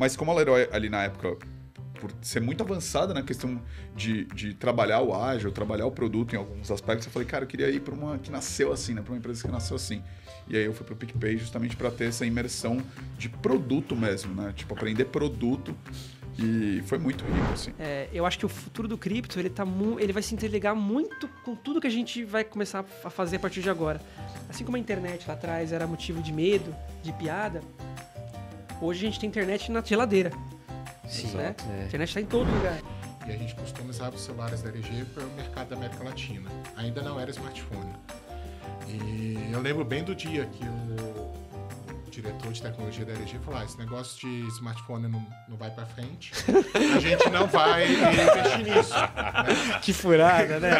Mas como a Leroy ali na época, por ser muito avançada na questão de trabalhar o ágil, trabalhar o produto em alguns aspectos, eu falei, cara, eu queria ir para uma que nasceu assim, né? Para uma empresa que nasceu assim. E aí eu fui para o PicPay justamente para ter essa imersão de produto mesmo, né? Tipo, aprender produto. E foi muito rico, assim. Eu acho que o futuro do cripto, ele vai se interligar muito com tudo que a gente vai começar a fazer a partir de agora. Assim como a internet lá atrás era motivo de medo, de piada, hoje a gente tem internet na geladeira. Sim, né? A internet está em todo lugar. E a gente customizava os celulares da LG para o mercado da América Latina. Ainda não era smartphone. E eu lembro bem do dia que o diretor de tecnologia da LG falou: esse negócio de smartphone não vai para frente, a gente não vai investir nisso. Né? Que furada, né?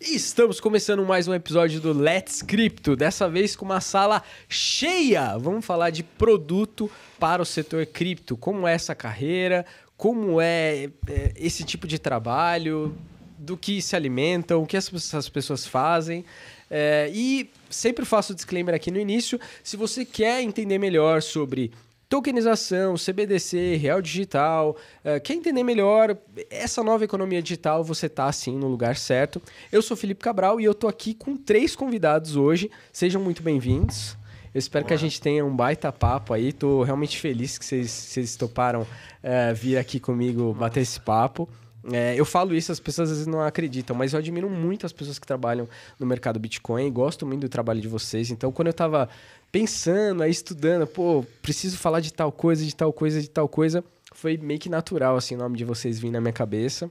Estamos começando mais um episódio do Let's Crypto, dessa vez com uma sala cheia. Vamos falar de produto para o setor cripto, como é essa carreira, como é esse tipo de trabalho, do que se alimentam, o que essas pessoas fazem. E sempre faço o disclaimer aqui no início, se você quer entender melhor sobre tokenização, CBDC, real digital, quer entender melhor essa nova economia digital, você tá sim no lugar certo. Eu sou Felipe Cabral e eu tô aqui com 3 convidados hoje, sejam muito bem-vindos. Eu espero que a gente tenha um baita papo aí, tô realmente feliz que vocês toparam vir aqui comigo bater esse papo. Eu falo isso, as pessoas às vezes não acreditam, mas eu admiro muito as pessoas que trabalham no mercado Bitcoin, gosto muito do trabalho de vocês. Então, quando eu tava pensando, aí estudando, preciso falar de tal coisa, de tal coisa, de tal coisa, foi meio que natural, assim, o nome de vocês vir na minha cabeça.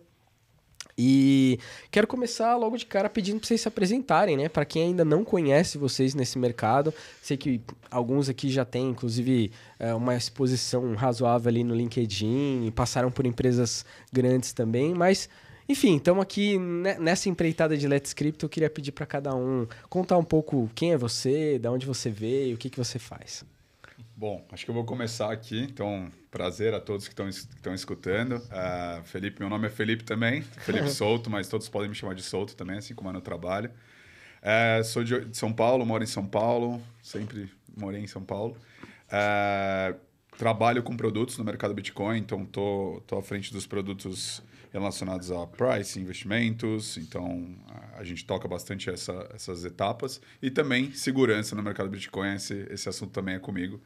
E quero começar logo de cara pedindo para vocês se apresentarem, né? Para quem ainda não conhece vocês nesse mercado, sei que alguns aqui já têm, inclusive, uma exposição razoável ali no LinkedIn, passaram por empresas grandes também, mas, enfim, estamos aqui nessa empreitada de Let's Crypto. Eu queria pedir para cada um contar um pouco quem é você, de onde você veio, o que você faz. Bom, acho que eu vou começar aqui, então, prazer a todos que estão escutando. Felipe, meu nome é Felipe também, Felipe Souto, mas todos podem me chamar de Souto também, assim como é no trabalho. Sou de São Paulo, moro em São Paulo, sempre morei em São Paulo. Trabalho com produtos no mercado Bitcoin, então tô à frente dos produtos relacionados a pricing, investimentos, então a gente toca bastante essas etapas. E também segurança no mercado Bitcoin, esse assunto também é comigo.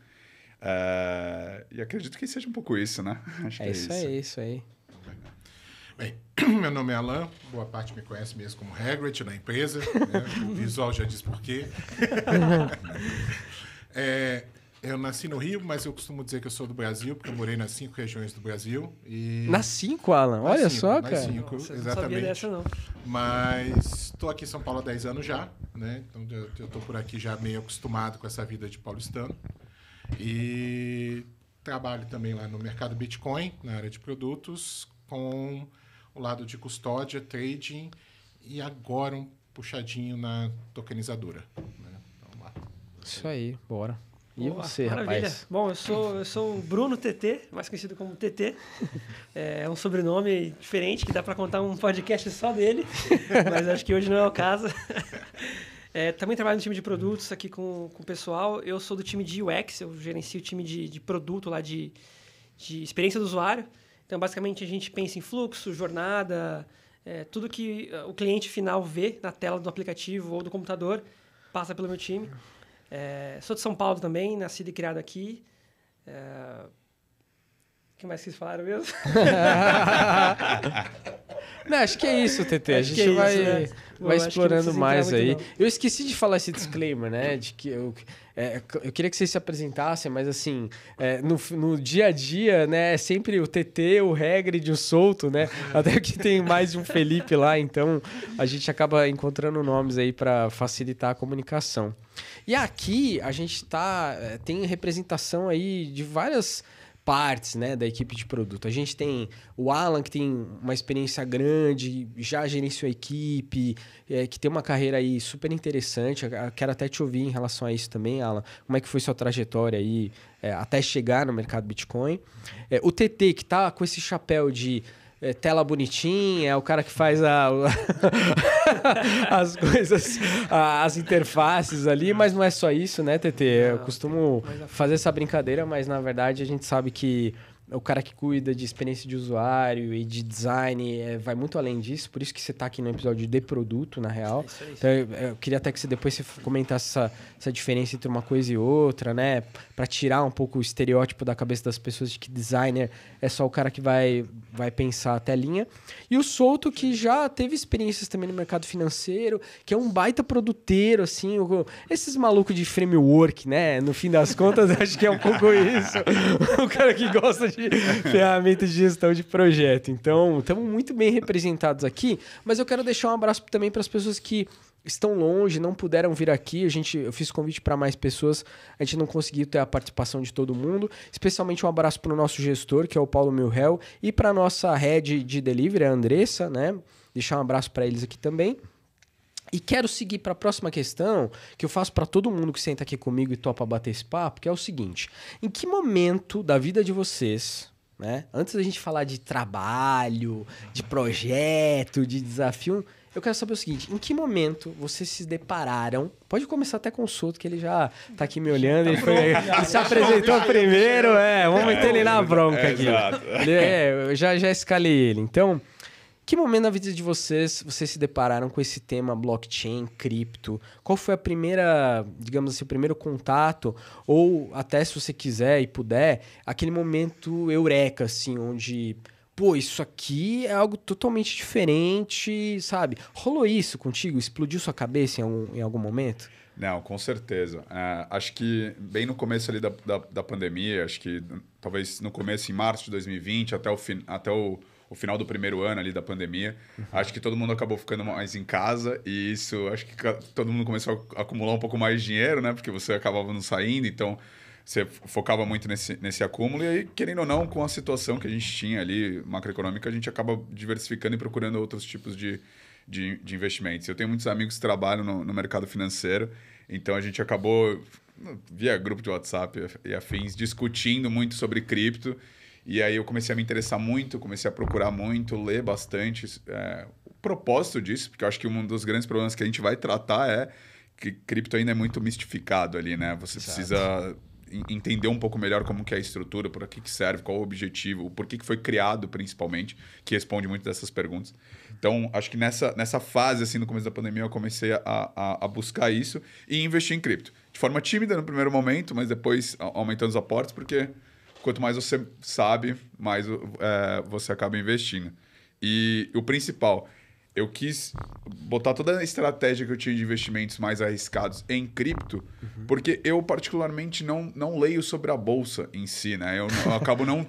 E acredito que seja um pouco isso, né? Acho que Isso aí. Bem, meu nome é Alan, boa parte me conhece mesmo como Hagrid na empresa, né? O visual já diz por quê. Eu nasci no Rio, mas eu costumo dizer que eu sou do Brasil, porque eu morei nas 5 regiões do Brasil. Nas 5, Alan? Olha só, cara. Nas 5, exatamente. Não sabia dessa, não. Mas estou aqui em São Paulo há 10 anos já, né? Então eu estou por aqui já meio acostumado com essa vida de paulistano. E trabalho também lá no mercado Bitcoin, na área de produtos, com o lado de custódia, trading e agora um puxadinho na tokenizadora. Né? Então, lá. Isso aí, bora. E Boa, você, maravilha. rapaz? Bom, eu sou o Bruno TT, mais conhecido como TT. É um sobrenome diferente que dá para contar um podcast só dele, mas acho que hoje não é o caso. Também trabalho no time de produtos aqui com o pessoal. Eu sou do time de UX, eu gerencio o time de produto lá de experiência do usuário. Então, basicamente, a gente pensa em fluxo, jornada, tudo que o cliente final vê na tela do aplicativo ou do computador passa pelo meu time. Sou de São Paulo também, nascido e criado aqui. O que mais vocês falaram mesmo? Não, acho que é isso, TT. A gente vai explorando mais aí. Eu esqueci de falar esse disclaimer, né? De que eu queria que vocês se apresentassem, mas assim, no dia a dia, né? É sempre o TT, o Hagrid, o Souto, né? Até que tem mais de um Felipe lá, então a gente acaba encontrando nomes aí para facilitar a comunicação. E aqui a gente tem representação aí de várias partes, né, da equipe de produto. A gente tem o Alan, que tem uma experiência grande, já gerenciou a equipe, que tem uma carreira aí super interessante. Eu quero até te ouvir em relação a isso também, Alan. Como é que foi sua trajetória aí até chegar no mercado Bitcoin? O TT, que está com esse chapéu de tela bonitinha, é o cara que faz as coisas, as interfaces ali, mas não é só isso, né, TT? Eu costumo fazer essa brincadeira, mas na verdade a gente sabe que o cara que cuida de experiência de usuário e de design vai muito além disso, por isso que você está aqui no episódio de produto, na real. Então, eu queria até que depois você comentasse essa diferença entre uma coisa e outra, né? Para tirar um pouco o estereótipo da cabeça das pessoas de que designer é só o cara que vai pensar a telinha. E o Souto, que já teve experiências também no mercado financeiro, que é um baita produteiro, assim. Esses malucos de framework, né? No fim das contas, acho que é um pouco isso. O cara que gosta de ferramentas de gestão de projeto. Então, estamos muito bem representados aqui, mas eu quero deixar um abraço também para as pessoas que estão longe, não puderam vir aqui. Eu fiz convite para mais pessoas, a gente não conseguiu ter a participação de todo mundo. Especialmente um abraço para o nosso gestor, que é o Paulo Milhel, e para a nossa head de delivery, a Andressa, né? Deixar um abraço para eles aqui também. E quero seguir para a próxima questão, que eu faço para todo mundo que senta aqui comigo e topa bater esse papo, que é o seguinte: em que momento da vida de vocês, né, antes da gente falar de trabalho, de projeto, de desafio, eu quero saber o seguinte: em que momento vocês se depararam? Pode começar até com o Souto, que ele já tá aqui me olhando, ele se apresentou primeiro, vamos meter ele na bronca aqui. Exato. Eu já escalei ele. Então, que momento na vida de vocês se depararam com esse tema blockchain, cripto? Qual foi a primeira, digamos assim, o primeiro contato? Ou até, se você quiser e puder, aquele momento eureka, assim, onde, pô, isso aqui é algo totalmente diferente, sabe? Rolou isso contigo? Explodiu sua cabeça em algum momento? Não, com certeza. Acho que bem no começo ali da pandemia, acho que talvez no começo, em março de 2020, até o final do primeiro ano ali da pandemia. Acho que todo mundo acabou ficando mais em casa e isso, acho que todo mundo começou a acumular um pouco mais de dinheiro, né? Porque você acabava não saindo, então você focava muito nesse acúmulo. E aí, querendo ou não, com a situação que a gente tinha ali, macroeconômica, a gente acaba diversificando e procurando outros tipos de investimentos. Eu tenho muitos amigos que trabalham no mercado financeiro, então a gente acabou, via grupo de WhatsApp e afins, discutindo muito sobre cripto. E aí eu comecei a me interessar muito, comecei a procurar muito, ler bastante o propósito disso, porque eu acho que um dos grandes problemas que a gente vai tratar é que cripto ainda é muito mistificado ali, né? Você precisa entender um pouco melhor como que é a estrutura, para que serve, qual o objetivo, por que foi criado principalmente, que responde muito dessas perguntas. Então, acho que nessa fase, assim, no começo da pandemia, eu comecei a buscar isso e investir em cripto. De forma tímida no primeiro momento, mas depois aumentando os aportes, porque quanto mais você sabe, mais você acaba investindo. E o principal, eu quis botar toda a estratégia que eu tinha de investimentos mais arriscados em cripto, porque eu particularmente não leio sobre a bolsa em si, né? Eu acabo não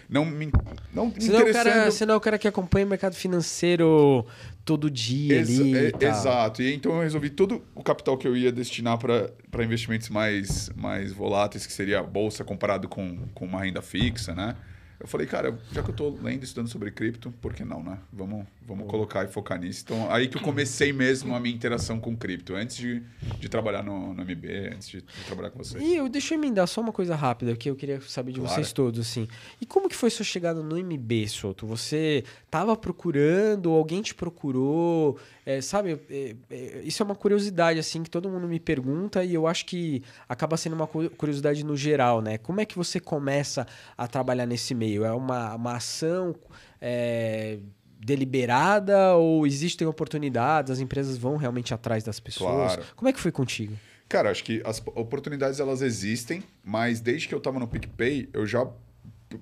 me interessando. Você não é o cara que acompanha o mercado financeiro todo dia ali. Exato. E então eu resolvi todo o capital que eu ia destinar para investimentos mais voláteis, que seria a bolsa comparado com uma renda fixa, né? Eu falei, cara, já que eu tô lendo e estudando sobre cripto, por que não, né? Vamos colocar e focar nisso. Então, aí que eu comecei mesmo a minha interação com cripto, antes de trabalhar no MB, antes de trabalhar com vocês. E deixa eu emendar só uma coisa rápida, que eu queria saber de vocês todos, assim. E como que foi sua chegada no MB, Souto? Você tava procurando, alguém te procurou? Sabe, isso é uma curiosidade, assim, que todo mundo me pergunta e eu acho que acaba sendo uma curiosidade no geral, né? Como é que você começa a trabalhar nesse meio? É uma ação deliberada ou existem oportunidades, as empresas vão realmente atrás das pessoas? Claro. Como é que foi contigo? Cara, acho que as oportunidades elas existem, mas desde que eu estava no PicPay, eu já,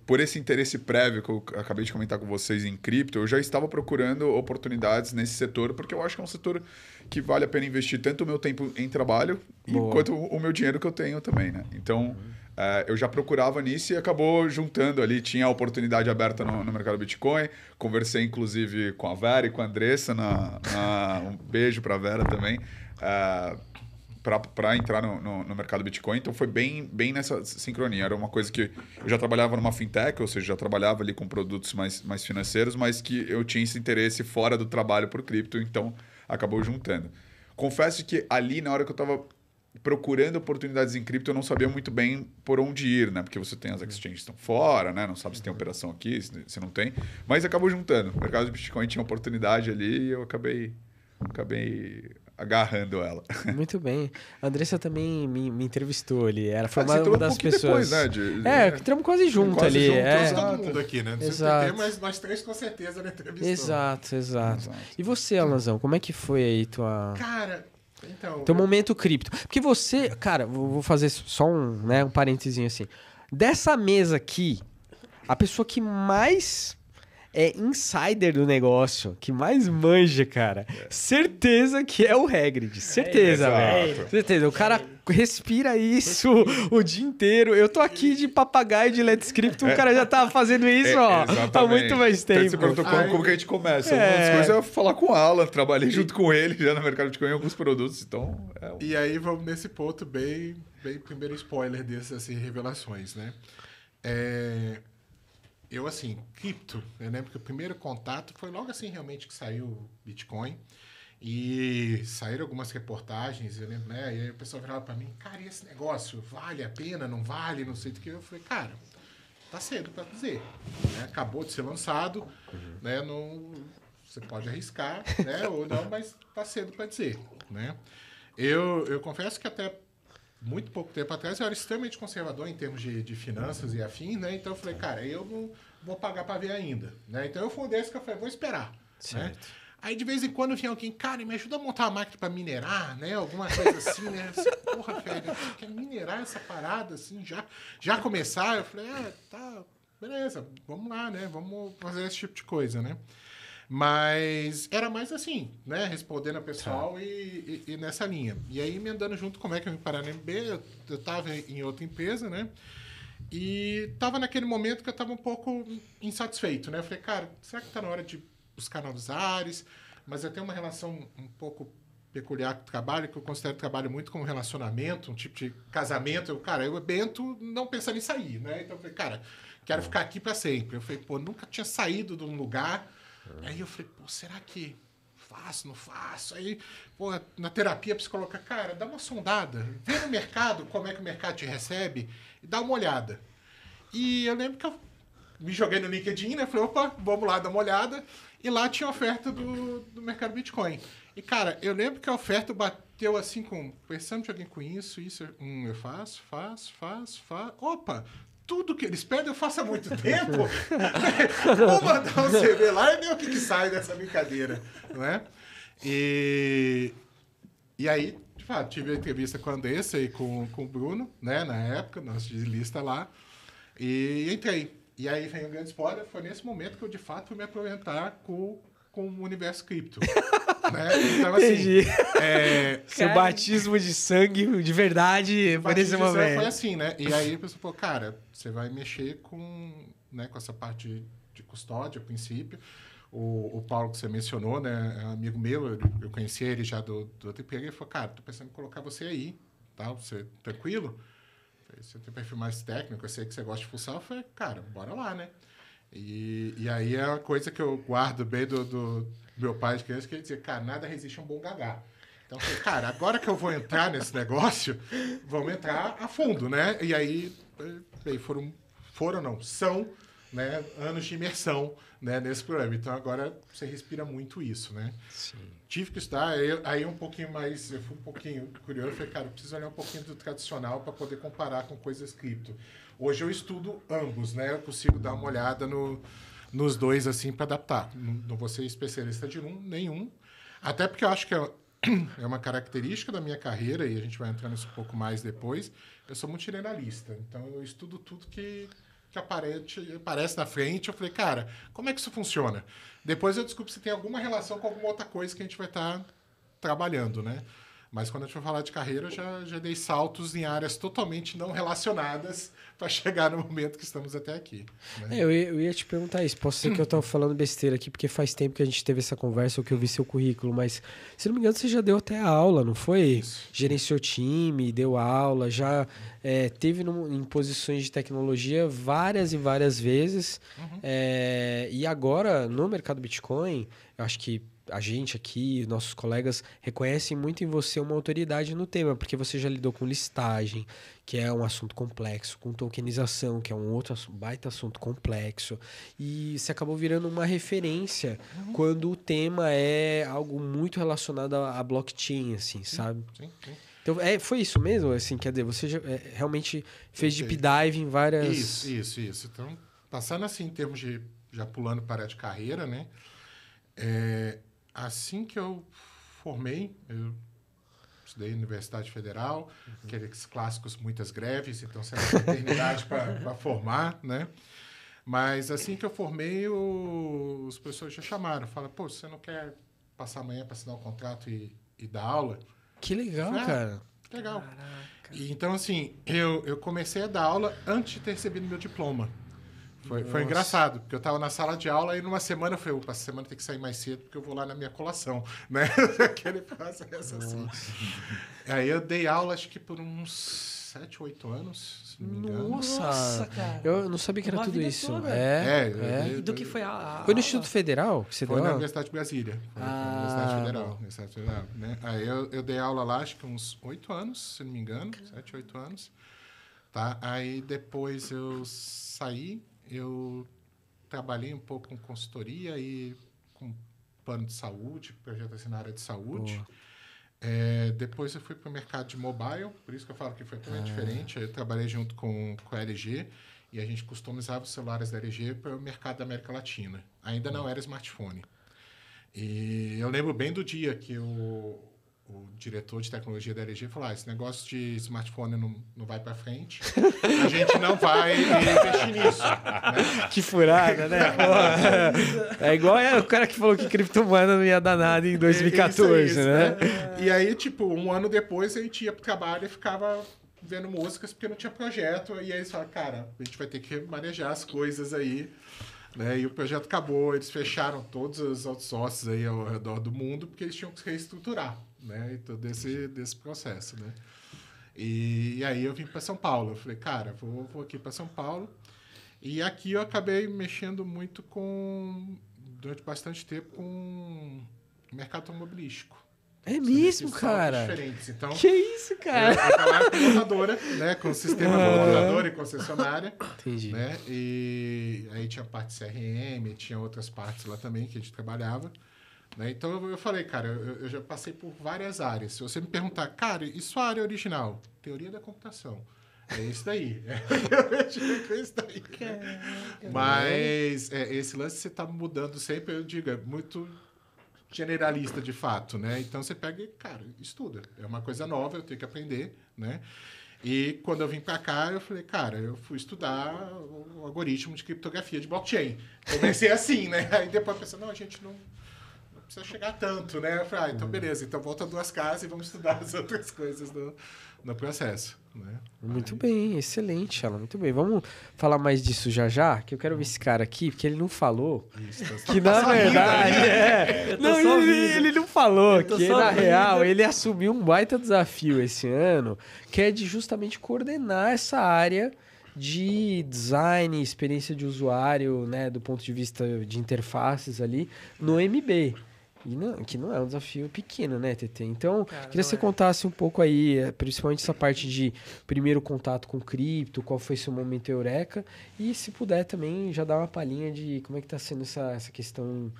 por esse interesse prévio que eu acabei de comentar com vocês em cripto, eu já estava procurando oportunidades nesse setor, porque eu acho que é um setor que vale a pena investir tanto o meu tempo em trabalho quanto o meu dinheiro que eu tenho também, né? Então, eu já procurava nisso e acabou juntando ali, tinha a oportunidade aberta no mercado Bitcoin, conversei inclusive com a Vera e com a Andressa, um beijo para a Vera também, para entrar no mercado Bitcoin. Então foi bem nessa sincronia. Era uma coisa que eu já trabalhava numa fintech, ou seja, já trabalhava ali com produtos mais financeiros, mas que eu tinha esse interesse fora do trabalho por cripto, então acabou juntando. Confesso que ali, na hora que eu estava procurando oportunidades em cripto, eu não sabia muito bem por onde ir, né? Porque você tem as exchanges que estão fora, né? Não sabe se tem operação aqui, se não tem. Mas acabou juntando. O mercado de Bitcoin tinha oportunidade ali e eu acabei agarrando ela. Muito bem. A Andressa também me entrevistou ali. Foi Você uma das pessoas. Depois, né? Entramos quase junto Quase ali. junto, Todo mundo aqui, né? Não sei se Exato. tem, mas nós três com certeza na entrevista. Exato. E você, Alanzão, como é que foi aí tua... Cara, então... Teu momento cripto. Porque você, cara, vou fazer só um parentezinho assim. Dessa mesa aqui, a pessoa que mais é insider do negócio, que mais manja, cara, certeza que é o Hagrid. Certeza, velho. Certeza. O cara respira isso o dia inteiro. Eu tô aqui de papagaio de Let's Crypto, o cara já tá fazendo isso, há muito mais tempo. Então, você perguntou como que a gente começa. Uma das coisas é falar com o Alan, trabalhei junto com ele já no mercado de Bitcoin em alguns produtos, então... E aí vamos nesse ponto bem primeiro spoiler dessas assim, revelações, né? Eu, assim, cripto, eu lembro que o primeiro contato foi logo assim, realmente, que saiu o Bitcoin. E saíram algumas reportagens, eu lembro, né? E aí o pessoal virava para mim, cara, e esse negócio vale a pena, não vale, não sei do que. Eu falei, cara, tá cedo para dizer. Né? Acabou de ser lançado, né? Não, você pode arriscar, né? Ou não, mas tá cedo para dizer, né? Eu confesso que até muito pouco tempo atrás eu era extremamente conservador em termos de finanças e afins, né? Então eu falei, cara, eu não vou pagar para ver ainda, né? Então eu fui um desses que eu falei, vou esperar, né? Aí de vez em quando vinha alguém, cara, me ajuda a montar uma máquina para minerar, né? Alguma coisa assim, né? Assim, porra, velho, você quer minerar essa parada assim, já começar? Eu falei, tá, beleza, vamos lá, né? Vamos fazer esse tipo de coisa, né? Mas era mais assim, né? Respondendo a pessoal e nessa linha. E aí, me andando junto, como é que eu vim parar na MB? Eu estava em outra empresa, né? E estava naquele momento que eu estava um pouco insatisfeito, né? Eu falei, cara, será que está na hora de buscar novos ares? Mas eu tenho uma relação um pouco peculiar com o trabalho, que eu considero o trabalho muito como relacionamento, um tipo de casamento. Eu bento não pensando em sair, né? Então eu falei, cara, quero ficar aqui para sempre. Eu falei, pô, nunca tinha saído de um lugar. Aí eu falei, pô, será que faço, não faço? Aí, pô, na terapia a psicóloga, cara, dá uma sondada, vê no mercado como é que o mercado te recebe e dá uma olhada. E eu lembro que eu me joguei no LinkedIn, né? Falei, opa, vamos lá dar uma olhada. E lá tinha oferta do mercado Bitcoin. E, cara, eu lembro que a oferta bateu assim com, pensando de alguém com isso, eu faço. Opa! Tudo que eles pedem eu faço há muito tempo. Vou mandar um CV lá e ver o que sai dessa brincadeira, não é? E aí, de fato, tive a entrevista com a Andressa e com o Bruno, né? Na época, nosso lista lá. E entrei. E aí vem um grande spoiler, foi nesse momento que eu, de fato, fui me apresentar com o universo cripto. Né? Então, assim, entendi. Seu batismo de sangue, de verdade, foi nesse momento. Foi assim, né? E aí a pessoa falou, cara, você vai mexer com essa parte de custódia, a princípio. O Paulo, que você mencionou, né? É um amigo meu, eu conheci ele já do outro emprego, ele falou, cara, tô pensando em colocar você aí, tá? Você tranquilo? Você tem um perfil mais técnico, eu sei que você gosta de fuçar. Eu falei, cara, bora lá, né? E aí é uma coisa que eu guardo bem do meu pai de criança, que ele dizia, cara, nada resiste a um bom gagá. Então eu falei, cara, agora que eu vou entrar nesse negócio, vamos entrar a fundo, né? E aí são, né, anos de imersão, né, nesse programa. Então agora você respira muito isso, né? Sim. Tive que estudar, aí um pouquinho mais, eu fui um pouquinho curioso, falei, cara, eu preciso olhar um pouquinho do tradicional para poder comparar com coisas cripto. Hoje eu estudo ambos, né? Eu consigo dar uma olhada nos dois, assim, para adaptar. Não vou ser especialista de nenhum. Até porque eu acho que é uma característica da minha carreira, e a gente vai entrar nisso um pouco mais depois. Eu sou muito generalista. Então, eu estudo tudo que aparece na frente. Eu falei, cara, como é que isso funciona? Depois eu descubro se tem alguma relação com alguma outra coisa que a gente vai estar trabalhando, né? Mas quando a gente for falar de carreira, eu já dei saltos em áreas totalmente não relacionadas para chegar no momento que estamos até aqui. Né? Eu ia te perguntar isso. Posso ser que eu estou falando besteira aqui, porque faz tempo que a gente teve essa conversa ou que eu vi seu currículo, mas, se não me engano, você já deu até aula, não foi? Isso. Gerenciou time, deu aula, já teve em posições de tecnologia várias e várias vezes. Uhum. E agora, no mercado Bitcoin, eu acho que a gente aqui, nossos colegas, reconhecem muito em você uma autoridade no tema, porque você já lidou com listagem, que é um assunto complexo, com tokenização, que é um outro baita assunto complexo, e você acabou virando uma referência quando o tema é algo muito relacionado a blockchain, assim, sabe? Sim. Então, foi isso mesmo? Assim, quer dizer, você já, realmente fez deep dive em várias... Isso. Então, passando assim em termos de... Já pulando para a área de carreira, né? Assim que eu formei, eu estudei na Universidade Federal, aqueles clássicos, muitas greves, então você tem eternidade para formar, né? Mas assim que eu formei, os professores já chamaram, falaram, pô, você não quer passar amanhã para assinar o contrato e dar aula? Que legal, Falei, cara. Legal. Caraca. E, então, assim, eu comecei a dar aula antes de ter recebido meu diploma. Foi engraçado, porque eu estava na sala de aula e numa semana eu falei, opa, essa semana tem que sair mais cedo porque eu vou lá na minha colação, né? Aquele processo assim. Aí eu dei aula, acho que por uns 7, 8 anos, se não me engano. Nossa, cara. Eu não sabia que era Uma tudo vida isso. toda. É. E do que foi a Foi no Instituto Federal que você deu Foi na aula? Universidade de Brasília. Foi na Ah, Universidade Federal, né? Aí eu dei aula lá, acho que uns 8 anos, se não me engano. 7, 8 anos. Tá? Aí depois eu saí, eu trabalhei um pouco com consultoria e com plano de saúde, projeto assim na área de saúde. Depois eu fui para o mercado de mobile, por isso que eu falo que foi totalmente diferente. Eu trabalhei junto com a LG e a gente customizava os celulares da LG para o mercado da América Latina. Ainda não era smartphone. E eu lembro bem do dia que o diretor de tecnologia da LG falou, esse negócio de smartphone não vai para frente, a gente não vai investir nisso. Né? Que furada, né? Porra. É igual o cara que falou que criptomoeda não ia dar nada em 2014, Isso, né? E aí, tipo, um ano depois a gente ia pro trabalho e ficava vendo músicas porque não tinha projeto. E aí eles falaram, cara, a gente vai ter que manejar as coisas aí. Né? E o projeto acabou, eles fecharam todos os outsources aí ao redor do mundo porque eles tinham que se reestruturar, né? E todo desse processo, né? E aí eu vim para São Paulo. Eu falei, cara, vou aqui para São Paulo. E aqui eu acabei mexendo muito durante bastante tempo com o mercado automobilístico. É mesmo, Esses cara? saltos diferentes. Então, Que isso, cara? eu trabalhava com montadora, né? Com sistema de montadora e concessionária. Entendi. Né? E aí tinha parte CRM, tinha outras partes lá também que a gente trabalhava. Né? Então eu falei, cara, eu já passei por várias áreas. Se você me perguntar, cara, e sua área original? Teoria da computação. É isso daí. É isso daí. Mas esse lance você está mudando sempre, eu digo, é muito generalista de fato, né? Então você pega e, cara, estuda. É uma coisa nova, eu tenho que aprender, né? E quando eu vim para cá, eu falei, cara, eu fui estudar o algoritmo de criptografia de blockchain. Comecei assim, né? Aí depois pensei, não, a gente não precisa chegar tanto, né? Eu falei, então beleza, então volta 2 casas e vamos estudar as outras coisas no processo, né? Muito bem, excelente, Alan, muito bem. Vamos falar mais disso já, que eu quero ver esse cara aqui, porque ele não falou. Isso, Que na verdade não, ele não falou que na real ele assumiu um baita desafio esse ano, que é de justamente coordenar essa área de design, experiência de usuário, né, do ponto de vista de interfaces ali no MB. Que não é um desafio pequeno, né, TT? Então, queria que você contasse um pouco aí, principalmente essa parte de primeiro contato com cripto, qual foi seu momento eureka, e se puder também já dar uma palhinha de como é que está sendo essa questão,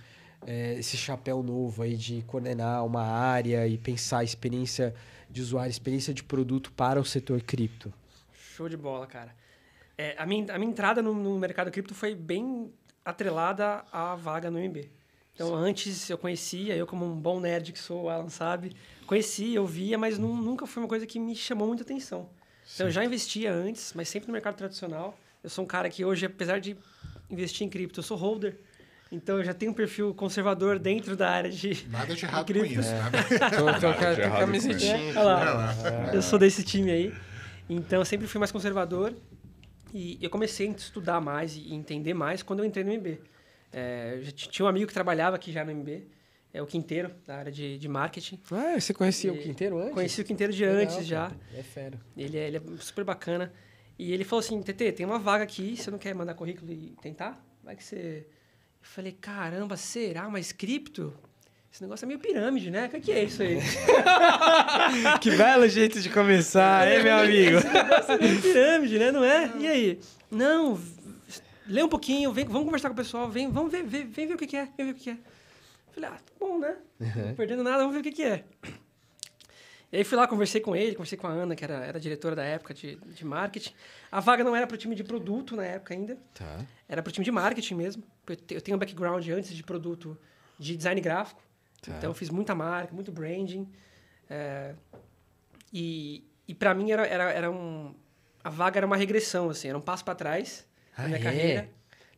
esse chapéu novo aí de coordenar uma área e pensar a experiência de usuário, experiência de produto para o setor cripto. Show de bola, cara. A minha entrada no mercado cripto foi bem atrelada à vaga no MB. Então, antes eu conhecia, eu como um bom nerd que sou, o Alan sabe, conhecia, eu via, mas nunca foi uma coisa que me chamou muita atenção. Então, eu já investia antes, mas sempre no mercado tradicional. Eu sou um cara que hoje, apesar de investir em cripto, eu sou holder. Então, eu já tenho um perfil conservador dentro da área de nada de errado cripto. com isso. Tem camisetinha. Olha lá, eu sou desse time aí. Então, eu sempre fui mais conservador. E eu comecei a estudar mais e entender mais quando eu entrei no MB. Já tinha um amigo que trabalhava aqui já no MB, o Quinteiro, da área de marketing. Ah, você conhecia o Quinteiro antes? Conheci o Quinteiro de Legal, antes já. É fera. Ele é super bacana. E ele falou assim, TT, tem uma vaga aqui, você não quer mandar currículo e tentar? Vai que você... Eu falei, caramba, será? Mas cripto? Esse negócio é meio pirâmide, né? O que é isso aí? Que belo jeito de começar, hein, meu amigo? Esse negócio é meio pirâmide, né? Não é? E aí? Não, lê um pouquinho, vamos conversar com o pessoal, vamos ver, vem ver o que é, vem ver o que é. Eu falei, tá bom, né? Não perdendo nada, vamos ver o que é. E aí fui lá, conversei com ele, conversei com a Ana, que era diretora da época de marketing. A vaga não era para o time de produto na época ainda. Tá. Era para o time de marketing mesmo. Eu tenho um background antes de produto de design gráfico. Tá. Então, eu fiz muita marca, muito branding. E para mim, a vaga era uma regressão, assim. Era um passo para trás na minha carreira.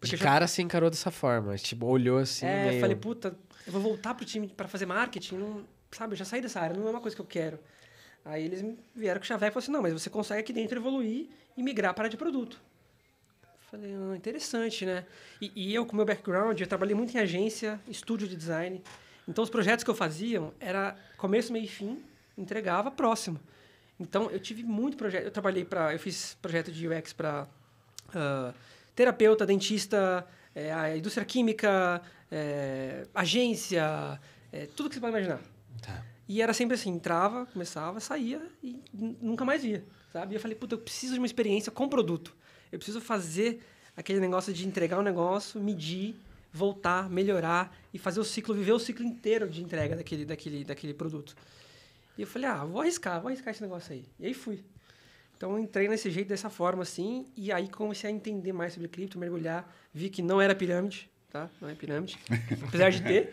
De cara, você encarou dessa forma. Tipo, olhou assim meio... falei, puta, eu vou voltar pro time para fazer marketing. Não, sabe, eu já saí dessa área, não é uma coisa que eu quero. Aí eles vieram com o chaveco e falaram assim, não, mas você consegue aqui dentro evoluir e migrar para a área de produto. Falei, interessante, né? E eu, com o meu background, eu trabalhei muito em agência, estúdio de design. Então, os projetos que eu fazia era começo, meio e fim, entregava próximo. Então, eu tive muito projeto. Eu fiz projeto de UX para terapeuta, dentista, a indústria química, agência, tudo que você pode imaginar. Tá. E era sempre assim, entrava, começava, saía e nunca mais ia, sabe? E eu falei, puta, eu preciso de uma experiência com produto. Eu preciso fazer aquele negócio de entregar um negócio, medir, voltar, melhorar e fazer o ciclo, viver o ciclo inteiro de entrega daquele produto. E eu falei, vou arriscar esse negócio aí. E aí fui. Então, eu entrei nesse jeito, dessa forma, assim, e aí comecei a entender mais sobre cripto, mergulhar, vi que não era pirâmide, tá? Não é pirâmide. Apesar de ter,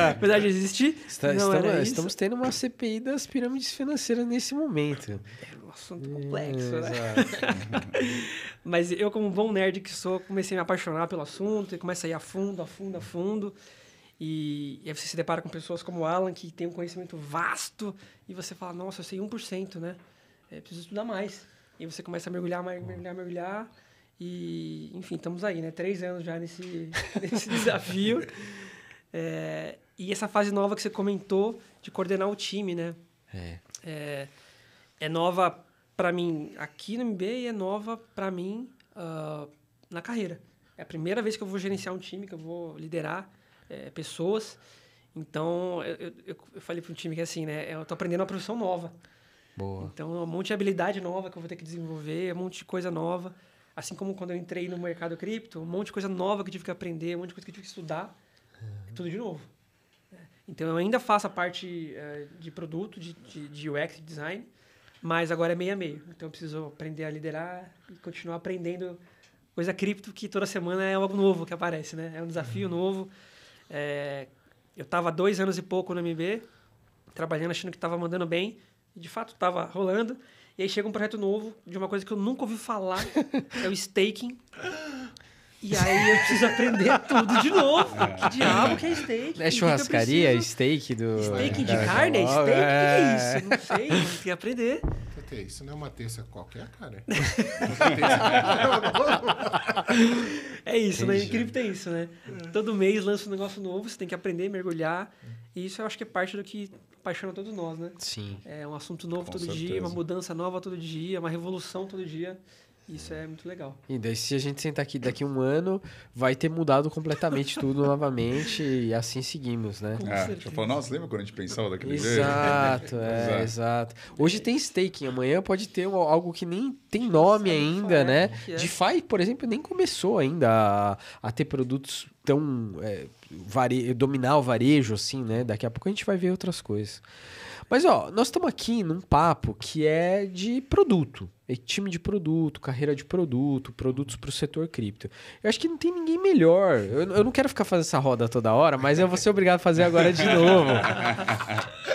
apesar de existir, estamos tendo uma CPI das pirâmides financeiras nesse momento. É um assunto complexo, né? Mas eu, como um bom nerd que sou, comecei a me apaixonar pelo assunto e começa a ir a fundo. E aí você se depara com pessoas como o Alan, que tem um conhecimento vasto, e você fala, nossa, eu sei 1%, né? Preciso estudar mais. E aí você começa a mergulhar. E, enfim, estamos aí, né? 3 anos já nesse desafio. E essa fase nova que você comentou de coordenar o time, né? É nova para mim aqui no MB e é nova para mim na carreira. É a primeira vez que eu vou gerenciar um time, que eu vou liderar pessoas. Então, eu falei para o time que assim, né? Eu estou aprendendo uma profissão nova. Boa. Então, um monte de habilidade nova que eu vou ter que desenvolver, um monte de coisa nova. Assim como quando eu entrei no mercado cripto, um monte de coisa nova que eu tive que aprender, um monte de coisa que eu tive que estudar. Tudo de novo. Então, eu ainda faço a parte de produto, de UX, de design, mas agora é meio a meio. Então, eu preciso aprender a liderar e continuar aprendendo coisa cripto, que toda semana é algo novo que aparece, né? É um desafio novo. Eu estava 2 anos e pouco no MB, trabalhando, achando que estava mandando bem. E, de fato, estava rolando. E aí chega um projeto novo de uma coisa que eu nunca ouvi falar, é o staking. E aí eu preciso aprender tudo de novo. Que diabo que é staking? É churrascaria? Steak do... Staking de carne? Steak? O que é isso? Não sei, tem que aprender. Isso não é uma terça qualquer, cara? É isso, né? Em cripto é isso, né? Todo mês lança um negócio novo, você tem que aprender, mergulhar. E isso eu acho que é parte do que apaixona todos nós, né? Sim. É um assunto novo Com todo certeza. dia, uma mudança nova todo dia, uma revolução todo dia. Isso é muito legal. E daí, se a gente sentar aqui daqui 1 ano, vai ter mudado completamente tudo novamente e assim seguimos, né? Já falou, nossa, lembra quando a gente pensava daquele jeito? Exato, exato. Hoje tem staking, amanhã pode ter algo que nem tem nome ainda, né? DeFi, por exemplo, nem começou ainda a ter produtos tão... dominar o varejo, assim, né? Daqui a pouco a gente vai ver outras coisas. Mas, nós estamos aqui num papo que é de produto. É time de produto, carreira de produto, produtos para o setor cripto. Eu acho que não tem ninguém melhor. Eu não quero ficar fazendo essa roda toda hora, mas eu vou ser obrigado a fazer agora de novo.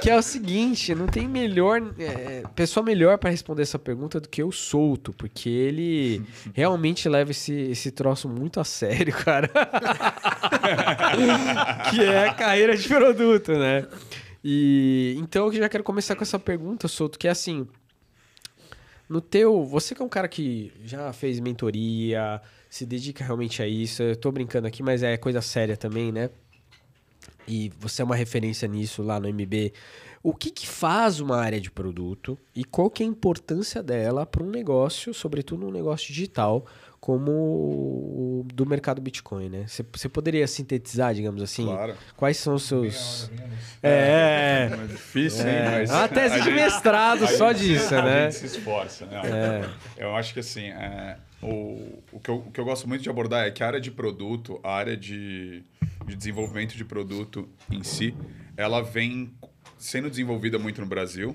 Que é o seguinte, não tem pessoa melhor para responder essa pergunta do que o Souto, porque ele realmente leva esse troço muito a sério, cara. Que é a carreira de produto, né? E então eu já quero começar com essa pergunta, Souto, que é assim, você que é um cara que já fez mentoria, se dedica realmente a isso, eu tô brincando aqui, mas é coisa séria também, né? E você é uma referência nisso lá no MB. O que faz uma área de produto e qual que é a importância dela para um negócio, sobretudo um negócio digital, como o do mercado Bitcoin, né? Você poderia sintetizar, digamos assim, Claro. quais são os seus... É difícil, hein? Mas uma tese de mestrado só disso, a né? gente se esforça, né? Eu acho que assim, o que eu gosto muito de abordar é que a área de produto, a área de desenvolvimento de produto em si, ela vem sendo desenvolvida muito no Brasil,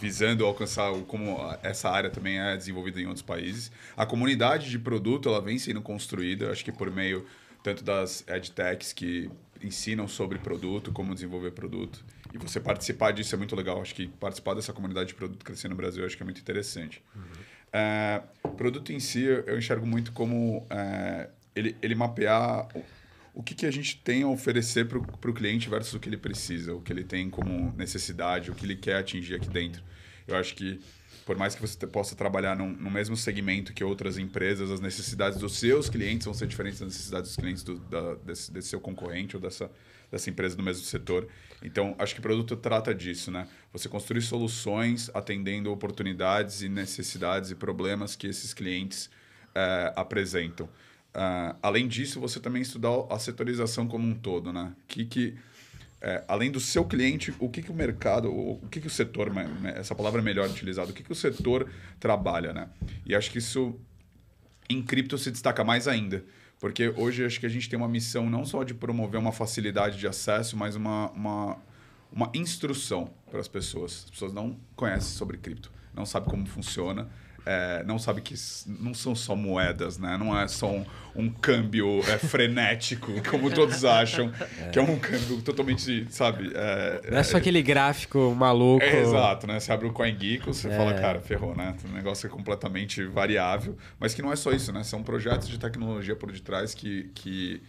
visando alcançar como essa área também é desenvolvida em outros países. A comunidade de produto, ela vem sendo construída, acho que por meio tanto das edtechs que ensinam sobre produto, como desenvolver produto. E você participar disso é muito legal. Acho que participar dessa comunidade de produto crescer no Brasil, acho que é muito interessante. Produto em si, eu enxergo muito como ele mapear o que a gente tem a oferecer para o cliente versus o que ele precisa, o que ele tem como necessidade, o que ele quer atingir aqui dentro. Eu acho que, por mais que você possa trabalhar no mesmo segmento que outras empresas, as necessidades dos seus clientes vão ser diferentes das necessidades dos clientes desse seu concorrente ou dessa empresa do mesmo setor. Então, acho que o produto trata disso, né? Você construir soluções atendendo oportunidades e necessidades e problemas que esses clientes apresentam. Além disso, você também estudar a setorização como um todo, né? Além do seu cliente, o que o mercado, o que o setor, essa palavra é melhor utilizada, o que o setor trabalha, né? E acho que isso em cripto se destaca mais ainda, porque hoje acho que a gente tem uma missão não só de promover uma facilidade de acesso, mas uma instrução para as pessoas. As pessoas não conhecem sobre cripto, não sabem como funciona. Não sabe que não são só moedas, né? Não é só um câmbio frenético, como todos acham, que é um câmbio totalmente, sabe? Não é só aquele gráfico maluco. Exato, né? Você abre o CoinGeek, você fala, cara, ferrou, né? O negócio é completamente variável, mas que não é só isso, né? São projetos de tecnologia por detrás que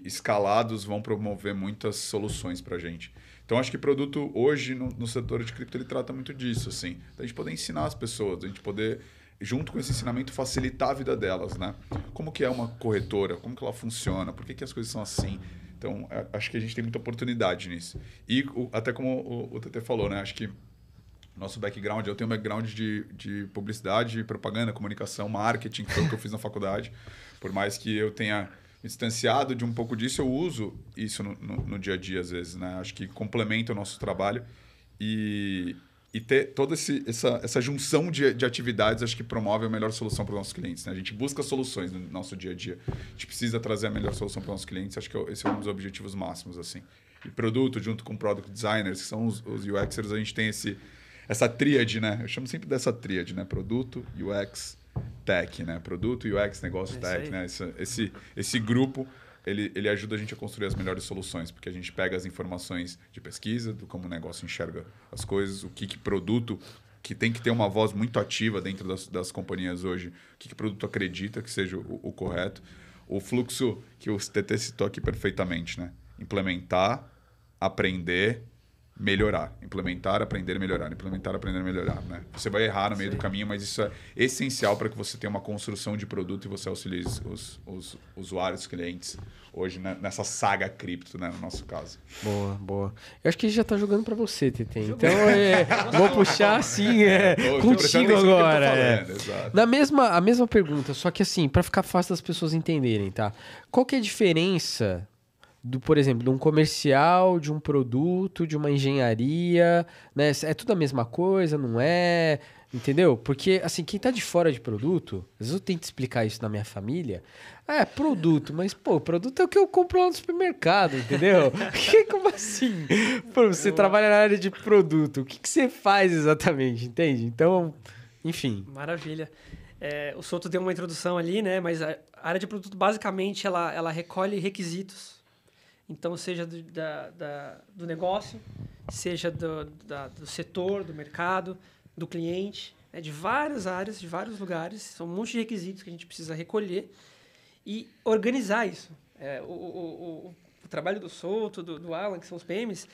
escalados vão promover muitas soluções para a gente. Então, acho que produto hoje no setor de cripto ele trata muito disso, assim. Da gente poder ensinar as pessoas, da gente poder, junto com esse ensinamento, facilitar a vida delas, né? Como que é uma corretora, como que ela funciona, por que as coisas são assim. Então, acho que a gente tem muita oportunidade nisso. E até como o TT falou, né? Acho que nosso background, eu tenho um background de publicidade, propaganda, comunicação, marketing, que foi o que eu fiz na faculdade. Por mais que eu tenha me distanciado de um pouco disso, eu uso isso no dia a dia, às vezes, né? Acho que complementa o nosso trabalho e ter toda essa junção de atividades, acho que promove a melhor solução para os nossos clientes, né? A gente busca soluções no nosso dia a dia. A gente precisa trazer a melhor solução para os nossos clientes. Acho que esse é um dos objetivos máximos, assim. E produto, junto com product designers, que são os UXers, a gente tem essa tríade, né? Eu chamo sempre dessa tríade, né? Produto, UX, Tech, né? Produto, UX, negócio, Tech, né? Esse grupo, ele ajuda a gente a construir as melhores soluções, porque a gente pega as informações de pesquisa, do como o negócio enxerga as coisas, o que produto, que tem que ter uma voz muito ativa dentro das companhias hoje, o que produto acredita que seja o correto. O fluxo que o TT citou aqui perfeitamente, né? Implementar, aprender, melhorar. Implementar, aprender, melhorar. Implementar, aprender, melhorar, né? Você vai errar no meio do caminho, mas isso é essencial para que você tenha uma construção de produto e você auxilie os usuários, os clientes, hoje nessa saga cripto, né? No nosso caso. Boa, boa. Eu acho que ele já tá jogando para você, TT. Então, vou puxar assim, contigo agora. A mesma pergunta, só que assim, para ficar fácil das pessoas entenderem, tá? Qual que é a diferença por exemplo, de um comercial, de um produto, de uma engenharia, né? É tudo a mesma coisa, não é? Entendeu? Porque, assim, quem tá de fora de produto, às vezes eu tento explicar isso na minha família. Produto, mas, pô, produto é o que eu compro lá no supermercado, entendeu? Como assim? Pô, você trabalha na área de produto, o que você faz exatamente, entende? Então, enfim. Maravilha. O Souto deu uma introdução ali, né? Mas a área de produto, basicamente, ela recolhe requisitos. Então, seja do negócio, seja do setor, do mercado, do cliente, né? De várias áreas, de vários lugares. São um monte de requisitos que a gente precisa recolher e organizar isso. O trabalho do Souto, do Alan, que são os PMs,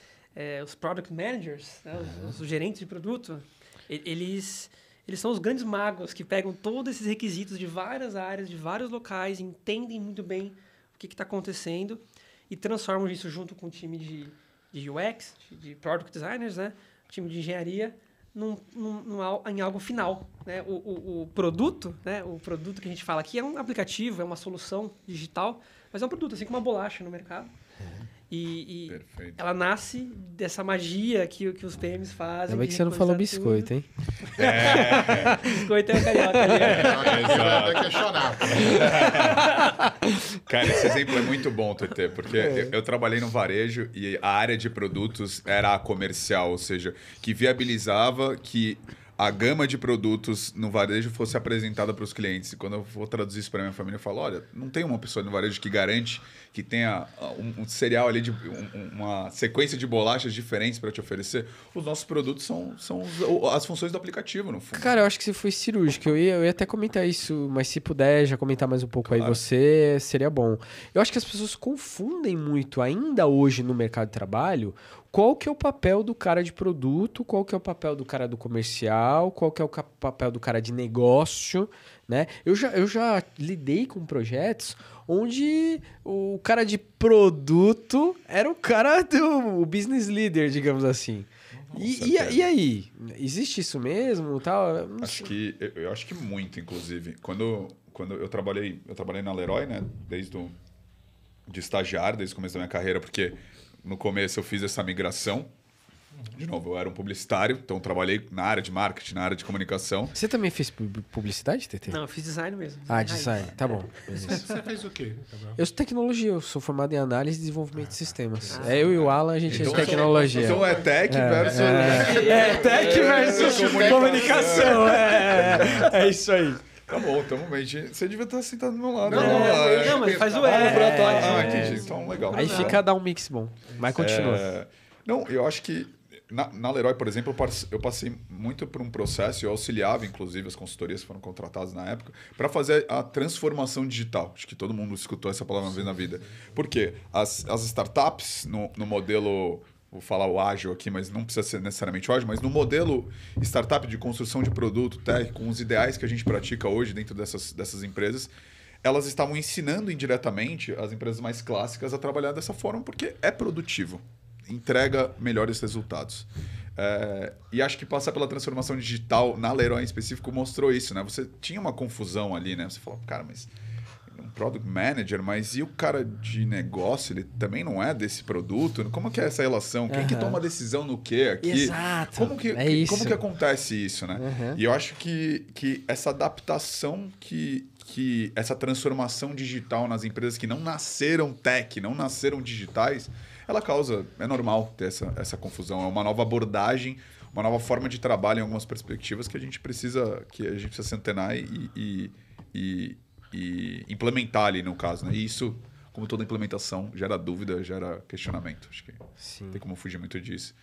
os Product Managers, né? Os gerentes de produto, eles são os grandes magos que pegam todos esses requisitos de várias áreas, de vários locais, entendem muito bem o que está acontecendo e transformam isso junto com o time de UX, de Product Designers, né? O time de engenharia, em algo final, né? O produto, né? O produto que a gente fala aqui é um aplicativo, é uma solução digital, mas é um produto, assim como uma bolacha no mercado. E Perfeito. ela nasce dessa magia que os PMs fazem. Ainda bem que você não falou recompensar biscoito, hein? Biscoito é o carioca ali. É questionável. Cara, esse exemplo é muito bom, TT, porque eu trabalhei no varejo e a área de produtos era a comercial, ou seja, que viabilizava que a gama de produtos no varejo fosse apresentada para os clientes. E quando eu vou traduzir isso para minha família, eu falo, olha, não tem uma pessoa no varejo que garante que tenha um cereal ali, uma sequência de bolachas diferentes para te oferecer. Os nossos produtos são as funções do aplicativo, no fundo. Cara, eu acho que você foi cirúrgico. Eu ia até comentar isso, mas se puder já comentar mais um pouco Claro. aí você, seria bom. Eu acho que as pessoas confundem muito, ainda hoje no mercado de trabalho, qual que é o papel do cara de produto, qual que é o papel do cara do comercial, qual que é o papel do cara de negócio, né? Eu já lidei com projetos onde o cara de produto era o cara do business leader, digamos assim. E aí? Existe isso mesmo? Tal? Não sei. Eu acho que muito, inclusive. Quando eu trabalhei na Leroy, né? De estagiário, desde o começo da minha carreira, porque no começo eu fiz essa migração. De novo, eu era um publicitário, então trabalhei na área de marketing, na área de comunicação. Você também fez publicidade, TT? Não, eu fiz design mesmo. Ah, design. Tá bom. Você fez o quê, Gabriel? Eu sou tecnologia, eu sou formado em análise e desenvolvimento de sistemas. Eu e o Alan, a gente é de Então, tecnologia. Então é tech versus... Tech versus comunicação. É isso aí. Tá bom, então você devia estar sentado do meu lado. Não, mas faz o entendi. Então, legal. Aí fica dar um mix bom. Mas continua. Não, eu acho que na Leroy, por exemplo, eu passei muito por um processo, eu auxiliava, inclusive, as consultorias que foram contratadas na época, para fazer a transformação digital. Acho que todo mundo escutou essa palavra uma vez na vida. Por quê? As startups, no modelo... Vou falar o ágil aqui, mas não precisa ser necessariamente o ágil, mas no modelo startup de construção de produto, tech, com os ideais que a gente pratica hoje dentro dessas empresas, elas estavam ensinando indiretamente as empresas mais clássicas a trabalhar dessa forma porque é produtivo, entrega melhores resultados. E acho que passar pela transformação digital na Leroy em específico mostrou isso, né? Você tinha uma confusão ali, né? Você falou, cara, mas... um product manager, mas e o cara de negócio, ele também não é desse produto? Como que é essa relação? Quem que toma a decisão no quê aqui? Exato. Como que acontece isso, né? E eu acho que essa adaptação, essa transformação digital nas empresas que não nasceram tech, não nasceram digitais, ela causa, é normal ter essa confusão. É uma nova abordagem, uma nova forma de trabalho em algumas perspectivas que a gente precisa se antenar e implementar ali, no caso, né? E isso, como toda implementação, gera dúvida, gera questionamento. Acho que não tem como fugir muito disso.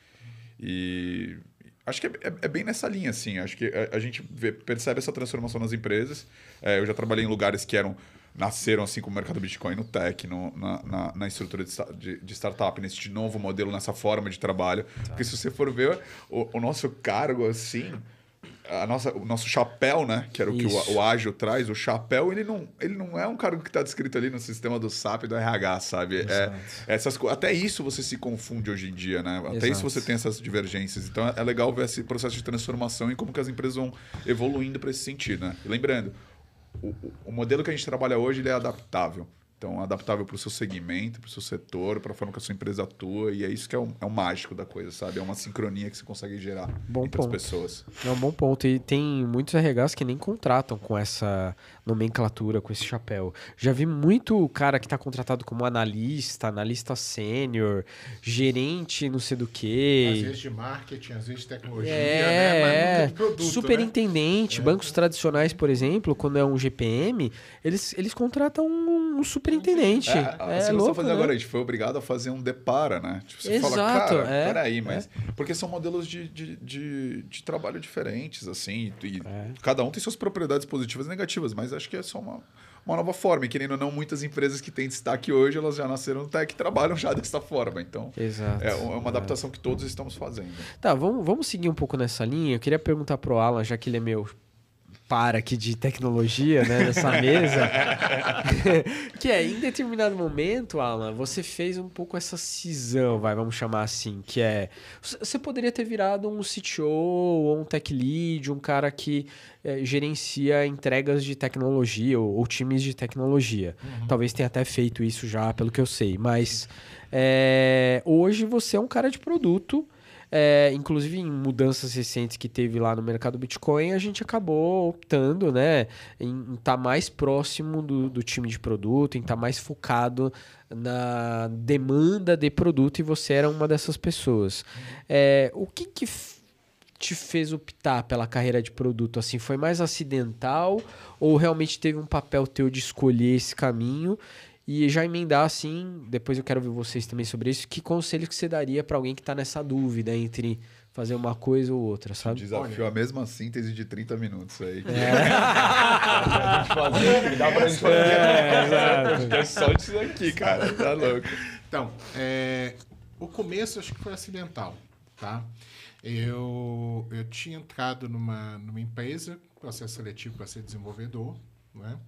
E acho que é bem nessa linha, assim. Acho que a gente percebe essa transformação nas empresas. Eu já trabalhei em lugares que nasceram assim como o mercado Bitcoin, no tech, na estrutura de startup, nesse novo modelo, nessa forma de trabalho. Porque se você for ver o nosso cargo, assim... o nosso chapéu, né? Que era o que o ágil traz. O chapéu, ele não é um cargo que está descrito ali no sistema do SAP e do RH, sabe? Até isso você se confunde hoje em dia, né? Até isso você tem essas divergências. Então é legal ver esse processo de transformação e como que as empresas vão evoluindo para esse sentido, né? E lembrando, o modelo que a gente trabalha hoje ele é adaptável. Então, adaptável para o seu segmento, para o seu setor, para a forma que a sua empresa atua. E é isso que é o mágico da coisa, sabe? É uma sincronia que você consegue gerar entre as pessoas. É um bom ponto. E tem muitos RHs que nem contratam com essa nomenclatura, com esse chapéu. Já vi muito cara que está contratado como analista sênior, gerente não sei do quê. Às vezes de marketing, às vezes de tecnologia, né? Mas nunca de produto, superintendente. Né? Bancos tradicionais, por exemplo, quando é um GPM, eles contratam um superintendente. Assim louco, você fazer né? agora, a gente foi obrigado a fazer um depara, né? Tipo, você Exato, fala, cara, peraí, mas... Porque são modelos de trabalho diferentes, assim, e cada um tem suas propriedades positivas e negativas, mas acho que é só uma nova forma. E querendo ou não, muitas empresas que têm destaque hoje, elas já nasceram no tech e trabalham já dessa forma. Então, exato, é uma adaptação que todos estamos fazendo. Tá, vamos seguir um pouco nessa linha. Eu queria perguntar pro Alan, já que ele é meu par aqui de tecnologia, né, nessa mesa, que é, em determinado momento, Alan, você fez um pouco essa cisão, vamos chamar assim, que é, você poderia ter virado um CTO ou um tech lead, um cara que gerencia entregas de tecnologia ou times de tecnologia. Talvez tenha até feito isso já, pelo que eu sei, mas hoje você é um cara de produto. Inclusive em mudanças recentes que teve lá no mercado Bitcoin, a gente acabou optando, né, em estar mais próximo do time de produto, em estar mais focado na demanda de produto, e você era uma dessas pessoas. O que te fez optar pela carreira de produto? Assim, foi mais acidental ou realmente teve um papel teu de escolher esse caminho? E já emendar assim, depois eu quero ouvir vocês também sobre isso, que conselho que você daria para alguém que está nessa dúvida entre fazer uma coisa ou outra, sabe? Desafio a mesma síntese de 30 minutos aí. Dá pra gente fazer. É só disso aqui, cara. Tá louco. Então, o começo acho que foi acidental, tá? Eu tinha entrado numa empresa, processo seletivo para ser desenvolvedor, né?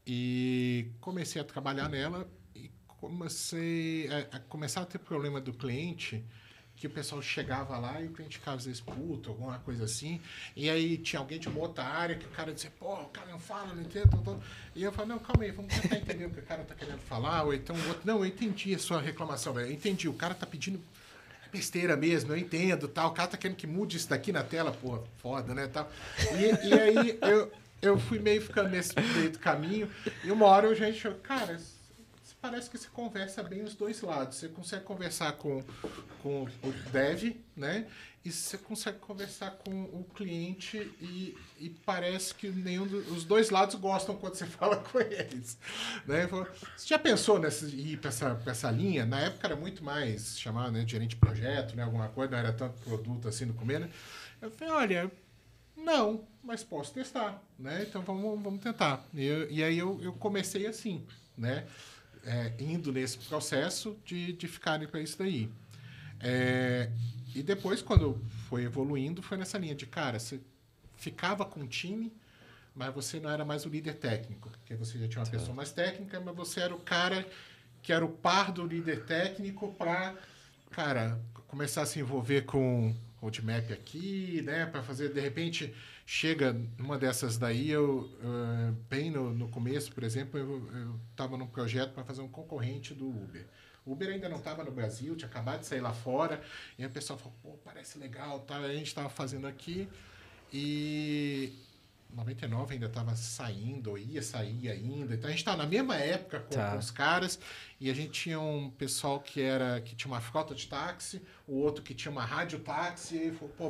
E comecei a trabalhar nela e comecei a começar a ter problema do cliente, que o pessoal chegava lá e o cliente ficava às vezes puto, alguma coisa assim, e aí tinha alguém de uma outra área que o cara dizia, pô, o cara não fala, não entende, e eu falei, não, calma aí, vamos tentar entender o que o cara tá querendo falar, ou então o outro, não, eu entendi a sua reclamação, velho, eu entendi, o cara tá pedindo besteira mesmo, eu entendo, tal, o cara tá querendo que mude isso daqui na tela, pô, foda, né, tal, e aí eu fui meio ficando nesse meio do caminho, e uma hora eu já enxerguei, cara, parece que você conversa bem os dois lados. Você consegue conversar com o dev, né? E você consegue conversar com o cliente e parece que os dois lados gostam quando você fala com eles. Né? Você já pensou ir para essa linha? Na época era muito mais chamado, né, de gerente de projeto, né, alguma coisa, não era tanto produto assim no começo. Né? Eu falei, olha, não, mas posso testar, né? Então vamos tentar. E aí eu comecei assim, né? Indo nesse processo de ficarem para isso daí. E depois, quando foi evoluindo, foi nessa linha de, cara, você ficava com o time, mas você não era mais o líder técnico, porque você já tinha uma pessoa mais técnica, mas você era o cara que era o par do líder técnico para, cara, começar a se envolver com roadmap aqui, né, para fazer, de repente, chega numa dessas daí, bem no começo, por exemplo, eu estava num projeto para fazer um concorrente do Uber. O Uber ainda não estava no Brasil, tinha acabado de sair lá fora, e aí o pessoal falou, pô, parece legal, tá? A gente estava fazendo aqui, e 99 ainda estava saindo, ou ia sair ainda, então a gente estava na mesma época com os caras, e a gente tinha um pessoal que tinha uma frota de táxi, o outro que tinha uma rádio táxi, e falou, pô,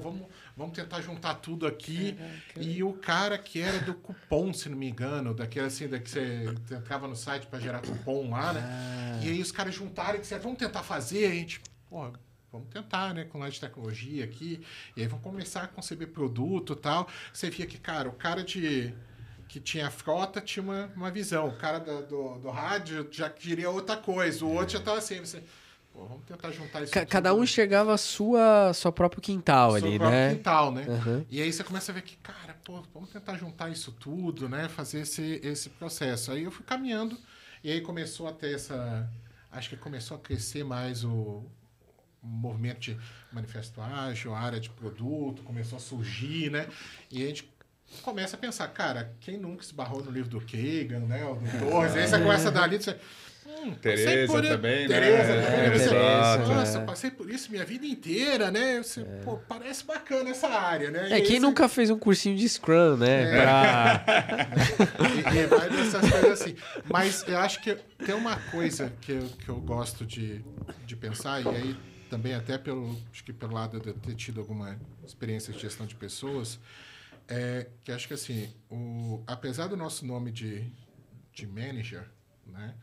vamos tentar juntar tudo aqui. E o cara que era do cupom, se não me engano, daquele assim, que você entrava no site para gerar cupom lá, né? E aí os caras juntaram e disseram, vamos tentar fazer, a gente, pô, vamos tentar, né, com nós de tecnologia aqui, e aí vamos começar a conceber produto e tal. Você via que, cara, o cara que tinha frota tinha uma visão, o cara do rádio já queria outra coisa, o outro já estava assim, você, pô, vamos tentar juntar isso tudo. Cada um enxergava seu próprio quintal ali, né? Seu próprio quintal, né? Uhum. E aí você começa a ver que, cara, pô, vamos tentar juntar isso tudo, né, fazer esse processo. Aí eu fui caminhando, e aí começou a ter acho que começou a crescer mais o movimento de manifesto ágil, a área de produto, começou a surgir, né? E a gente começa a pensar, cara, quem nunca esbarrou no livro do Kagan, né? Ou do Torres, aí você começa a dar ali, você... Tereza também, né? Nossa, passei por isso minha vida inteira, né? Você, pô, parece bacana essa área, né? Quem nunca fez um cursinho de Scrum, né? E vai dessas coisas assim. Mas eu acho que tem uma coisa que eu gosto de pensar, e aí também até acho que pelo lado de eu ter tido alguma experiência de gestão de pessoas, que acho que assim, apesar do nosso nome de manager, né?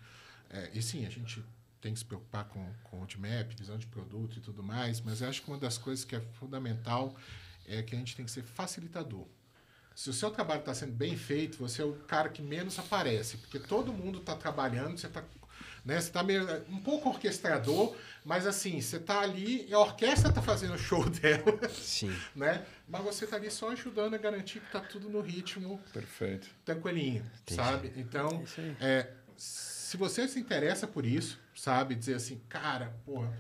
E sim, a gente tem que se preocupar com roadmap, visão de produto e tudo mais, mas eu acho que uma das coisas que é fundamental é que a gente tem que ser facilitador. Se o seu trabalho está sendo bem feito, você é o cara que menos aparece, porque todo mundo está trabalhando, você está né? Você tá meio, um pouco orquestrador, mas assim, você tá ali e a orquestra tá fazendo o show dela, Sim. né? Mas você tá ali só ajudando a garantir que tá tudo no ritmo Perfeito. tranquilinho, sabe? Então, Isso aí. se você se interessa por isso, sabe? Dizer assim, cara, porra,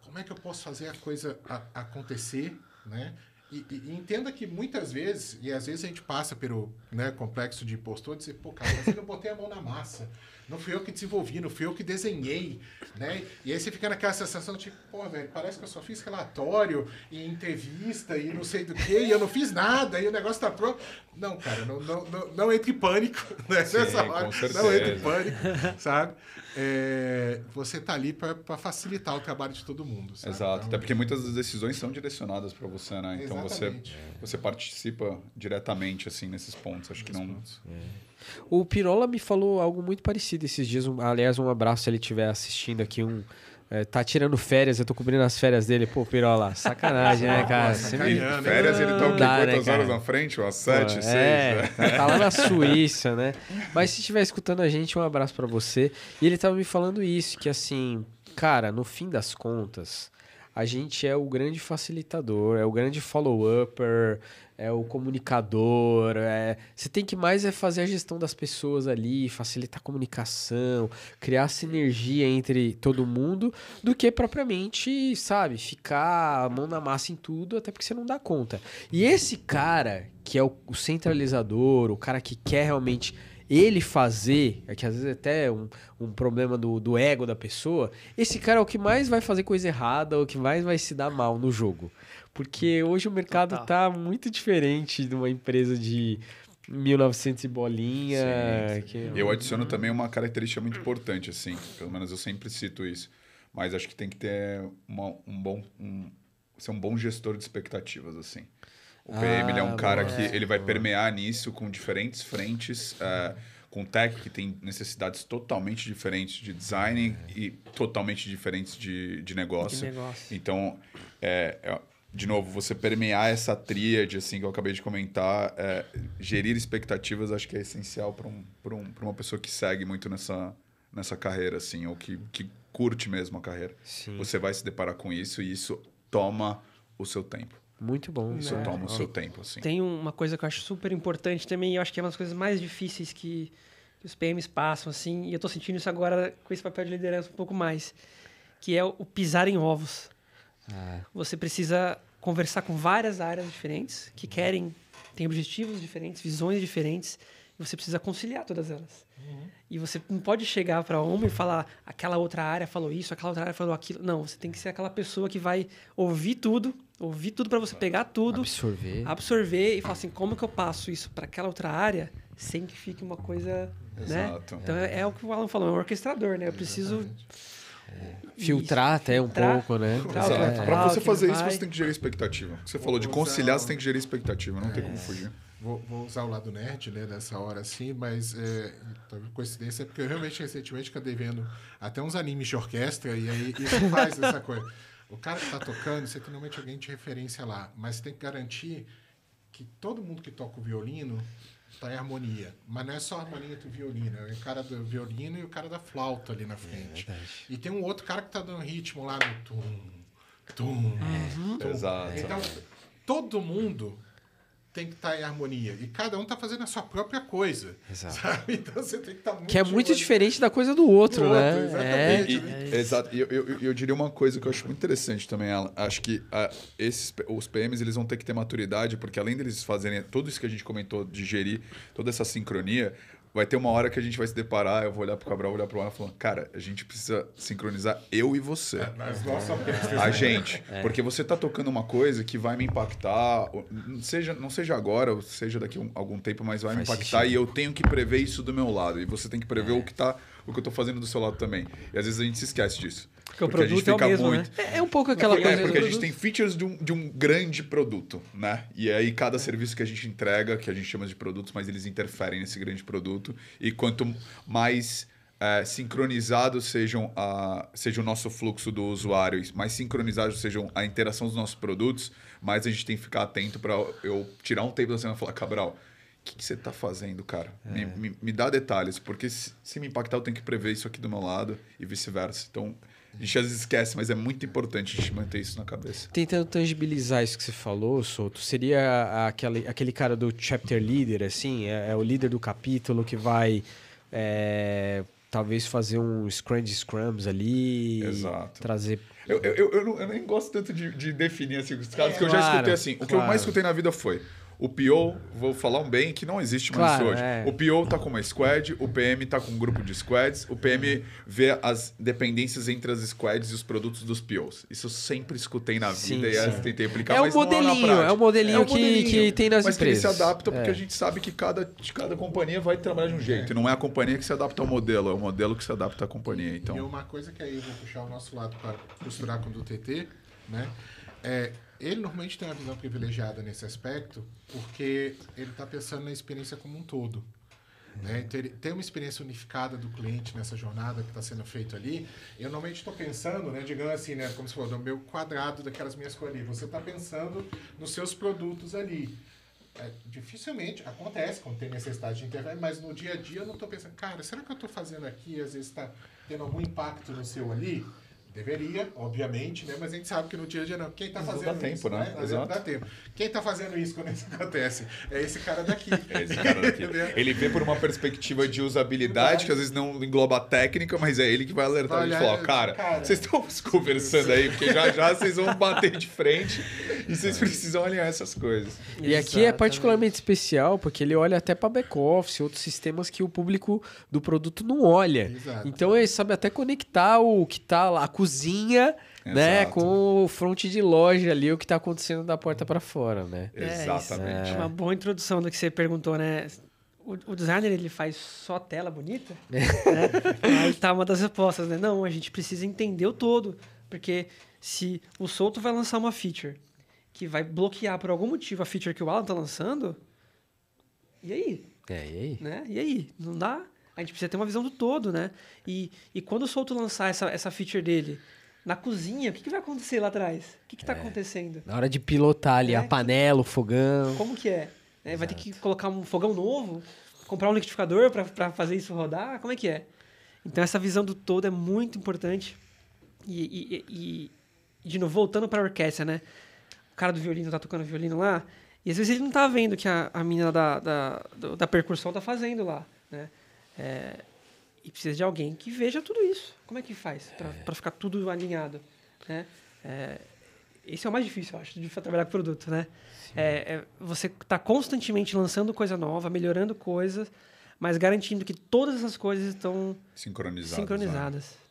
como é que eu posso fazer a coisa acontecer, né? E entenda que muitas vezes, e às vezes a gente passa pelo, né, complexo de impostor, de dizer, pô, cara, mas eu não botei a mão na massa. Não fui eu que desenvolvi, não fui eu que desenhei, né? E aí você fica naquela sensação de, pô, velho, parece que eu só fiz relatório e entrevista e não sei do que, e eu não fiz nada, e o negócio tá pronto. Não, cara, não entre em pânico, né? Sim, Nessa hora. com certeza. Não entre em pânico, sabe? Você tá ali para facilitar o trabalho de todo mundo, sabe? Exato. Então, Até porque muitas das decisões são direcionadas para você, né? Então Exatamente. você participa diretamente, assim, nesses pontos. Acho que não... O Pirola me falou algo muito parecido esses dias. Aliás, um abraço se ele estiver assistindo aqui. Tá tirando férias, eu tô cobrindo as férias dele. Pô, Pirola, sacanagem, né, cara? Você me... sacaneando, Férias, ele tá o quê? Dá, né, Quantas cara? horas na frente? Umas 7, 6? Tá lá na Suíça, né? Mas se estiver escutando a gente, um abraço pra você. E ele tava me falando isso, que assim, cara, no fim das contas, a gente é o grande facilitador, é o grande follow-upper, é o comunicador. Você tem que mais fazer a gestão das pessoas ali, facilitar a comunicação, criar sinergia entre todo mundo, do que propriamente, sabe, ficar a mão na massa em tudo, até porque você não dá conta. E esse cara, que é o centralizador, o cara que quer realmente ele fazer, que às vezes até um problema do ego da pessoa, esse cara é o que mais vai fazer coisa errada, o que mais vai se dar mal no jogo. Porque hoje o mercado Total. tá muito diferente de uma empresa de 1900 e bolinha. Sim. Eu adiciono também uma característica muito importante, assim. Pelo menos eu sempre cito isso. Mas acho que tem que ter ser um bom gestor de expectativas, assim. O PM ele é um cara que ele vai permear nisso com diferentes frentes, com tech que tem necessidades totalmente diferentes de design e totalmente diferentes de negócio. De negócio. Então, de novo, você permear essa tríade assim, que eu acabei de comentar, gerir expectativas, acho que é essencial para uma pessoa que segue muito nessa carreira, assim, ou que curte mesmo a carreira. Sim. Você vai se deparar com isso e isso toma o seu tempo. Muito bom. Isso toma o seu tempo, assim. Tem uma coisa que eu acho super importante também, e eu acho que é uma das coisas mais difíceis que os PMs passam, assim, e eu tô sentindo isso agora com esse papel de liderança um pouco mais, que é o pisar em ovos. Você precisa conversar com várias áreas diferentes que têm objetivos diferentes, visões diferentes, e você precisa conciliar todas elas. E você não pode chegar para uma e falar aquela outra área falou isso, aquela outra área falou aquilo. Não, você tem que ser aquela pessoa que vai ouvir tudo para você pegar tudo, absorver e falar assim, como que eu passo isso para aquela outra área sem que fique uma coisa, Exato. né? Então é o que o Alan falou, é um orquestrador, né? Eu preciso Filtrar até um pouco, né? Exato. Para você que fazer não isso, vai. você tem que gerir expectativa. Você falou de conciliar, você tem que gerir expectativa. Não tem como fugir. Vou usar o lado nerd, né, nessa hora assim, mas coincidência é porque eu realmente recentemente acabei vendo até uns animes de orquestra e aí isso faz essa coisa. O cara que tá tocando, você tem normalmente alguém de referência lá, mas você tem que garantir que todo mundo que toca o violino tá em harmonia. Mas não é só a harmonia entre o violino, é o cara do violino e o cara da flauta ali na frente. E tem um outro cara que tá dando ritmo lá no tum, tum. Exato. Então, todo mundo tem que estar em harmonia. E cada um tá fazendo a sua própria coisa. Exato. Sabe? Então você tem que estar muito... Que é muito diferente da coisa do outro, né? Exatamente. Exato. E eu diria uma coisa que eu acho muito interessante também, Alan. Acho que os PMs eles vão ter que ter maturidade, porque além deles fazerem tudo isso que a gente comentou, de gerir toda essa sincronia, vai ter uma hora que a gente vai se deparar, eu vou olhar pro Cabral, olhar pro Alan e falar, cara, a gente precisa sincronizar eu e você. A gente. Porque você tá tocando uma coisa que vai me impactar, não seja agora, ou seja daqui a algum tempo, mas vai me impactar e eu tenho que prever isso do meu lado. E você tem que prever o que eu tô fazendo do seu lado também. E às vezes a gente se esquece disso. Porque o produto é o mesmo, né? É um pouco aquela coisa... Porque a gente tem features de um grande produto, né? E aí cada serviço que a gente entrega, que a gente chama de produtos, mas eles interferem nesse grande produto. E quanto mais sincronizado seja o nosso fluxo do usuário, mais sincronizado seja a interação dos nossos produtos, mais a gente tem que ficar atento para eu tirar um tempo da semana e falar, Cabral, que você tá fazendo, cara? Me dá detalhes, porque se me impactar, eu tenho que prever isso aqui do meu lado e vice-versa. Então, a gente às vezes esquece, mas é muito importante a gente manter isso na cabeça. Tentando tangibilizar isso que você falou, Souto, seria aquele cara do chapter leader, assim? É o líder do capítulo que vai talvez fazer um scrum de scrums ali. Exato. Trazer... Eu nem gosto tanto de definir assim, os casos que eu já escutei assim. O que eu mais escutei na vida foi... O PO, vou falar um bem que não existe mais hoje. O PO tá com uma squad, o PM tá com um grupo de squads, o PM vê as dependências entre as squads e os produtos dos POs. Isso eu sempre escutei na vida e tentei aplicar, mas não na prática. É o modelinho que tem nas mas empresas. Mas que ele se adapta porque a gente sabe que cada companhia vai trabalhar de um jeito. E não é a companhia que se adapta ao modelo, é o modelo que se adapta à companhia. Então... E uma coisa que aí eu vou puxar o nosso lado para costurar com o do TT, né? Ele normalmente tem uma visão privilegiada nesse aspecto, porque ele está pensando na experiência como um todo. Né? Então, ele tem uma experiência unificada do cliente nessa jornada que está sendo feita ali. Eu normalmente estou pensando, né, digamos assim, né, como se fosse o meu quadrado daquelas minhas coisas ali. Você está pensando nos seus produtos ali. Dificilmente acontece quando tem necessidade de intervir, mas no dia a dia eu não estou pensando, cara, será que eu estou fazendo aqui, às vezes está tendo algum impacto no seu ali? Deveria, obviamente, né? Mas a gente sabe que no dia a dia não. Quem está fazendo dá tempo, isso? Né? Não dá tempo. Quem está fazendo isso quando isso acontece? É esse cara daqui. Ele vê por uma perspectiva de usabilidade, que às vezes não engloba a técnica, mas é ele que vai alertar e falar, cara, vocês estão conversando aí, porque já vocês vão bater de frente e vocês precisam alinhar essas coisas. E aqui é particularmente especial, porque ele olha até para back-office, outros sistemas que o público do produto não olha. Exato. Então ele sabe até conectar o que está lá, a cozinha, né, com o front de loja ali, o que está acontecendo da porta para fora, né? Exatamente. Uma boa introdução do que você perguntou, né? O designer, ele faz só tela bonita? Né? Aí tá uma das respostas, né? Não, a gente precisa entender o todo. Porque se o Souto vai lançar uma feature que vai bloquear por algum motivo a feature que o Alan tá lançando, e aí? E aí? Né? E aí? Não dá? A gente precisa ter uma visão do todo, né? E quando o Souto lançar essa feature dele na cozinha, o que vai acontecer lá atrás? O que está acontecendo? Na hora de pilotar ali a panela, o fogão. Como que é? Vai ter que colocar um fogão novo? Comprar um liquidificador para fazer isso rodar? Como é que é? Então, essa visão do todo é muito importante. E de novo, voltando para a orquestra, né? O cara do violino tá tocando violino lá, e às vezes ele não tá vendo o que a menina da percussão tá fazendo lá, né? E precisa de alguém que veja tudo isso. Como é que faz para ficar tudo alinhado, né? Esse é o mais difícil, eu acho, de trabalhar com produto, né? Você tá constantemente lançando coisa nova, melhorando coisas, mas garantindo que todas essas coisas estão sincronizadas.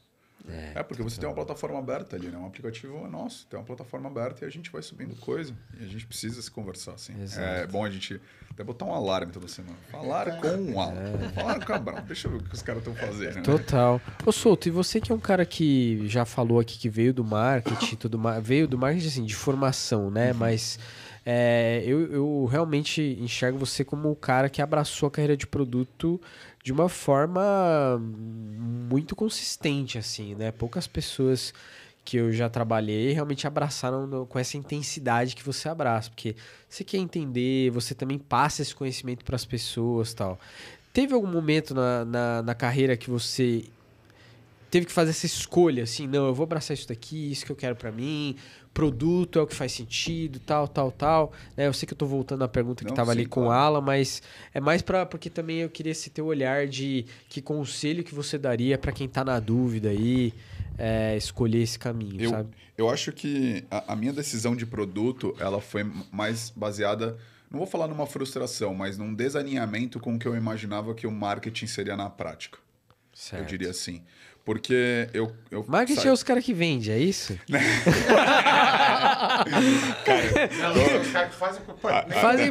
Porque você tem uma plataforma aberta ali, né? Um aplicativo é nosso, tem uma plataforma aberta e a gente vai subindo coisa. E a gente precisa se conversar, assim. Exato. É bom a gente até botar um alarme toda semana. Falar com um Alan. Falar com o Cabrão. Deixa eu ver o que os caras estão fazendo. Né? Total. Ô, Souto, e você que é um cara que já falou aqui que veio do marketing, veio do marketing, assim, de formação, né? Mas eu realmente enxergo você como o cara que abraçou a carreira de produto de uma forma muito consistente, assim, né? Poucas pessoas que eu já trabalhei realmente abraçaram com essa intensidade que você abraça, porque você quer entender, você também passa esse conhecimento para as pessoas, tal. Teve algum momento na carreira que você teve que fazer essa escolha, assim, não, eu vou abraçar isso daqui, isso que eu quero para mim, produto é o que faz sentido, tal, né? Eu sei que eu tô voltando à pergunta que estava ali com o Alan, mas é mais porque também eu queria esse teu olhar de que conselho que você daria para quem tá na dúvida aí, escolher esse caminho, sabe? Eu acho que a minha decisão de produto, ela foi mais baseada, não vou falar numa frustração, mas num desalinhamento com o que eu imaginava que o marketing seria na prática. Certo. Eu diria assim. Porque eu marketing é os caras que vendem, é isso? Os caras que fazem...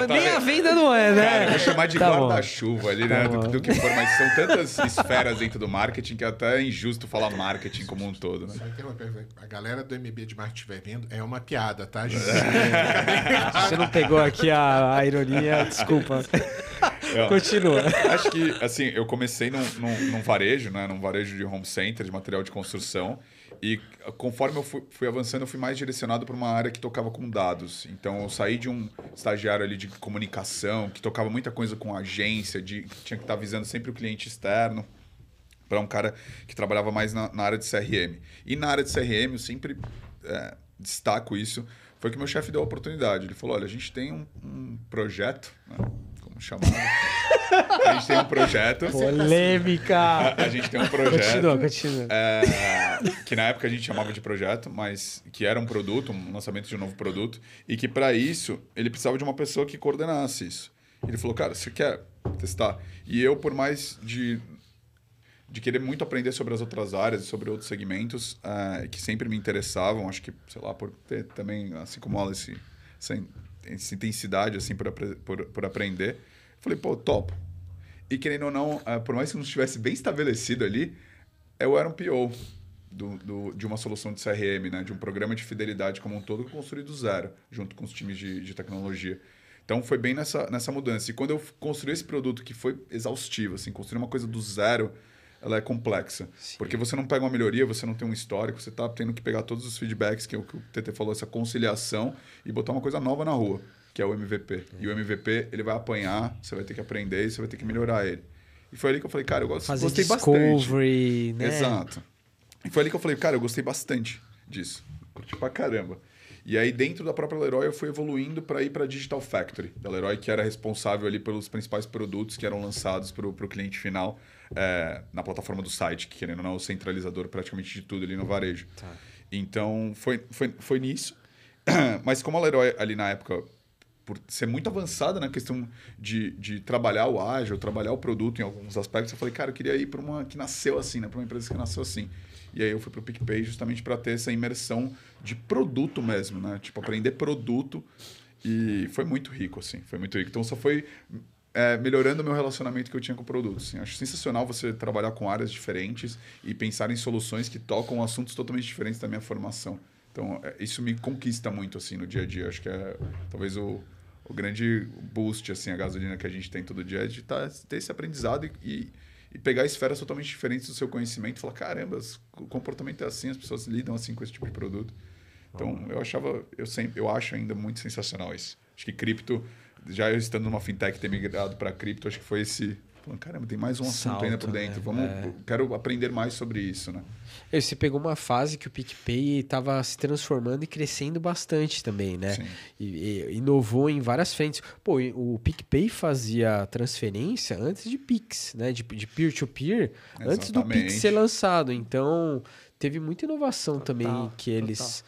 nem a venda não é, né? Cara, eu vou chamar de guarda-chuva ali, né? Do que for, mas são tantas esferas dentro do marketing que até é injusto falar marketing como um todo, né? Só interromper, a galera do MB de marketing estiver vendo, é uma piada, tá, gente? Você não pegou aqui a ironia, desculpa. Continua. Acho que, assim, eu comecei num varejo, né? Num varejo de home center, de material de construção. E conforme eu fui avançando, eu fui mais direcionado para uma área que tocava com dados. Então, eu saí de um estagiário ali de comunicação, que tocava muita coisa com agência, que tinha que estar visando sempre o cliente externo, para um cara que trabalhava mais na área de CRM. E na área de CRM, eu sempre destaco isso, foi que meu chefe deu a oportunidade. Ele falou, olha, a gente tem um projeto, né? Como chamado? A gente tem um projeto. Polêmica! A gente tem um projeto. Continua. Que na época a gente chamava de projeto, mas que era um produto, um lançamento de um novo produto, e que para isso ele precisava de uma pessoa que coordenasse isso. Ele falou, cara, você quer testar? E eu, por mais de querer muito aprender sobre as outras áreas, sobre outros segmentos que sempre me interessavam, acho que, sei lá, por ter também, assim como ela, essa intensidade assim, por aprender, falei, pô, topo. E querendo ou não, por mais que não estivesse bem estabelecido ali, eu era um PO de uma solução de CRM, né? De um programa de fidelidade como um todo construído do zero, junto com os times de tecnologia. Então, foi bem nessa mudança. E quando eu construí esse produto, que foi exaustivo, assim, construir uma coisa do zero, ela é complexa. Sim. Porque você não pega uma melhoria, você não tem um histórico, você está tendo que pegar todos os feedbacks, que é o que o TT falou, essa conciliação, e botar uma coisa nova na rua, que é o MVP. E o MVP, ele vai apanhar, você vai ter que aprender e você vai ter que melhorar ele. E foi ali que eu falei, cara, eu gostei discovery, bastante. Né? Exato. E foi ali que eu falei, cara, eu gostei bastante disso. Curti pra caramba. E aí, dentro da própria Leroy, eu fui evoluindo para ir para a Digital Factory da Leroy, que era responsável ali pelos principais produtos que eram lançados para o cliente final na plataforma do site, que, querendo ou não, é o centralizador praticamente de tudo ali no varejo. Tá. Então, foi nisso. Mas como a Leroy, ali na época, por ser muito avançada na questão de trabalhar o ágil, trabalhar o produto em alguns aspectos, eu falei, cara, eu queria ir para uma que nasceu assim, né? Para uma empresa que nasceu assim. E aí eu fui para o PicPay justamente para ter essa imersão de produto mesmo, né? Tipo, aprender produto. E foi muito rico, assim. Foi muito rico. Então, só foi melhorando o meu relacionamento que eu tinha com o produto. Assim. Acho sensacional você trabalhar com áreas diferentes e pensar em soluções que tocam assuntos totalmente diferentes da minha formação. Então, isso me conquista muito, assim, no dia a dia. Acho que é talvez o grande boost, assim, a gasolina que a gente tem todo dia é de ter esse aprendizado e pegar esferas totalmente diferentes do seu conhecimento e falar, caramba, o comportamento é assim, as pessoas lidam assim com esse tipo de produto. Então, eu acho ainda muito sensacional isso. Acho que cripto, já eu estando numa fintech, ter migrado para cripto, acho que foi esse... Falando, caramba, tem mais um assunto ainda por dentro. Quero aprender mais sobre isso, né? Você pegou uma fase que o PicPay estava se transformando e crescendo bastante também, né? Sim. E inovou em várias frentes. Pô, o PicPay fazia transferência antes de Pix, né? De peer-to-peer, antes do Pix ser lançado. Então, teve muita inovação também que eles...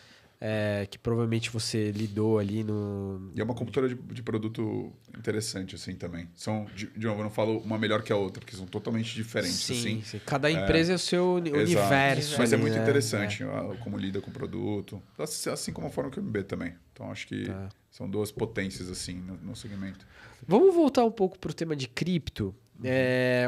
que provavelmente você lidou ali no... E é uma cultura de produto interessante, assim, também. São, de novo, eu não falo uma melhor que a outra, porque são totalmente diferentes, sim, assim. Sim. Cada empresa é o seu universo. Mas ali, é muito né? interessante como lida com o produto. Assim como a forma que o MB também. Então, acho que são duas potências, assim, no segmento. Vamos voltar um pouco para o tema de cripto.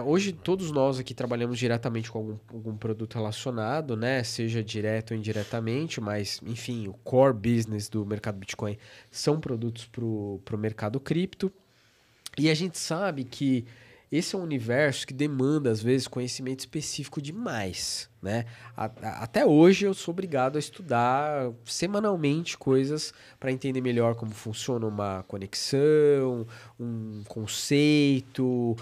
Hoje todos nós aqui trabalhamos diretamente com algum produto relacionado, né? Seja direto ou indiretamente, mas enfim, o core business do mercado Bitcoin são produtos para o mercado cripto. E a gente sabe que esse é um universo que demanda, às vezes, conhecimento específico demais, né? Até hoje eu sou obrigado a estudar semanalmente coisas para entender melhor como funciona uma conexão, um conceito,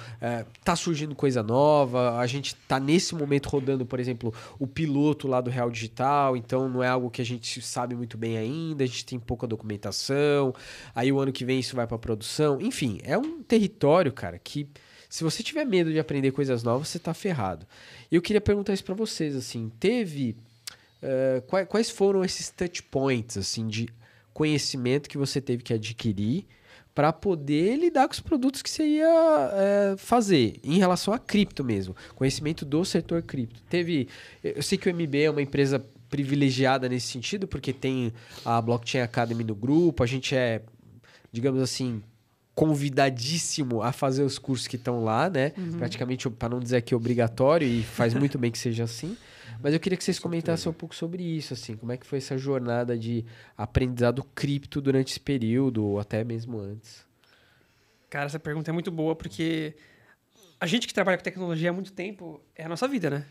tá surgindo coisa nova, a gente tá nesse momento rodando, por exemplo, o piloto lá do Real Digital, então não é algo que a gente sabe muito bem ainda, a gente tem pouca documentação, aí o ano que vem isso vai para produção, enfim, é um território, cara, que se você tiver medo de aprender coisas novas, você tá ferrado. E eu queria perguntar isso para vocês, assim, quais foram esses touch points, assim, de conhecimento que você teve que adquirir para poder lidar com os produtos que você ia fazer, em relação a cripto mesmo, conhecimento do setor cripto. Eu sei que o MB é uma empresa privilegiada nesse sentido, porque tem a Blockchain Academy no grupo, a gente digamos assim, convidadíssimo a fazer os cursos que estão lá, né? Praticamente, para não dizer que é obrigatório, e faz muito bem que seja assim. Mas eu queria que vocês comentassem um pouco sobre isso, assim, como é que foi essa jornada de aprendizado cripto durante esse período, ou até mesmo antes? Cara, essa pergunta é muito boa, porque a gente que trabalha com tecnologia há muito tempo, é a nossa vida, né?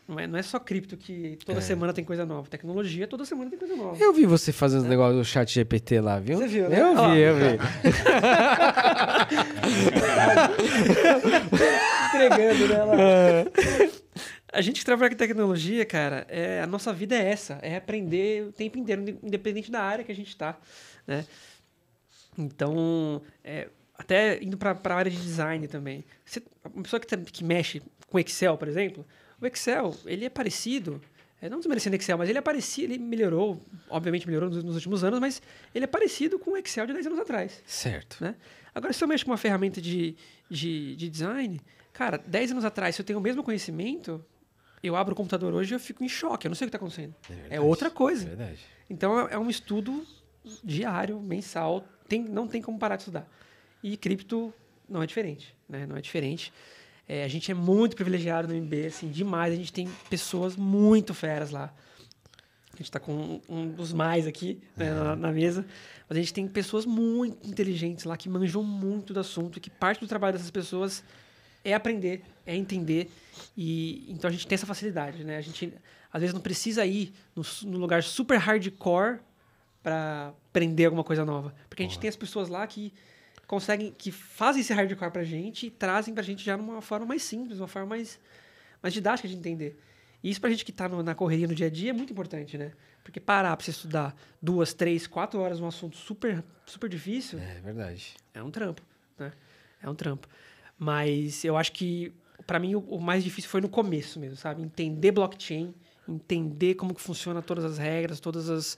Não é só cripto que toda semana tem coisa nova. Tecnologia, toda semana tem coisa nova. Eu vi você fazendo os negócios do chat GPT lá, viu? Você viu, né? Eu vi. Entregando, né? Lá. A gente que trabalha com tecnologia, cara, a nossa vida é essa. É aprender o tempo inteiro, independente da área que a gente tá, né? Então, até indo para a área de design também. Uma pessoa que mexe com Excel, por exemplo, o Excel, ele é parecido, não desmerecendo Excel, mas ele é parecido, ele melhorou, obviamente melhorou nos últimos anos, mas ele é parecido com o Excel de 10 anos atrás. Certo. Né? Agora, se eu mexo com uma ferramenta de design, cara, 10 anos atrás, se eu tenho o mesmo conhecimento, eu abro o computador hoje e eu fico em choque, eu não sei o que está acontecendo. É outra coisa. É verdade. Então, é um estudo diário, mensal, não tem como parar de estudar. E cripto não é diferente, né? Não é diferente. A gente é muito privilegiado no MB, assim, demais. A gente tem pessoas muito feras lá. A gente está com um dos mais aqui, né, na mesa. Mas a gente tem pessoas muito inteligentes lá, que manjam muito do assunto, e que parte do trabalho dessas pessoas é aprender, é entender. Então a gente tem essa facilidade, né? A gente, às vezes, não precisa ir no lugar super hardcore para aprender alguma coisa nova. Porque a gente tem as pessoas lá que fazem esse hardcore pra gente e trazem pra gente já numa forma mais simples, uma forma mais didática de entender. E isso pra gente que tá na correria no dia a dia é muito importante, né? Porque parar pra você estudar 2, 3, 4 horas um assunto super, super difícil... É verdade. É um trampo, né? É um trampo. Mas eu acho que, pra mim, o mais difícil foi no começo mesmo, sabe? Entender blockchain, entender como que funciona todas as regras, todas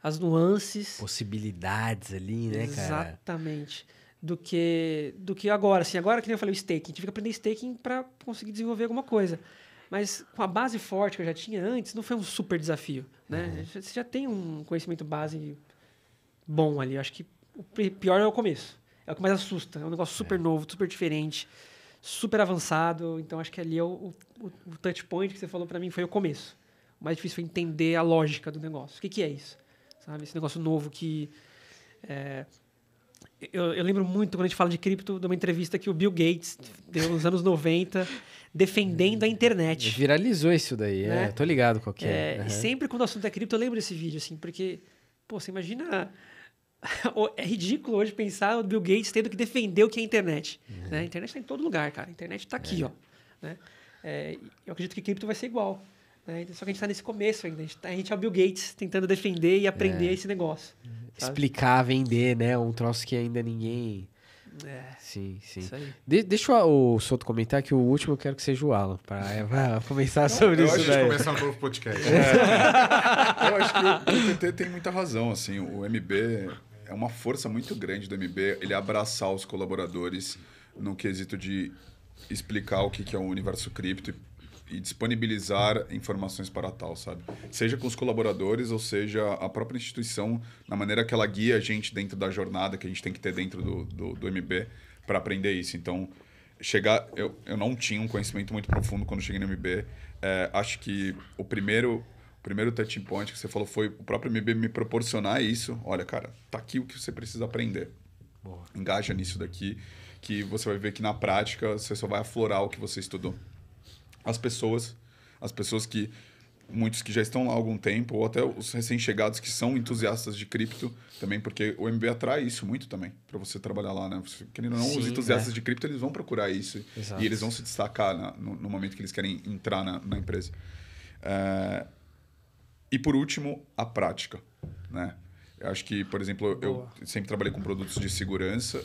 as nuances. Possibilidades ali, né, cara? Exatamente. Do que agora. Assim, agora, que nem eu falei, o staking. A gente fica aprender staking para conseguir desenvolver alguma coisa. Mas com a base forte que eu já tinha antes, não foi um super desafio, né? Você já tem um conhecimento base bom ali. Eu acho que o pior é o começo. É o que mais assusta. É um negócio super novo, super diferente, super avançado. Então, acho que ali o touch point que você falou para mim foi o começo. O mais difícil foi entender a lógica do negócio. O que é isso? Sabe? Esse negócio novo que... Eu lembro muito, quando a gente fala de cripto, de uma entrevista que o Bill Gates deu nos anos 90, defendendo a internet. Viralizou isso daí, né? Tô ligado qual que é. E sempre quando o assunto é cripto, eu lembro desse vídeo, assim, porque, você imagina... É ridículo hoje pensar o Bill Gates tendo que defender o que é a internet. Né? A internet está em todo lugar, cara. A internet está aqui, ó. Né? Eu acredito que cripto vai ser igual. Né? Só que a gente está nesse começo ainda. A gente é o Bill Gates tentando defender e aprender esse negócio. Sabe? Explicar, vender, né? Um troço que ainda ninguém... Sim. Isso aí. Deixa o Souto comentar que o último eu quero que seja o Alan, para começar sobre isso daí. Começar um novo podcast. Eu acho que o TT tem muita razão, assim, o MB é uma força muito grande do MB, ele abraçar os colaboradores no quesito de explicar o que é o universo cripto e disponibilizar informações para tal, sabe? Seja com os colaboradores ou seja a própria instituição, na maneira que ela guia a gente dentro da jornada que a gente tem que ter dentro do MB para aprender isso. Então, eu não tinha um conhecimento muito profundo quando cheguei no MB. Acho que o primeiro touch point que você falou foi o próprio MB me proporcionar isso. Olha, cara, tá aqui o que você precisa aprender. Boa. Engaja nisso daqui, que você vai ver que na prática você só vai aflorar o que você estudou. As pessoas que, muitos que já estão lá há algum tempo, ou até os recém-chegados que são entusiastas de cripto também, porque o MB atrai isso muito também, para você trabalhar lá, né? Querendo ou não, os entusiastas de cripto, eles vão procurar isso. Exato. E eles vão se destacar no momento que eles querem entrar na empresa. E por último, a prática, né? Eu acho que, por exemplo, eu sempre trabalhei com produtos de segurança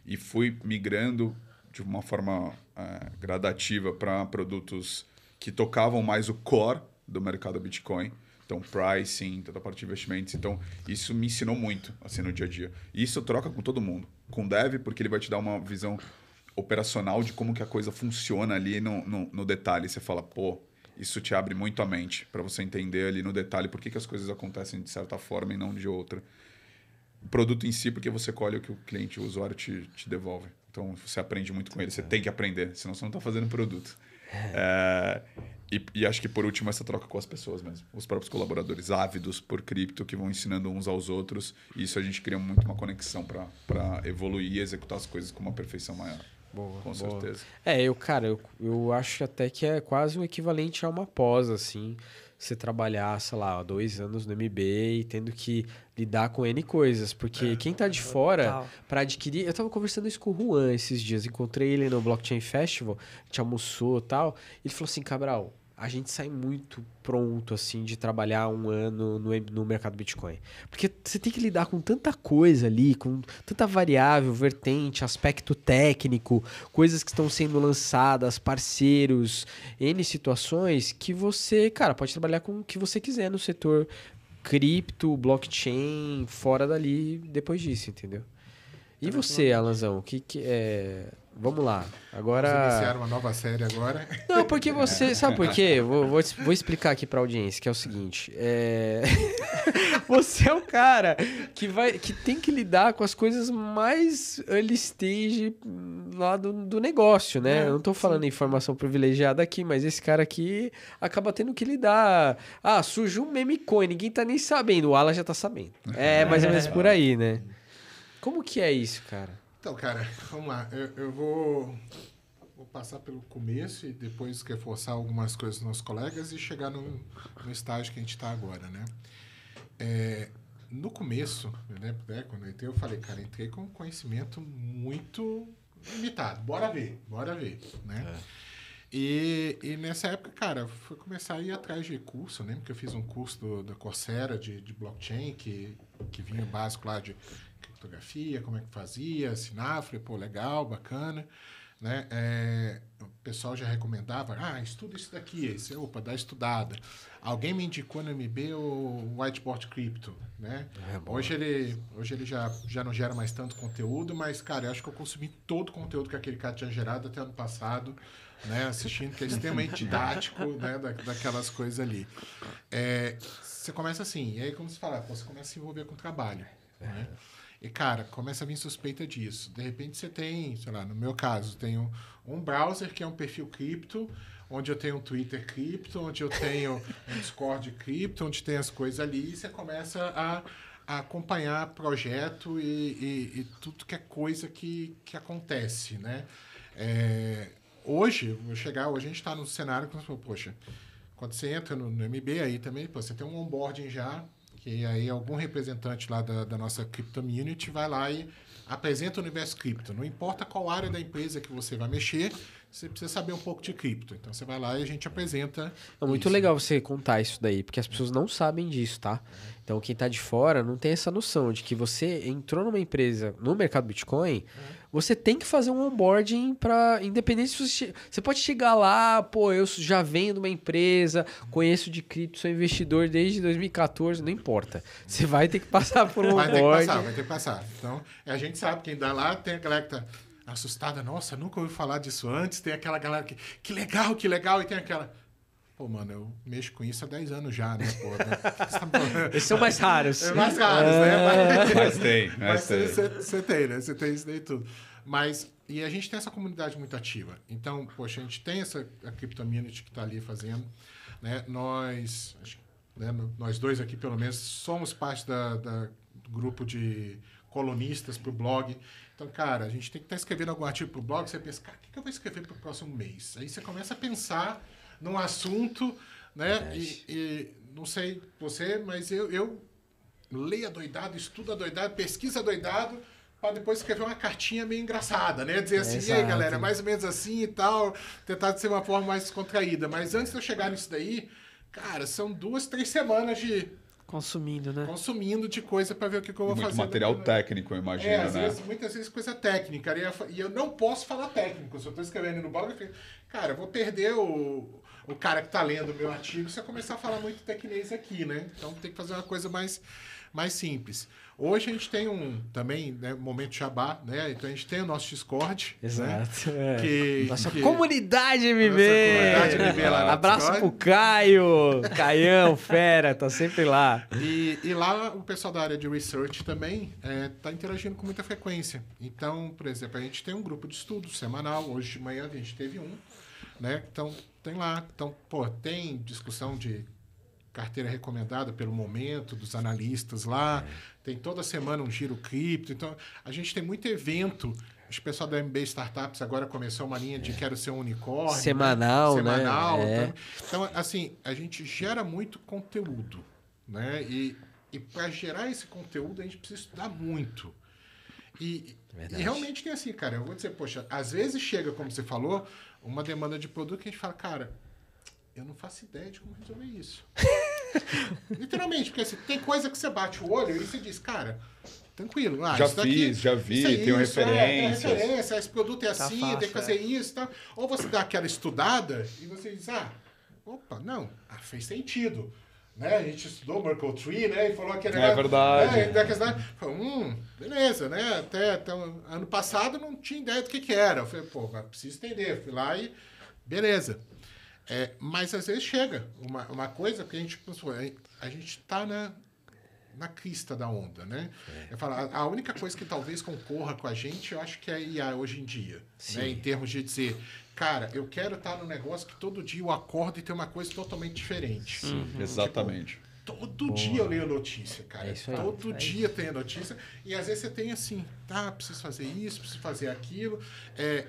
e fui migrando de uma forma gradativa para produtos que tocavam mais o core do mercado Bitcoin. Então, pricing, toda a parte de investimentos. Então, isso me ensinou muito assim, no dia a dia. E isso troca com todo mundo. Com o dev, porque ele vai te dar uma visão operacional de como que a coisa funciona ali no detalhe. Você fala, isso te abre muito a mente para você entender ali no detalhe por que as coisas acontecem de certa forma e não de outra. O produto em si, porque você colhe o que o cliente, o usuário te devolve. Então, você aprende muito com ele. Você tem que aprender, senão você não está fazendo produto. E acho que, por último, essa troca com as pessoas mesmo. Os próprios colaboradores ávidos por cripto que vão ensinando uns aos outros. E isso a gente cria muito uma conexão para evoluir e executar as coisas com uma perfeição maior. Boa, Com boa. certeza. Eu acho até que é quase o equivalente a uma pós, assim. Você trabalhar, sei lá, 2 anos no MBA, tendo que lidar com N coisas. Porque quem tá de fora, Total. para adquirir... Eu tava conversando isso com o Juan esses dias. Encontrei ele no Blockchain Festival, a gente almoçou e tal. Ele falou assim, Cabral, a gente sai muito pronto, assim, de trabalhar 1 ano no mercado Bitcoin. Porque você tem que lidar com tanta coisa ali, com tanta variável, vertente, aspecto técnico, coisas que estão sendo lançadas, parceiros, N situações, que você, cara, pode trabalhar com o que você quiser no setor cripto, blockchain, fora dali, depois disso, entendeu? E você, Alanzão, o que é... Vamos lá, agora... Vamos iniciar uma nova série agora. Não, porque você... Sabe por quê? Vou explicar aqui pra audiência, que é o seguinte. Você é o cara que tem que lidar com as coisas mais early stage lá do negócio, né? Eu não tô falando informação privilegiada aqui, mas esse cara aqui acaba tendo que lidar. Ah, surgiu um meme coin, ninguém tá nem sabendo. O Alan já tá sabendo. É mais ou menos por aí, né? Como que é isso, cara? Então, cara, vamos lá. Eu vou passar pelo começo e depois reforçar algumas coisas dos nossos colegas e chegar no estágio que a gente está agora, né? No começo, né, quando eu entrei, eu falei, cara, entrei com conhecimento muito limitado. Bora ver, né? E nessa época, cara, fui começar a ir atrás de curso, né? Porque eu fiz um curso da Coursera de blockchain, que vinha básico lá de criptografia, como é que fazia, assinar, falei, pô, legal, bacana, né? O pessoal já recomendava, estuda isso daqui, opa, dá estudada. Alguém me indicou no MB o Whiteboard Crypto, né? Hoje ele já não gera mais tanto conteúdo, mas, cara, eu acho que eu consumi todo o conteúdo que aquele cara tinha gerado até ano passado, né? Assistindo, que é extremamente didático, né? Daquelas coisas ali. Você começa assim, e aí, como você fala, você começa a se envolver com o trabalho, né? E, cara, começa a vir suspeita disso. De repente você tem, sei lá, no meu caso, tenho um browser que é um perfil cripto, onde eu tenho um Twitter cripto, onde eu tenho um Discord cripto, onde tem as coisas ali, e você começa a acompanhar projeto e tudo que é coisa que acontece, né? Hoje a gente está no cenário que nós falamos, poxa, quando você entra no MB aí também, você tem um onboarding já, que aí algum representante lá da nossa Crypto Community vai lá e apresenta o universo cripto. Não importa qual área da empresa que você vai mexer, você precisa saber um pouco de cripto. Então, você vai lá e a gente apresenta. É muito legal você contar isso daí, porque as pessoas não sabem disso, tá? Então, quem tá de fora não tem essa noção de que você entrou numa empresa no mercado Bitcoin, você tem que fazer um onboarding para independente se você pode chegar lá, pô, eu já venho de uma empresa, conheço de cripto, sou investidor desde 2014, não importa. Você vai ter que passar por um onboarding. Vai ter que passar. Então, a gente sabe, quem dá lá, tem a galera que tá assustada, nossa, nunca ouvi falar disso antes, tem aquela galera que legal, e tem aquela... Pô, mano, eu mexo com isso há 10 anos já, né? Pô, Esses são mais raros. Mais raros, né? Mas tem. Você tem, né? Você tem isso daí tudo. Mas, e a gente tem essa comunidade muito ativa. Então, poxa, a gente tem a Crypto Community que está ali fazendo, né? Nós dois aqui, pelo menos, somos parte do grupo de colunistas para o blog. Então, cara, a gente tem que estar escrevendo algum artigo para o blog, você pensa, cara, o que eu vou escrever para o próximo mês? Aí você começa a pensar num assunto, né? E não sei você, mas eu leio adoidado, estudo adoidado, pesquisa adoidado, para depois escrever uma cartinha meio engraçada, né? Dizer assim, e aí, galera, mais ou menos assim e tal, tentar de ser uma forma mais descontraída. Mas antes de eu chegar nisso daí, cara, são 2, 3 semanas de... Consumindo, né? Consumindo de coisa para ver o que eu vou fazer. Muito material técnico, eu imagino, né? Muitas vezes coisa técnica. E eu não posso falar técnico. Se eu estou escrevendo no blog, eu fico, cara, eu vou perder o cara que está lendo o meu artigo se eu começar a falar muito tecnês aqui, né? Então tem que fazer uma coisa mais simples. Hoje a gente tem também, né, momento jabá, né? Então a gente tem o nosso Discord. Exato. Né? Nossa comunidade MB! Nossa comunidade MB lá no Abraço Discord. pro Caio! Caião, fera, tá sempre lá. E lá o pessoal da área de research também tá interagindo com muita frequência. Então, por exemplo, a gente tem um grupo de estudo semanal. Hoje de manhã a gente teve um, né? Então, tem lá. Então, pô, tem discussão de carteira recomendada pelo momento dos analistas lá. Tem toda semana um giro cripto. Então, a gente tem muito evento Os pessoal da MB Startups agora começou uma linha de quero ser um unicórnio. Semanal, né? né? Semanal. É. Então, assim, a gente gera muito conteúdo, né? E para gerar esse conteúdo, a gente precisa estudar muito. E realmente tem assim, cara, eu vou dizer, poxa, às vezes chega, como você falou, uma demanda de produto que a gente fala, cara, eu não faço ideia de como resolver isso. Literalmente, porque assim, tem coisa que você bate o olho e você diz, cara, tranquilo. Já fiz, já vi, tenho referências. Tem referência, esse produto é Tá assim, fácil, tem que fazer isso e tal. Ou você dá aquela estudada e você diz, opa, não, fez sentido. Né? A gente estudou Merkle Tree, né? E falou que era... É verdade. Beleza, né? Até ano passado não tinha ideia do que era. Eu falei, pô, mas preciso entender. Fui lá e... Beleza. Mas às vezes chega uma coisa que a gente está na crista da onda, né? Eu falo, a única coisa que talvez concorra com a gente, eu acho que é a IA hoje em dia. Né? Em termos de dizer, cara, eu quero estar no negócio que todo dia eu acordo e tem uma coisa totalmente diferente. Sim, exatamente. Tipo, todo dia eu leio notícia, cara. É isso aí. Todo dia tem notícia. E às vezes você tem assim, preciso fazer isso, preciso fazer aquilo.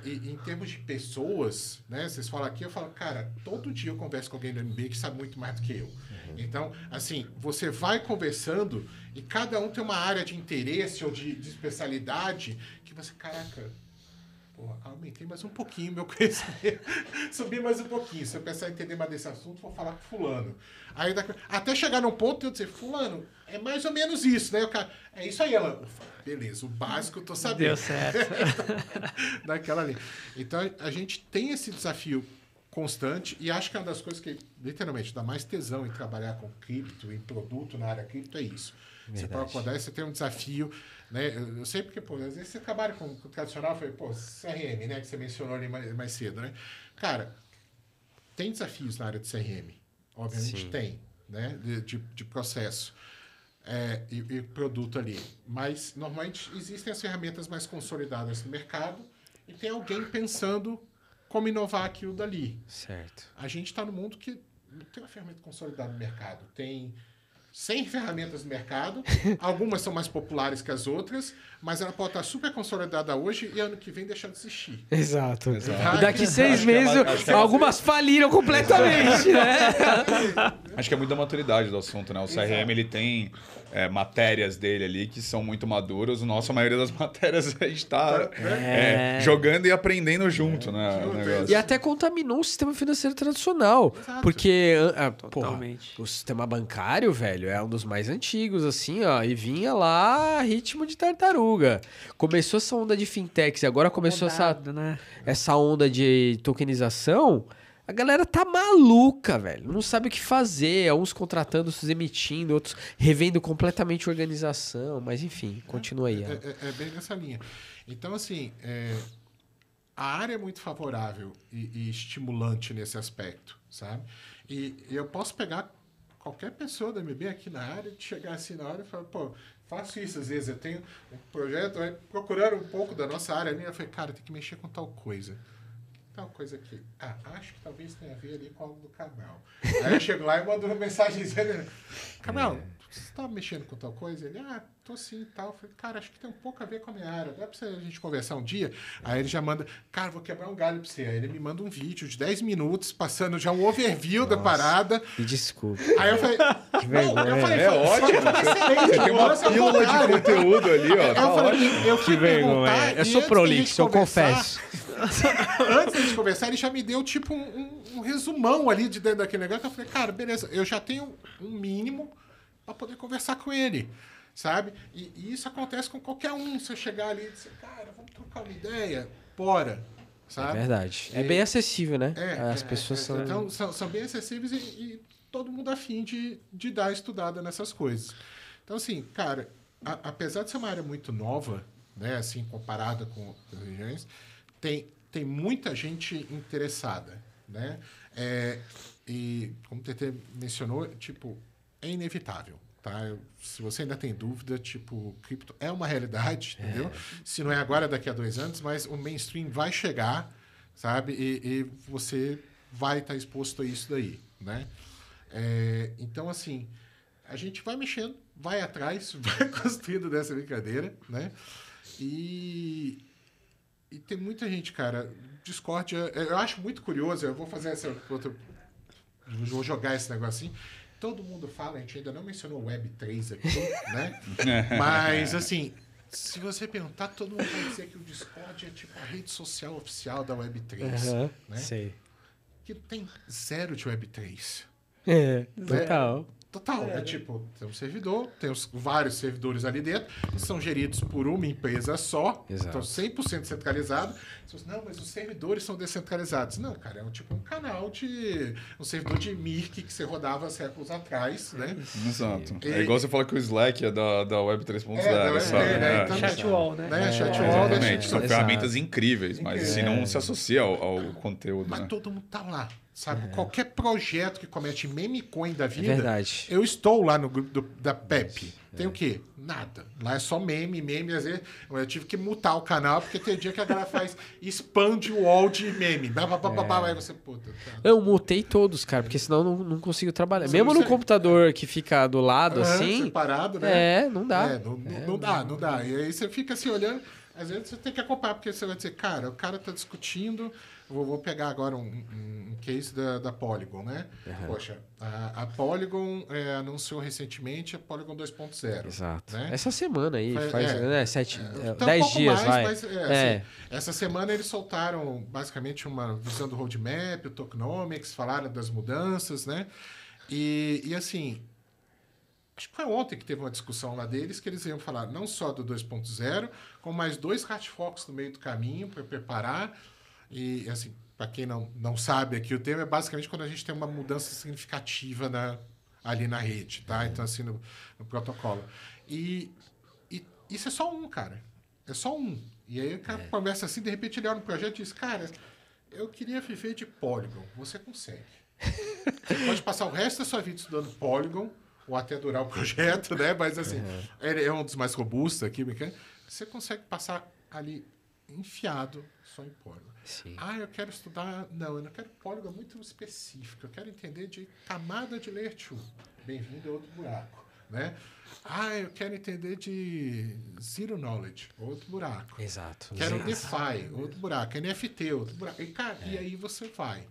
E em termos de pessoas, né? Vocês falam aqui, eu falo, cara, todo dia eu converso com alguém do MBA que sabe muito mais do que eu. Então, assim, você vai conversando e cada um tem uma área de interesse ou de especialidade que você, caraca, aumentei mais um pouquinho meu conhecimento, subi mais um pouquinho. Se eu pensar em entender mais desse assunto, vou falar com fulano. Aí, até chegar num ponto de eu dizer, fulano, é mais ou menos isso, né? O cara, é isso aí, ela. Beleza, o básico eu tô sabendo. Deu certo. Daquela ali. Então, a gente tem esse desafio constante e acho que é uma das coisas que, literalmente, dá mais tesão em trabalhar com cripto, em produto na área cripto, é isso. Verdade. Você pode acordar e você tem um desafio, né? Eu sei porque, pô, às vezes você trabalha com o tradicional, eu falei, pô, CRM, né? Que você mencionou ali mais cedo, né? Cara, tem desafios na área de CRM. Obviamente Sim. tem, né? De processo e produto ali. Mas, normalmente, existem as ferramentas mais consolidadas no mercado e tem alguém pensando como inovar aquilo dali. Certo. A gente está no mundo que não tem uma ferramenta consolidada no mercado. Tem 100 ferramentas no mercado, algumas são mais populares que as outras, mas ela pode estar super consolidada hoje e ano que vem deixar de existir. Exato. E daqui 6 meses, algumas faliram completamente, né? Acho que é muito da maturidade do assunto, né? O CRM, ele tem matérias dele ali que são muito maduras. A maioria das matérias a gente está jogando e aprendendo junto, né? E até contaminou o sistema financeiro tradicional. Exato. Porque Totalmente. O sistema bancário, velho, é um dos mais antigos, assim, ó, e vinha lá ritmo de tartaruga. Começou essa onda de fintechs e agora começou essa onda de tokenização. A galera tá maluca, velho. Não sabe o que fazer. Uns contratando, se emitindo, outros revendo completamente a organização. Mas, enfim, continua aí. É bem nessa linha. Então, assim, a área é muito favorável e estimulante nesse aspecto, sabe? E eu posso pegar qualquer pessoa da MB aqui na área, de chegar assim na hora e falar, pô, faço isso. Às vezes eu tenho um projeto, procurando um pouco da nossa área ali, eu falei, cara, tem que mexer com tal coisa. Tal coisa aqui. Acho que talvez tenha a ver ali com algo do Cabral. Aí eu chego lá e mando uma mensagem dizendo, Cabral, você está mexendo com tal coisa? Ele, tô sim e tal. Eu falei, cara, acho que tem um pouco a ver com a minha área. Dá pra a gente conversar um dia? Aí ele já manda, cara, vou quebrar um galho pra você. Aí ele me manda um vídeo de 10 minutos, passando já um overview da parada. Me desculpa. Aí eu falei, que vergonha. Eu falei, ótimo. Você tem uma pílula de conteúdo ali, ó. Eu fui perguntar. Eu sou prolixo, eu confesso. Antes da gente conversar, ele já me deu tipo um resumão ali de dentro daquele negócio. Eu falei, cara, beleza, eu já tenho um mínimo para poder conversar com ele, sabe? E isso acontece com qualquer um. Se eu chegar ali e dizer, cara, vamos trocar uma ideia, bora, sabe? É verdade. É bem acessível, né? As pessoas são... Então, são bem acessíveis e todo mundo afim de dar estudada nessas coisas. Então, assim, cara, apesar de ser uma área muito nova, né, assim, comparada com as regiões, tem muita gente interessada, né? E como o TT mencionou, tipo, é inevitável, tá? Se você ainda tem dúvida, tipo, cripto é uma realidade, entendeu? Se não é agora, daqui a 2 anos, mas o mainstream vai chegar, sabe? E você vai estar exposto a isso daí, né? Então, assim, a gente vai mexendo, vai atrás, vai construindo dessa brincadeira, né? E E tem muita gente, cara, Discord, eu acho muito curioso, eu vou fazer vou jogar esse negocinho. Todo mundo fala, a gente ainda não mencionou Web3 aqui, né? Mas, assim, se você perguntar, todo mundo vai dizer que o Discord é tipo a rede social oficial da Web3, né? Sei. Que tem zero de Web3. Total. Total, é tipo, tem um servidor, tem vários servidores ali dentro, que são geridos por uma empresa só, Exato. então 100% centralizado. Você fala, não, mas os servidores são descentralizados. Não, cara, tipo um canal um servidor de Mirk que você rodava séculos atrás, né? Exato. É igual você fala que o Slack é da Web 3.0, sabe? Então, Chatwall, né? Chatwall, Exatamente. São Exato. ferramentas incríveis, mas se não se associa ao conteúdo, Mas né? todo mundo tá lá, sabe? Qualquer projeto que comete meme coin da vida, verdade. eu estou lá no grupo da Pepe. Tem o quê? Nada. Lá é só meme. Às vezes eu tive que mutar o canal, porque tem dia que a galera expande o wall de meme. Aí você, puta. Tá. Eu mutei todos, cara, porque senão eu não consigo trabalhar. Você Mesmo no consegue? computador que fica do lado, assim. Separado, né? Não dá. Não dá. E aí você fica assim olhando. Às vezes você tem que acompanhar, porque você vai dizer, cara, o cara tá discutindo. Vou pegar agora um case da Polygon, né? Poxa, a Polygon anunciou recentemente a Polygon 2.0. Exato. Né? Essa semana aí, faz Então, 10 pouco dias, mais, vai. mas, essa semana eles soltaram basicamente uma visão do roadmap, o tokenomics, falaram das mudanças, né? E assim, acho que foi ontem que teve uma discussão lá deles que eles iam falar não só do 2.0, como mais 2 hashforks no meio do caminho para preparar. E, assim, para quem não sabe aqui, o tema é basicamente quando a gente tem uma mudança significativa ali na rede, tá? Então, assim, no protocolo. E isso é só um, cara. É só um. E aí o cara começa assim, de repente ele olha no projeto e diz, cara, eu queria viver de Polygon. Você consegue. Você pode passar o resto da sua vida estudando Polygon, ou até durar o projeto, né? Mas, assim, ele é um dos mais robustos aqui. Você consegue passar ali enfiado só em Polygon. Sim. Eu quero estudar... Não, eu não quero Polygon muito específico. Eu quero entender de camada de Layer 2. Bem-vindo a outro buraco, né? Eu quero entender de Zero Knowledge. Outro buraco. Exato. Quero DeFi. Outro buraco. NFT. Outro buraco. E, cara, e aí você vai,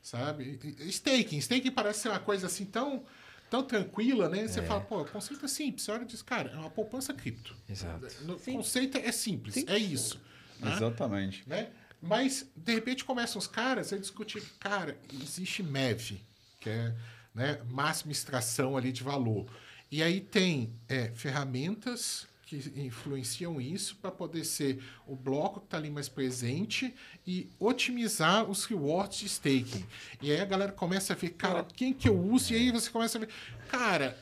sabe? Staking. Staking parece ser uma coisa assim tão tranquila, né? Você fala, pô, o conceito é simples. Você olha e diz, cara, é uma poupança cripto. Exato. O conceito é simples. É isso. Né? Exatamente. Né? Mas, de repente, começam os caras a discutir, cara, existe MEV, que é, né, máxima extração ali de valor. E aí tem ferramentas que influenciam isso para poder ser o bloco que está ali mais presente e otimizar os rewards de staking. E aí a galera começa a ver, cara, quem que eu uso? E aí você começa a ver, cara,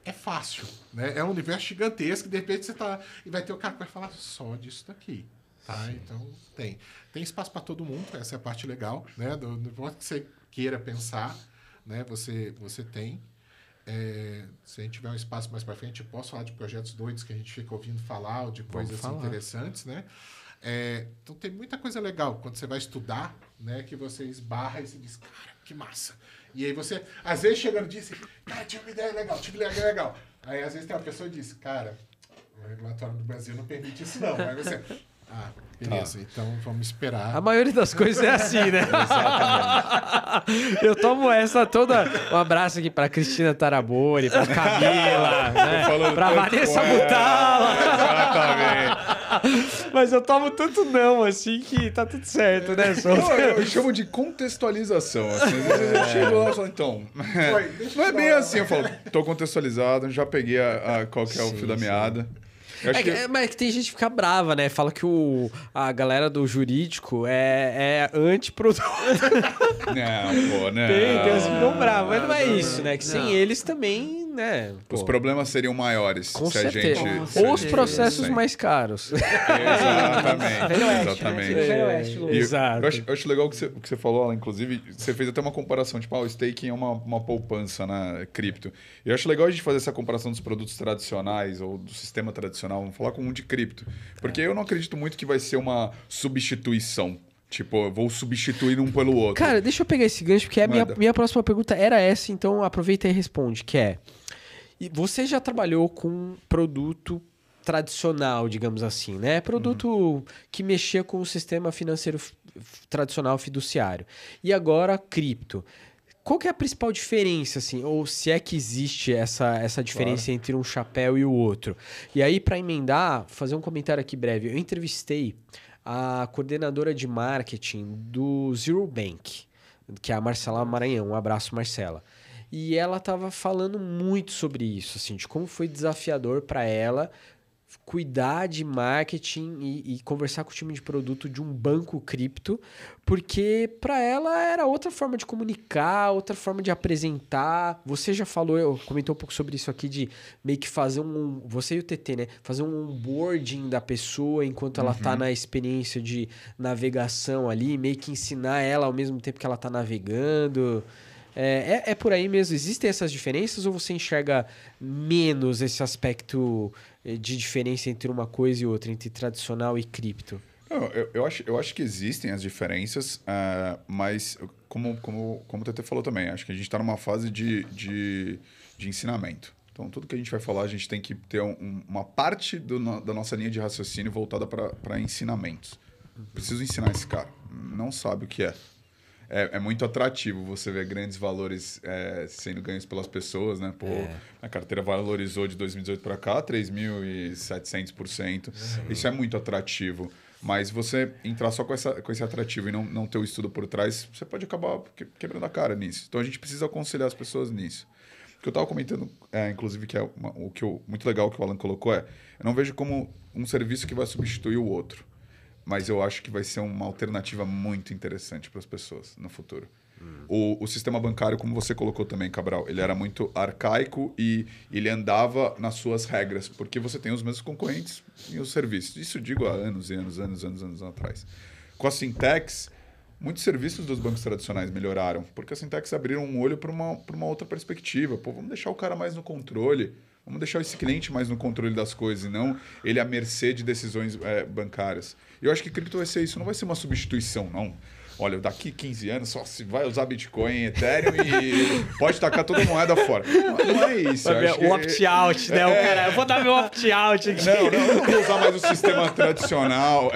é fácil, né? É um universo gigantesco e de repente você tá... E vai ter o cara que vai falar só disso daqui. Tá? Então, tem espaço para todo mundo, essa é a parte legal, né? Do modo que você queira pensar, né? Você tem. Se a gente tiver um espaço mais para frente, eu posso falar de projetos doidos que a gente fica ouvindo falar, ou de coisas interessantes, né? Então, tem muita coisa legal quando você vai estudar, né? Que você esbarra e você diz, cara, que massa. E aí você, às vezes, chega no dia e diz, cara, tive uma ideia legal. Aí, às vezes, tem uma pessoa que diz, cara, o regulatório do Brasil não permite isso não. Aí você... beleza, então vamos esperar. A maioria das coisas é assim, né? Eu tomo essa toda... Um abraço aqui pra Cristina Tarabori, pra Camila, né? Pra Vanessa Butala. Mas eu tomo tanto não, assim, que tá tudo certo, né? Eu chamo de contextualização. Assim. Às vezes eu chego lá e falo, então... não é bem assim. Eu falo, tô contextualizado, já peguei qual que é o fio da meada. Mas tem gente que fica brava, né? Fala que a galera do jurídico é anti-produto. Não, pô, né? Tem uns que ficam bravos, mas não é isso, né? Que sem eles também, né? Os problemas seriam maiores Com se a certeza. gente... Ou os processos mais caros. Exatamente. Exato. Eu acho legal o que você falou, Alan, inclusive, você fez até uma comparação, tipo, o staking é uma poupança, né, cripto. Eu acho legal a gente fazer essa comparação dos produtos tradicionais ou do sistema tradicional, vamos falar com um de cripto. Porque eu não acredito muito que vai ser uma substituição. Tipo, eu vou substituir um pelo outro. Cara, deixa eu pegar esse gancho, porque a minha próxima pergunta era essa, então aproveita e responde, que é... Você já trabalhou com produto tradicional, digamos assim, né? Produto que mexia com o sistema financeiro tradicional fiduciário. E agora, cripto. Qual que é a principal diferença, assim? Ou se é que existe essa diferença entre um chapéu e o outro? E aí, para emendar, fazer um comentário aqui breve. Eu entrevistei a coordenadora de marketing do Zero Bank, que é a Marcela Maranhão. Um abraço, Marcela. E ela estava falando muito sobre isso, assim, de como foi desafiador para ela cuidar de marketing e conversar com o time de produto de um banco cripto, porque para ela era outra forma de comunicar, outra forma de apresentar. Você já comentou um pouco sobre isso aqui, de meio que fazer você e o TT, né? Fazer um onboarding da pessoa enquanto ela tá na experiência de navegação ali, meio que ensinar ela ao mesmo tempo que ela tá navegando. É por aí mesmo? Existem essas diferenças ou você enxerga menos esse aspecto de diferença entre uma coisa e outra, entre tradicional e cripto? Não, eu acho que existem as diferenças, mas como o TT falou também, acho que a gente está numa fase de ensinamento. Então, tudo que a gente vai falar, a gente tem que ter uma parte da nossa linha de raciocínio voltada para ensinamentos. Preciso ensinar esse cara. Não sabe o que é. É muito atrativo você ver grandes valores sendo ganhos pelas pessoas, né? Pô, a carteira valorizou de 2018 para cá 3.700%. Isso é muito atrativo. Mas você entrar só com esse atrativo e não ter o estudo por trás, você pode acabar quebrando a cara nisso. Então, a gente precisa aconselhar as pessoas nisso. O que eu estava comentando, inclusive, que é muito legal que o Alan colocou, eu não vejo como um serviço que vai substituir o outro. Mas eu acho que vai ser uma alternativa muito interessante para as pessoas no futuro. O sistema bancário, como você colocou também, Cabral, ele era muito arcaico e ele andava nas suas regras, porque você tem os mesmos concorrentes e os serviços. Isso eu digo há anos e anos atrás. Com as fintechs, muitos serviços dos bancos tradicionais melhoraram, porque as fintechs abriram um olho para uma outra perspectiva. Pô, vamos deixar o cara mais no controle. Vamos deixar esse cliente mais no controle das coisas e não ele à mercê de decisões bancárias. E eu acho que cripto vai ser isso, não vai ser uma substituição, não. Olha, daqui 15 anos só se vai usar Bitcoin, Ethereum e pode tacar toda a moeda fora. Não é isso. O opt-out, né? O cara, eu vou dar meu opt-out aqui. Não vou usar mais o sistema tradicional,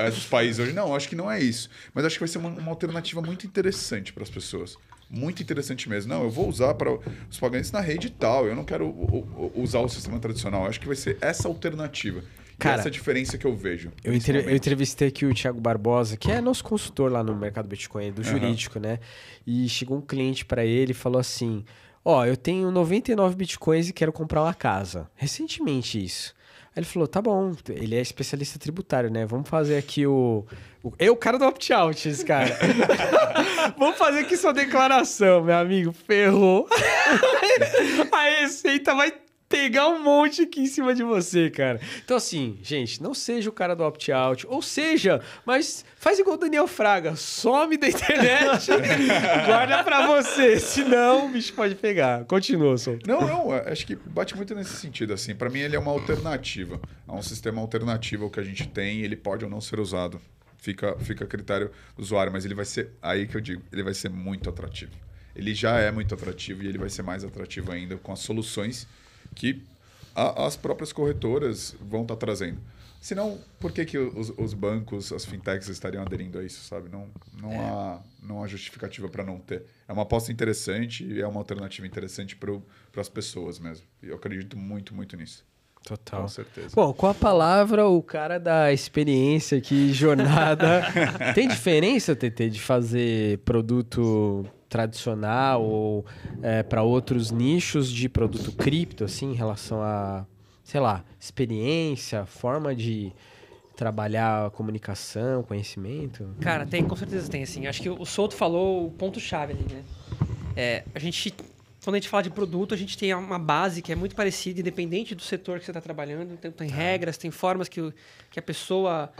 dos países hoje. Não, acho que não é isso. Mas acho que vai ser uma alternativa muito interessante para as pessoas. Muito interessante mesmo. Não, eu vou usar para os pagamentos na rede e tal. Eu não quero usar o sistema tradicional. Eu acho que vai ser essa alternativa. Cara, essa diferença que eu vejo. Eu entrevistei aqui o Thiago Barbosa, que é nosso consultor lá no mercado Bitcoin, do jurídico, né? E chegou um cliente para ele e falou assim: eu tenho 99 Bitcoins e quero comprar uma casa. Recentemente isso. Aí ele falou, tá bom, ele é especialista tributário, né? Vamos fazer aqui o cara do opt-out, esse cara. Vamos fazer aqui sua declaração, meu amigo. Ferrou. A Receita vai pegar um monte aqui em cima de você, cara. Então, assim, gente, não seja o cara do opt-out. Ou seja, mas faz igual o Daniel Fraga. Some da internet. Guarda pra você. Senão, o bicho pode pegar. Continua, Sol. Não. Acho que bate muito nesse sentido, assim. Pra mim, ele é uma alternativa. É um sistema alternativo ao que a gente tem. Ele pode ou não ser usado. Fica a critério do usuário. Mas ele vai ser... Aí que eu digo. Ele vai ser muito atrativo. Ele já é muito atrativo e ele vai ser mais atrativo ainda com as soluções que as próprias corretoras vão estar trazendo. Senão, por que os bancos, as fintechs estariam aderindo a isso, sabe? Não há justificativa para não ter. É uma aposta interessante e é uma alternativa interessante para as pessoas mesmo. E eu acredito muito, muito nisso. Total. Com certeza. Bom, com a palavra, o cara da experiência aqui, jornada. Tem diferença, TT, de fazer produto tradicional ou para outros nichos de produto cripto, assim, em relação a, sei lá, experiência, forma de trabalhar a comunicação, conhecimento? Cara, com certeza tem, assim. Acho que o Souto falou o ponto-chave ali, né? Quando a gente fala de produto, a gente tem uma base que é muito parecida, independente do setor que você está trabalhando. Então, tem regras, tem formas que a pessoa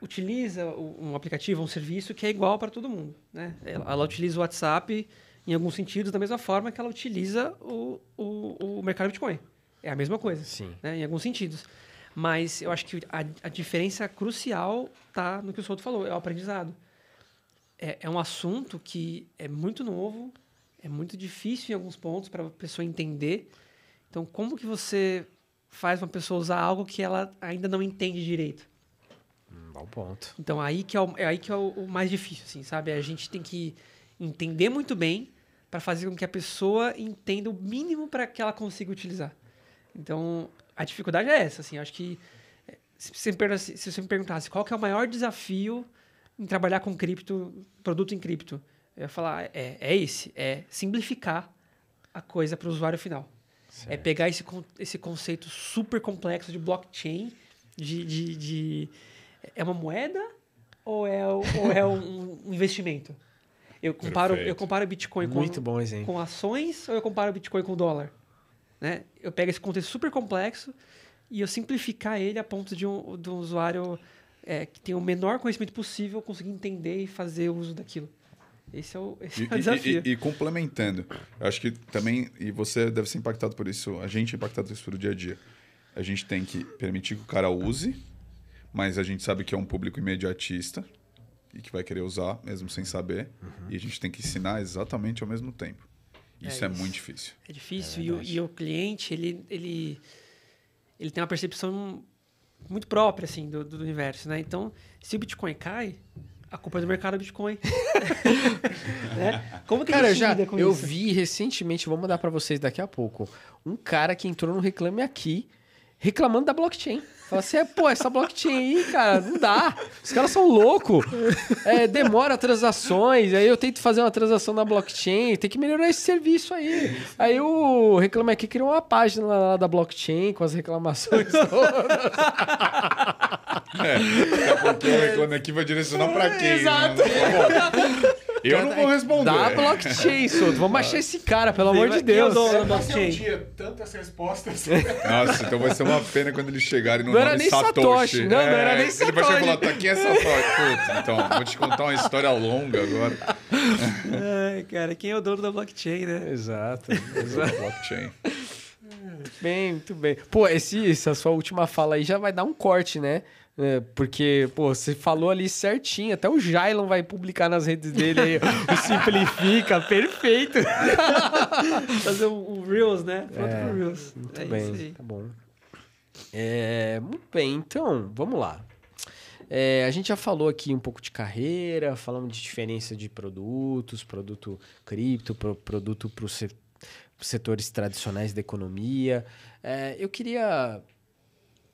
utiliza um aplicativo, um serviço que é igual para todo mundo, né? Ela utiliza o WhatsApp em alguns sentidos da mesma forma que ela utiliza o mercado Bitcoin. É a mesma coisa, sim, né? Em alguns sentidos. Mas eu acho que a diferença crucial está no que o Souto falou, é o aprendizado. É um assunto que é muito novo, é muito difícil em alguns pontos para a pessoa entender. Então, como que você faz uma pessoa usar algo que ela ainda não entende direito? Bom ponto. Então, aí que é o mais difícil, assim, sabe? A gente tem que entender muito bem para fazer com que a pessoa entenda o mínimo para que ela consiga utilizar. Então, a dificuldade é essa, assim. Acho que se você me perguntasse qual que é o maior desafio em trabalhar com cripto, produto em cripto, eu ia falar, é esse, é simplificar a coisa para o usuário final. Certo. É pegar esse conceito super complexo de blockchain, é uma moeda ou é um investimento? Eu comparo o Bitcoin Muito bom exemplo. com ações ou eu comparo o Bitcoin com dólar? Né? Eu pego esse contexto super complexo e eu simplificar ele a ponto de um usuário que tem o menor conhecimento possível conseguir entender e fazer uso daquilo. Esse é o desafio. E complementando, eu acho que também, e você deve ser impactado por isso, a gente é impactado por isso pelo dia a dia. A gente tem que permitir que o cara use, mas a gente sabe que é um público imediatista e que vai querer usar, mesmo sem saber. E a gente tem que ensinar exatamente ao mesmo tempo. Isso é muito difícil. É difícil. E o cliente, ele tem uma percepção muito própria assim, do universo. Né? Então, se o Bitcoin cai, a culpa é do mercado Bitcoin. Né? Como que Cara, a gente lida com eu isso? vi recentemente, vou mandar pra vocês daqui a pouco, um cara que entrou no Reclame Aqui reclamando da blockchain. Fala assim, essa blockchain aí, cara, não dá. Os caras são loucos. Demora transações, aí eu tento fazer uma transação na blockchain, tem que melhorar esse serviço aí. Aí o Reclame Aqui criou uma página lá da blockchain com as reclamações todas. Porque o Reclame Aqui vai direcionar pra quem? Exato. Né? Eu não vou responder. Dá blockchain, Souto. Vamos achar esse cara, pelo amor de Deus. Vai ser um dia tantas respostas. Nossa, então vai ser uma pena quando eles chegarem no Não era nome nem Satoshi. Não era nem Ele vai chegar e falar, Satoshi. tá aqui é Satoshi. Puta, então, vou te contar uma história longa agora. Ai, cara, quem é o dono da blockchain, né? Exato. Blockchain. Muito bem. Pô, essa sua última fala aí já vai dar um corte, né? Porque, pô, você falou ali certinho. Até o Jailon vai publicar nas redes dele aí. O Simplifica. Perfeito. Fazer um Reels, né? Pronto pro Reels. Muito É bem, isso aí. tá bom. Muito bem, então, vamos lá. A gente já falou aqui um pouco de carreira, falamos de diferença de produtos, produto cripto, produto para os setores tradicionais da economia. Eu queria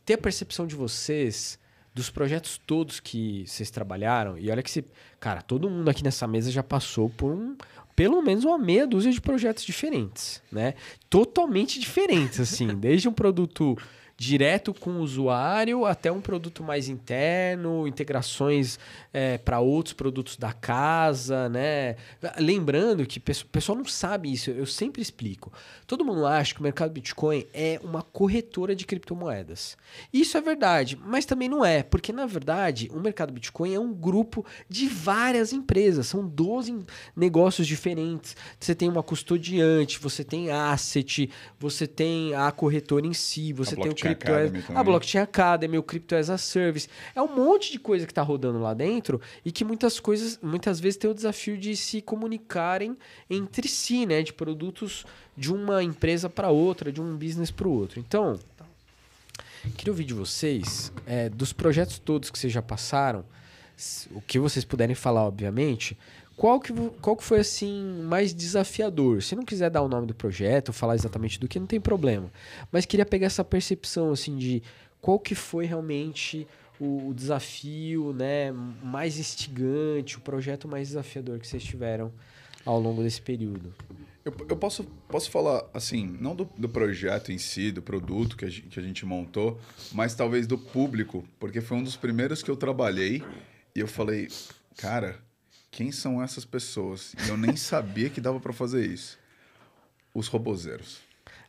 ter a percepção de vocês dos projetos todos que vocês trabalharam. E olha que, cara, todo mundo aqui nessa mesa já passou por pelo menos uma meia dúzia de projetos diferentes, né? Totalmente diferentes, assim. Desde um produto direto com o usuário até um produto mais interno, integrações para outros produtos da casa, né? Lembrando que o pessoal não sabe isso, eu sempre explico. Todo mundo acha que o mercado Bitcoin é uma corretora de criptomoedas. Isso é verdade, mas também não é, porque na verdade o mercado Bitcoin é um grupo de várias empresas, são 12 negócios diferentes. Você tem uma custodiante, você tem asset, você tem a corretora em si, você tem o a Blockchain Academy, o Crypto as a Service. É um monte de coisa que está rodando lá dentro e que muitas vezes tem o desafio de se comunicarem entre si, né? De produtos de uma empresa para outra, de um business para o outro. Então, queria ouvir de vocês, dos projetos todos que vocês já passaram, o que vocês puderem falar, obviamente, qual que foi assim mais desafiador? Se não quiser dar o nome do projeto, falar exatamente do que, não tem problema. Mas queria pegar essa percepção assim de qual que foi realmente o desafio, né, mais instigante, o projeto mais desafiador que vocês tiveram ao longo desse período. Eu posso falar, assim, não do projeto em si, do produto que a gente montou, mas talvez do público, porque foi um dos primeiros que eu trabalhei e eu falei, cara, quem são essas pessoas? E eu nem sabia que dava para fazer isso. Os robozeiros.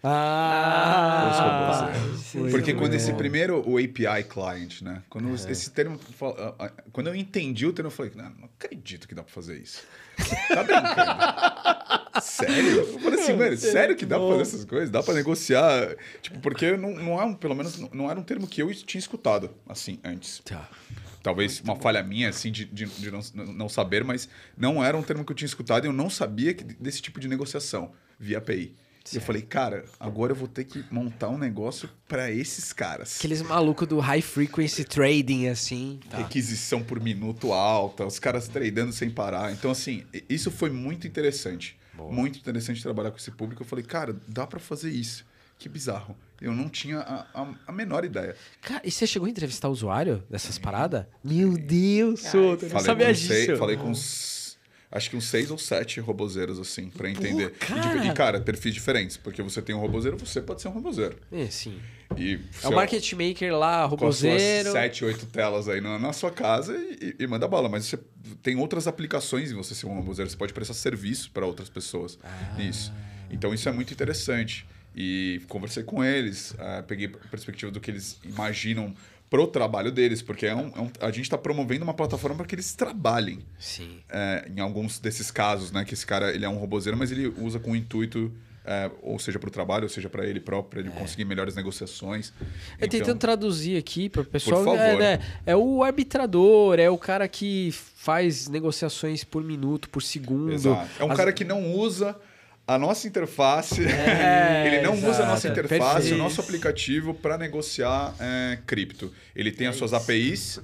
Os robozeiros. Porque quando esse primeiro, o API client, né? Quando esse termo... Quando eu entendi o termo, eu falei, não acredito que dá para fazer isso. Tá brincando? Sério? Eu falei assim, mano, sério que dá pra fazer essas coisas? Dá pra negociar? Tipo, porque pelo menos não era um termo que eu tinha escutado, assim, antes. Tá. Talvez uma falha minha, assim, de não saber, mas não era um termo que eu tinha escutado e eu não sabia desse tipo de negociação via API. E eu falei, cara, agora eu vou ter que montar um negócio para esses caras. Aqueles malucos do high frequency trading, assim. Tá. Requisição por minuto alta, os caras tradando sem parar. Então, assim, isso foi muito interessante. Boa. Muito interessante trabalhar com esse público. Eu falei, cara, dá para fazer isso. Que bizarro. Eu não tinha a menor ideia. Cara, e você chegou a entrevistar o usuário dessas paradas? Meu Deus, Souto, eu não Falei sabia com disso. falei com acho que uns 6 ou 7 robozeiros, assim, pra entender. cara! E, cara, perfis diferentes. Porque você tem um robozeiro, você pode ser um robozeiro. É, sim. E É o market maker lá, robozeiro. Com as 7, 8 telas aí na sua casa e manda bala. Mas você tem outras aplicações em você ser um robozeiro. Você pode prestar serviço para outras pessoas nisso. Então, isso é muito interessante. E conversei com eles, peguei a perspectiva do que eles imaginam pro trabalho deles, porque a gente está promovendo uma plataforma para que eles trabalhem. Sim. Em alguns desses casos, né? Que esse cara ele é um robozeiro, mas ele usa com o intuito, ou seja, para o trabalho, ou seja, para ele próprio, para ele conseguir melhores negociações. Eu tentando traduzir aqui para o pessoal. Por favor. É o arbitrador, é o cara que faz negociações por minuto, por segundo. Exato. É um cara que não usa a nossa interface, ele não usa a nossa interface, perfeito. o nosso aplicativo para negociar cripto. Ele tem as suas APIs,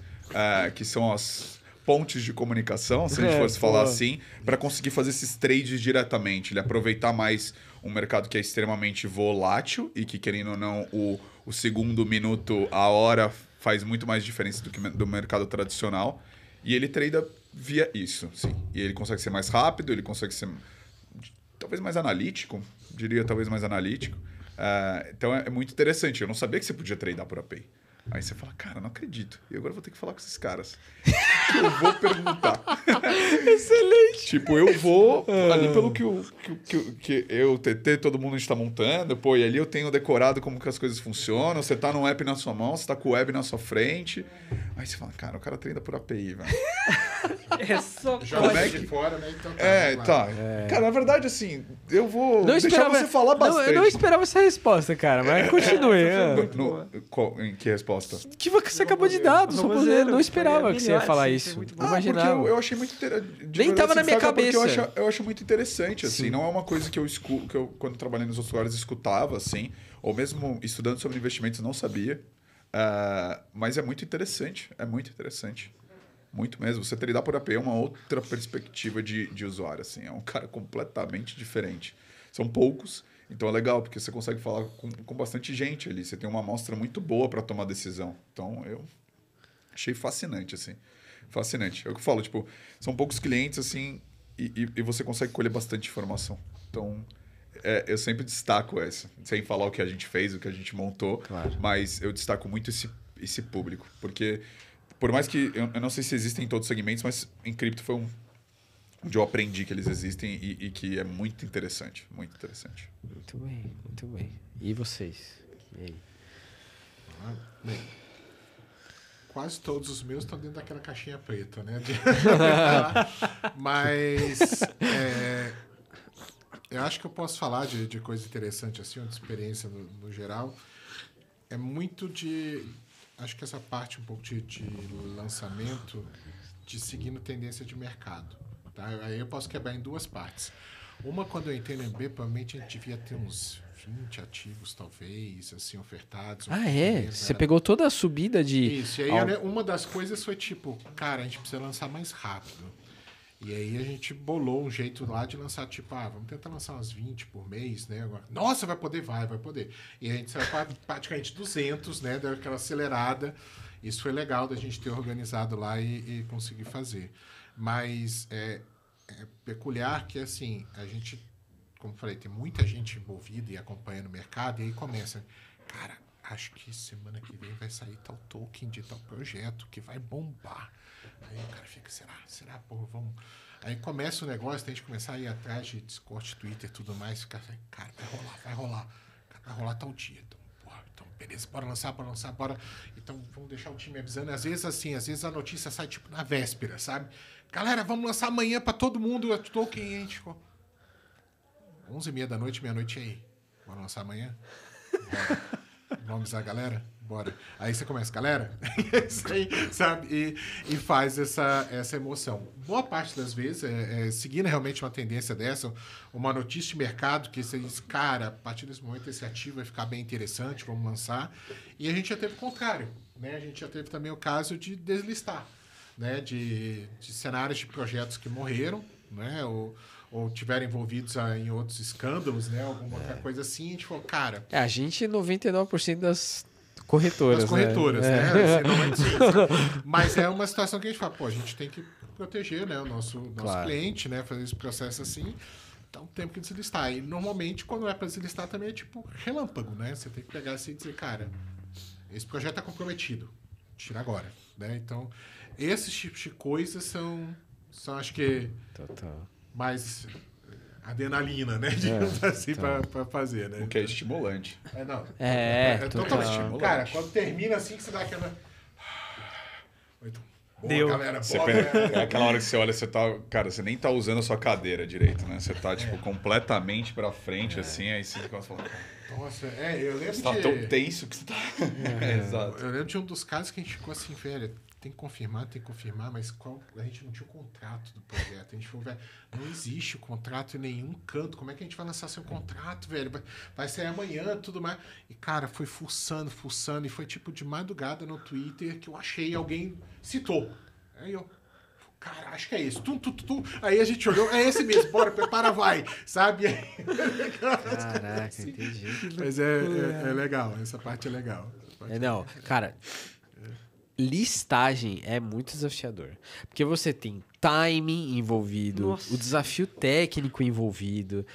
que são as pontes de comunicação, se a gente fosse falar assim, para conseguir fazer esses trades diretamente. Ele aproveitar mais um mercado que é extremamente volátil e que, querendo ou não, o segundo, minuto, a hora faz muito mais diferença do que do mercado tradicional. E ele trada via isso, sim. E ele consegue ser mais rápido, ele consegue ser talvez mais analítico, diria talvez mais analítico. Então é muito interessante. Eu não sabia que você podia tradar por API. Aí você fala, cara, não acredito. E agora eu vou ter que falar com esses caras. Eu vou perguntar. Excelente. Tipo, eu vou ali pelo que eu, o TT, todo mundo está montando. Pô, e ali eu tenho decorado como que as coisas funcionam. Você tá num app na sua mão, você tá com o web na sua frente. Aí você fala, cara, o cara treina por API, velho. É só Joga é que- de fora, né? Então Tá. Cara, na verdade, assim, eu vou Não deixar esperava, você falar bastante. eu não esperava essa resposta, cara, mas continue. Em que resposta? Que você acabou de dar do seu poder. Não esperava que você ia falar isso. Não imaginava. Porque eu achei muito interessante. Nem tava na minha cabeça. Eu acho muito interessante, assim. Sim. Não é uma coisa que eu escuto, que eu, quando trabalhei nos outros lugares, escutava, assim. Ou mesmo estudando sobre investimentos, não sabia. Mas é muito interessante. É muito interessante. Muito mesmo. Você tradar por API é uma outra perspectiva de usuário, assim. É um cara completamente diferente. São poucos. Então é legal, porque você consegue falar com bastante gente ali. Você tem uma amostra muito boa para tomar decisão. Então eu achei fascinante, assim. Fascinante. É o que eu falo, tipo, são poucos clientes, assim, e você consegue colher bastante informação. Então, eu sempre destaco essa. Sem falar o que a gente fez, o que a gente montou. Claro. Mas eu destaco muito esse público. Porque, por mais que... Eu não sei se existem em todos os segmentos, mas em cripto foi onde eu aprendi que eles existem e que é muito interessante. Muito interessante. Muito bem, muito bem. E vocês? E aí? Bem, quase todos os meus estão dentro daquela caixinha preta, né? Mas eu acho que eu posso falar de coisa interessante, assim, de experiência no geral. É muito de... Acho que essa parte um pouco de lançamento, de seguindo tendência de mercado. Tá? Aí eu posso quebrar em duas partes. Uma, quando eu entrei no MB, provavelmente a gente devia ter uns 20 ativos, talvez, assim, ofertados. Você pegou toda a subida de... Isso, e aí uma das coisas foi tipo, cara, a gente precisa lançar mais rápido. E aí a gente bolou um jeito lá de lançar, tipo, vamos tentar lançar umas 20 por mês, né? Agora, nossa, vai poder? Vai poder. E a gente saiu para praticamente 200, né? Deu aquela acelerada. Isso foi legal da gente ter organizado lá e conseguir fazer. Mas é peculiar que, assim, a gente, como falei, tem muita gente envolvida e acompanhando o mercado, e aí começa, cara, acho que semana que vem vai sair tal token de tal projeto que vai bombar. Aí o cara fica, será, porra, vamos... Aí começa o negócio, tem que começar a ir atrás de Discord, Twitter e tudo mais, ficar assim, cara, vai rolar tal dia. Então, beleza, bora lançar, bora. Então, vamos deixar o time avisando. Às vezes a notícia sai, tipo, na véspera, sabe? Galera, vamos lançar amanhã pra todo mundo o token. E a gente ficou 11h30 da noite, meia-noite aí. Bora lançar amanhã? Bora. Vamos avisar a galera? bora. Aí você começa, galera, sabe? E faz essa emoção. Boa parte das vezes, seguindo realmente uma tendência dessa, uma notícia de mercado que você diz, cara, a partir desse momento esse ativo vai ficar bem interessante, vamos lançar. E a gente já teve o contrário, né? A gente já teve também o caso de deslistar, né? De cenários de projetos que morreram, né? Ou tiveram envolvidos em outros escândalos, né? Alguma outra coisa assim, a gente falou, cara... A gente é 99% das corretoras, das corretoras, né? Assim, não é isso. Mas é uma situação que a gente fala, pô, a gente tem que proteger, né? O nosso cliente, né? Fazer esse processo assim, dá um tempo que deslistar. E normalmente, quando é para deslistar, também é tipo relâmpago, né? Você tem que pegar assim e dizer, cara, esse projeto é comprometido, tira agora, né? Então, esses tipos de coisas são acho que... Total. Mais adrenalina, né? Digamos assim, pra fazer, né? O que é estimulante. Não. Total. Totalmente estimulante. Cara, quando termina assim, que você dá aquela... Muito boa, Deu. galera. Você Boa, pensa- galera. é aquela hora que você olha, você tá... Cara, você nem tá usando a sua cadeira direito, né? Você tá, tipo, completamente pra frente, assim, aí você começa a falar... Nossa, eu lembro Você tá de... tão tenso que você tá... Exato. Eu lembro de um dos casos que a gente ficou assim, velho, tem que confirmar, mas a gente não tinha o contrato do projeto. A gente falou, velho, não existe o contrato em nenhum canto. Como é que a gente vai lançar seu contrato, velho? Vai sair amanhã, tudo mais. E, cara, foi fuçando. E foi tipo de madrugada no Twitter que eu achei, alguém citou. Aí eu, cara, acho que é isso. Aí a gente olhou, é esse mesmo, bora, prepara, vai. Sabe? Caraca, entendi. Mas é legal, essa parte é legal. Não, cara, listagem é muito desafiador. Porque você tem timing envolvido, Nossa. o desafio técnico envolvido,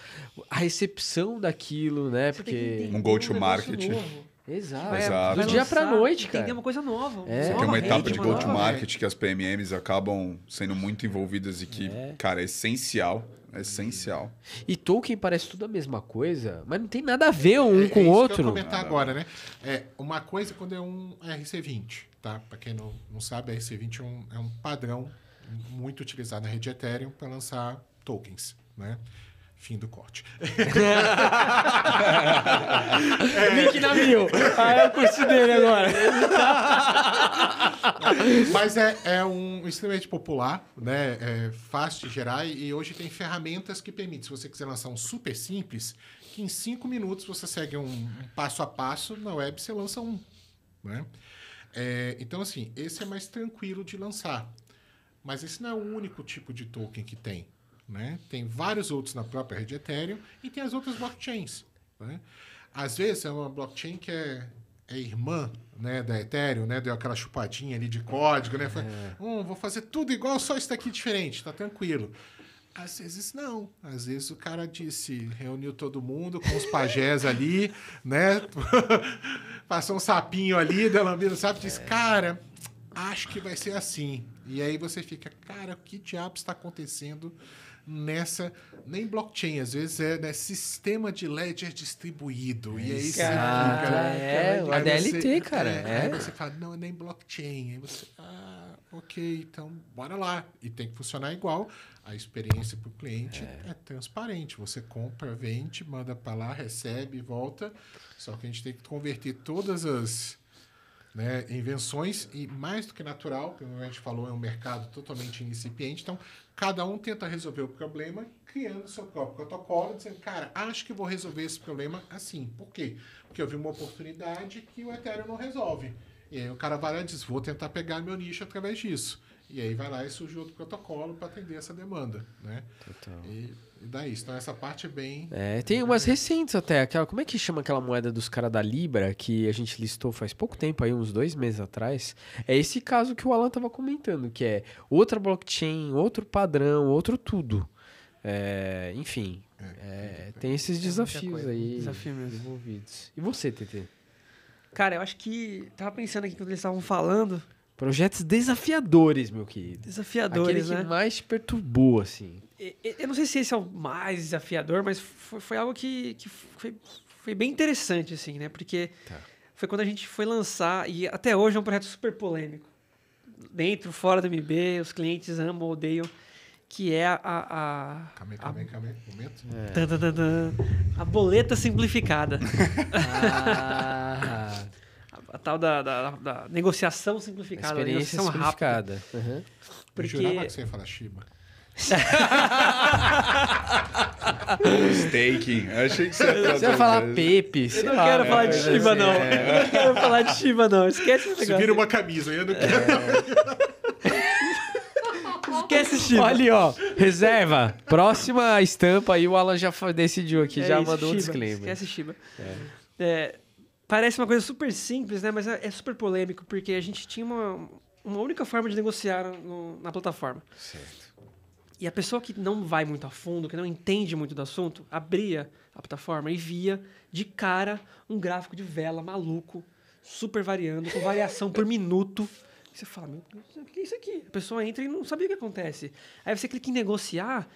a recepção daquilo, né? Você tem que Porque. entender Um go-to-market. negócio novo. Exato. Exato. Do dia pra noite, cara. Entender uma coisa nova. É. Você nova tem uma rede, etapa de uma nova- go-to-market que as PMMs acabam sendo muito envolvidas e que, cara, é essencial. É essencial. E Tolkien parece tudo a mesma coisa, mas não tem nada a ver um com o isso que eu ia outro. comentar agora, né? Uma coisa quando é um RC20, tá? Para quem não sabe, a RC20 é um padrão muito utilizado na rede Ethereum para lançar tokens, né? Fim do corte. Link na bio. É o curso dele agora. Mas é um extremamente popular, né? É fácil de gerar e hoje tem ferramentas que permitem, se você quiser lançar um super simples, que em 5 minutos você segue um passo a passo, na web você lança um, né? Então, assim, esse é mais tranquilo de lançar. Mas esse não é o único tipo de token que tem, né? Tem vários outros na própria rede Ethereum e tem as outras blockchains, né? Às vezes é uma blockchain que é irmã, né, da Ethereum, né? Deu aquela chupadinha ali de código, né? Vou fazer tudo igual, só isso daqui diferente, tá tranquilo. Às vezes não. Às vezes o cara reuniu todo mundo com os pajés ali, né? Passou um sapinho ali, deu lambida, sabe? Disse, cara, acho que vai ser assim. E aí você fica, cara, o que diabo está acontecendo nem blockchain, às vezes é sistema de ledger distribuído. E aí você fica... O ADLT, cara. Aí você fala, não, é nem blockchain. Aí você, ok, então bora lá. E tem que funcionar igual. A experiência para o cliente é transparente. Você compra, vende, manda para lá, recebe, volta. Só que a gente tem que converter todas as... né, invenções, e mais do que natural, como a gente falou, é um mercado totalmente incipiente, então cada um tenta resolver o problema criando o seu próprio protocolo, dizendo, cara, acho que vou resolver esse problema assim. Por quê? Porque eu vi uma oportunidade que o Ethereum não resolve. E aí o cara vai lá e diz, vou tentar pegar meu nicho através disso. E aí vai lá e surge outro protocolo para atender essa demanda, né? Total. E dá isso. Então essa parte é bem... Tem umas recentes até. Como é que chama aquela moeda dos caras da Libra que a gente listou faz pouco tempo, aí uns 2 meses atrás? É esse caso que o Alan tava comentando, que é outra blockchain, outro padrão, outro tudo. Enfim, tem esses desafios coisa, aí desafio mesmo. envolvidos. E você, TT? Cara, eu acho que... Tava pensando aqui quando eles estavam falando. Projetos desafiadores, meu querido. Desafiadores, Aquele né? que mais te perturbou, assim. Eu não sei se esse é o mais desafiador, mas foi algo que foi bem interessante, assim, né? Porque foi quando a gente foi lançar, e até hoje é um projeto super polêmico. Dentro, fora do MB, os clientes amam, odeiam, que é Calma aí, momento. Tan, tan, tan, tan. A boleta simplificada. a tal da negociação simplificada. Experiência negociação simplificada. Uhum. Eu Porque jurava que você ia falar Shiba. Staking. Eu achei que você ia Você vai falar Pepe, sei eu não lá, quero né? falar de Coisa Shiba, assim, não. é. Eu não quero falar de Shiba, não. Esquece esse Se negócio. vira uma camisa, eu não quero. Esquece Shiba. Olha ali, ó. Reserva. Próxima estampa aí, o Alan já decidiu aqui, já isso, mandou um Shiba. disclaimer. Esquece Shiba. Parece uma coisa super simples, né? Mas é super polêmico, porque a gente tinha uma única forma de negociar na plataforma. Certo. E a pessoa que não vai muito a fundo, que não entende muito do assunto, abria a plataforma e via de cara um gráfico de vela maluco, super variando, com variação por minuto. E você fala, meu Deus, o que é isso aqui? A pessoa entra e não sabia o que acontece. Aí você clica em negociar,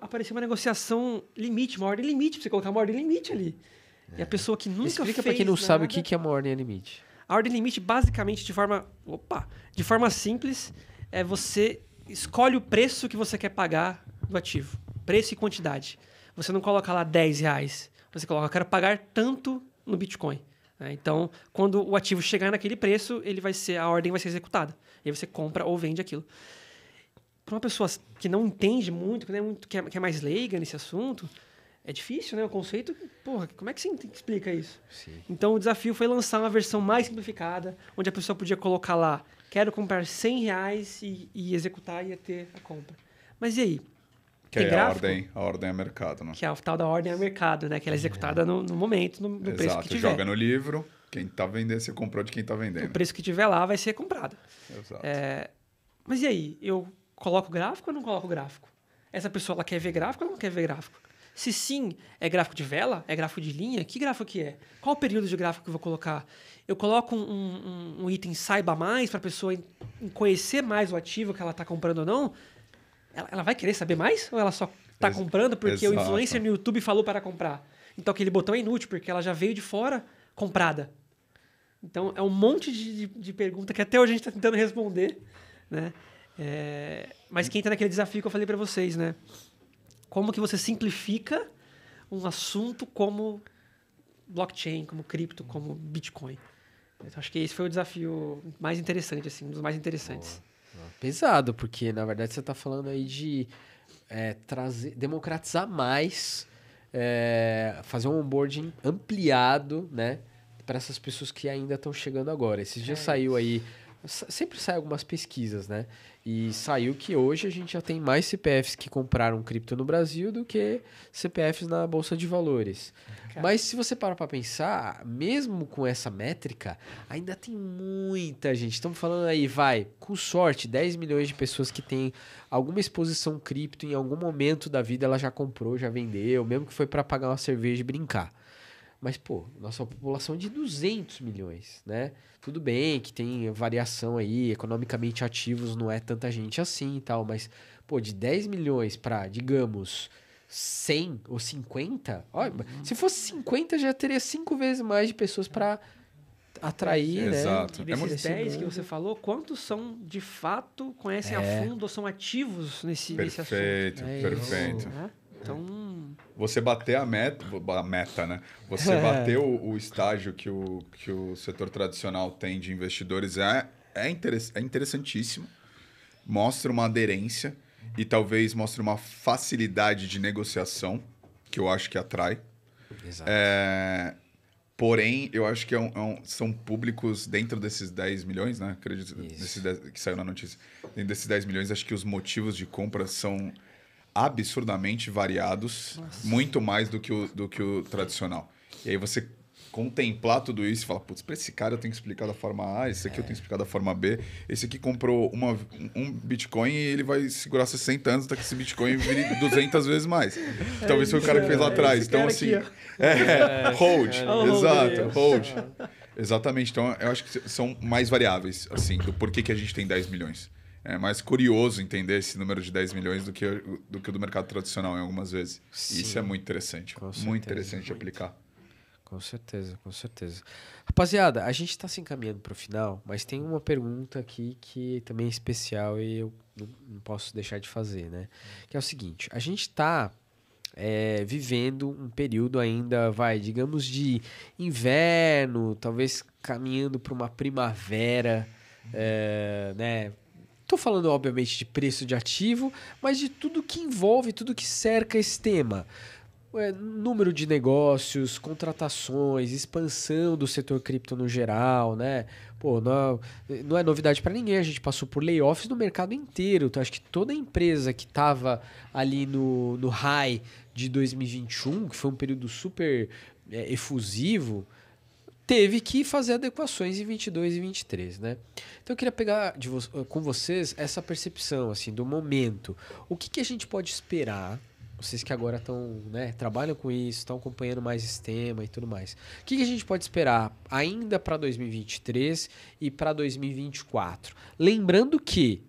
aparecia uma negociação limite, uma ordem limite, pra você colocar uma ordem limite ali. E a pessoa que nunca Explica fez pra quem não sabe o nada- que é uma ordem limite. A ordem limite, basicamente, de forma simples, é você escolhe o preço que você quer pagar do ativo. Preço e quantidade. Você não coloca lá R$10. Você coloca, eu quero pagar tanto no Bitcoin. Né? Então, quando o ativo chegar naquele preço, a ordem vai ser executada. E aí você compra ou vende aquilo. Para uma pessoa que não entende muito, que é mais leiga nesse assunto, é difícil, né? O conceito, porra, como é que você explica isso? Sim. Então, o desafio foi lançar uma versão mais simplificada, onde a pessoa podia colocar lá, quero comprar R$100 e executar e ia ter a compra. Mas e aí? Que Tem é gráfico? a ordem é mercado, né? Que é a tal da ordem a mercado, né? Que ela é executada no momento, no preço que Exato, tiver. joga no livro, quem tá vendendo, você comprou de quem tá O vendendo. preço que tiver lá vai ser comprado. Exato. Mas e aí? Eu coloco gráfico ou não coloco gráfico? Essa pessoa, ela quer ver gráfico ou não quer ver gráfico? Se sim, é gráfico de vela? É gráfico de linha? Que gráfico que é? Qual o período de gráfico que eu vou colocar? Eu coloco um item saiba mais para a pessoa conhecer mais o ativo que ela está comprando ou não? Ela vai querer saber mais? Ou ela só está comprando porque o exato. influencer no YouTube falou para comprar? Então aquele botão é inútil porque ela já veio de fora comprada. Então é um monte de pergunta que até hoje a gente está tentando responder, né? Mas quem está naquele desafio que eu falei para vocês, né? Como que você simplifica um assunto como blockchain, como cripto, como Bitcoin? Então, acho que esse foi o desafio mais interessante, assim, um dos mais interessantes. Pesado, porque na verdade você está falando aí de democratizar mais, fazer um onboarding ampliado, né, para essas pessoas que ainda estão chegando agora. Esses dias saiu aí, sempre sai algumas pesquisas, né? E saiu que hoje a gente já tem mais CPFs que compraram cripto no Brasil do que CPFs na Bolsa de Valores. Cara. Mas se você parar para pensar, mesmo com essa métrica, ainda tem muita gente. Estamos falando aí, com sorte, 10 milhões de pessoas que têm alguma exposição cripto, em algum momento da vida ela já comprou, já vendeu, mesmo que foi para pagar uma cerveja e brincar. Mas, pô, nossa população é de 200 milhões, né? Tudo bem que tem variação aí, economicamente ativos não é tanta gente assim e tal, mas, pô, de 10 milhões para, digamos, 100 ou 50, olha, se fosse 50 já teria 5 vezes mais de pessoas para atrair, né? Exato. E desses muito 10 que você falou, quantos são, de fato, conhecem a fundo ou são ativos nesse assunto? Perfeito, É perfeito. Né? Então, Você bater a meta, né? Você bater o estágio que o setor tradicional tem de investidores é interessantíssimo. Mostra uma aderência e talvez mostre uma facilidade de negociação, que eu acho que atrai. Exato. Porém, eu acho que são públicos dentro desses 10 milhões, né? Acredito, desses 10, que saiu na notícia. Dentro desses 10 milhões, acho que os motivos de compra são absurdamente variados, muito mais do que o tradicional. E aí você contemplar tudo isso e falar, putz, para esse cara eu tenho que explicar da forma A, esse aqui eu tenho que explicar da forma B, esse aqui comprou um Bitcoin e ele vai segurar 60 anos até que esse Bitcoin vire 200 vezes mais. Talvez foi o cara que fez lá atrás. Então, assim... hold. Exato, hold. Exatamente. Então, eu acho que são mais variáveis, assim, do porquê que a gente tem 10 milhões. É mais curioso entender esse número de 10 milhões do que o do mercado tradicional em algumas vezes. Sim. E isso é muito interessante. Com certeza. Muito interessante de aplicar. Com certeza, com certeza. Rapaziada, a gente está se encaminhando para o final, mas tem uma pergunta aqui que também é especial e eu não posso deixar de fazer, né? Que é o seguinte, a gente está vivendo um período ainda, digamos, de inverno, talvez caminhando para uma primavera, né? Estou falando, obviamente, de preço de ativo, mas de tudo que envolve, tudo que cerca esse tema. Número de negócios, contratações, expansão do setor cripto no geral, né? Pô, não é novidade para ninguém, a gente passou por layoffs no mercado inteiro. Então, acho que toda empresa que estava ali no high de 2021, que foi um período super efusivo, teve que fazer adequações em 22 e 23, né? Então eu queria pegar com vocês essa percepção assim, do momento. O que a gente pode esperar? Vocês que agora estão, né, trabalham com isso, estão acompanhando mais esse tema e tudo mais. O que a gente pode esperar ainda para 2023 e para 2024? Lembrando que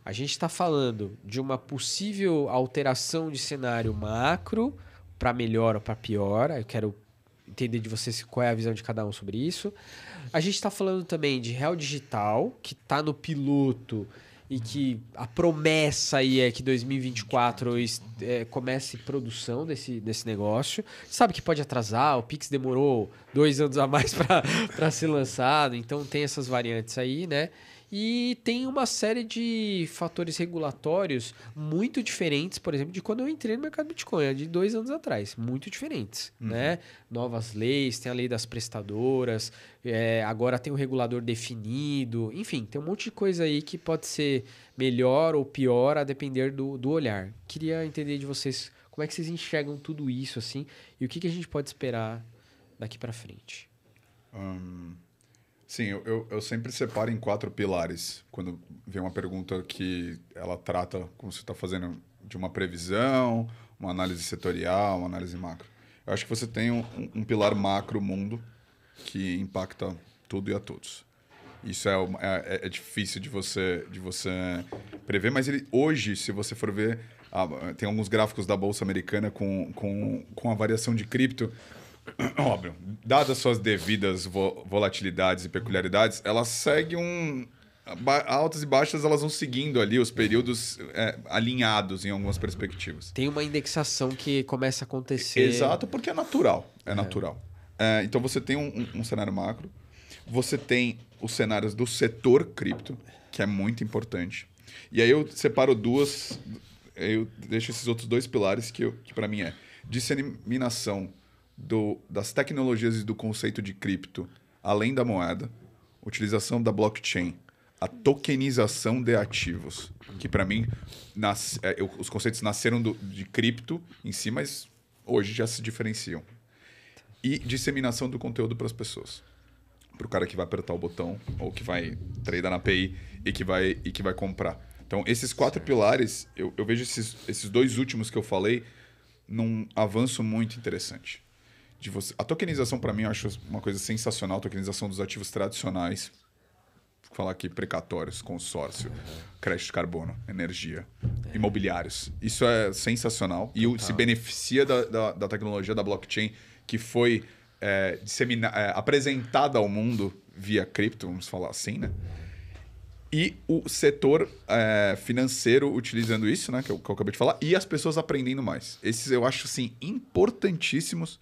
a gente está falando de uma possível alteração de cenário macro para melhor ou para pior. Eu quero entender de vocês qual é a visão de cada um sobre isso. A gente está falando também de real digital, que está no piloto e que a promessa aí é que 2024 comece produção desse negócio. Sabe que pode atrasar, o Pix demorou 2 anos a mais para ser lançado, então tem essas variantes aí, né? E tem uma série de fatores regulatórios muito diferentes, por exemplo, de quando eu entrei no mercado Bitcoin, de 2 anos atrás. Muito diferentes, né? Novas leis, tem a lei das prestadoras, agora tem um regulador definido. Enfim, tem um monte de coisa aí que pode ser melhor ou pior a depender do olhar. Queria entender de vocês como é que vocês enxergam tudo isso, assim, e o que a gente pode esperar daqui para frente. Sim, eu sempre separo em 4 pilares. Quando vem uma pergunta que ela trata, como você está fazendo, de uma previsão, uma análise setorial, uma análise macro. Eu acho que você tem um pilar macro mundo que impacta tudo e a todos. Isso é difícil de você prever, mas hoje, se você for ver, tem alguns gráficos da Bolsa Americana com a variação de cripto. Óbvio, dadas suas devidas volatilidades e peculiaridades, elas seguem altas e baixas, elas vão seguindo ali os períodos alinhados em algumas perspectivas. Tem uma indexação que começa a acontecer. Exato, porque é natural. Natural. Então você tem um cenário macro, você tem os cenários do setor cripto, que é muito importante. E aí eu separo eu deixo esses outros 2 pilares que para mim é disseminação das tecnologias e do conceito de cripto, além da moeda, utilização da blockchain, a tokenização de ativos, que para mim os conceitos nasceram de cripto em si, mas hoje já se diferenciam. E disseminação do conteúdo para as pessoas. Para o cara que vai apertar o botão ou que vai tradear na API e que vai comprar. Então, esses 4 pilares, eu vejo esses 2 últimos que eu falei num avanço muito interessante. A tokenização, para mim, eu acho uma coisa sensacional. A tokenização dos ativos tradicionais. Vou falar aqui, precatórios, consórcio, crédito de carbono, energia, imobiliários. Isso é sensacional. E se beneficia da tecnologia da blockchain que foi apresentada ao mundo via cripto, vamos falar assim, né? E o setor financeiro utilizando isso, né? Que eu acabei de falar. E as pessoas aprendendo mais. Esses eu acho, assim, importantíssimos,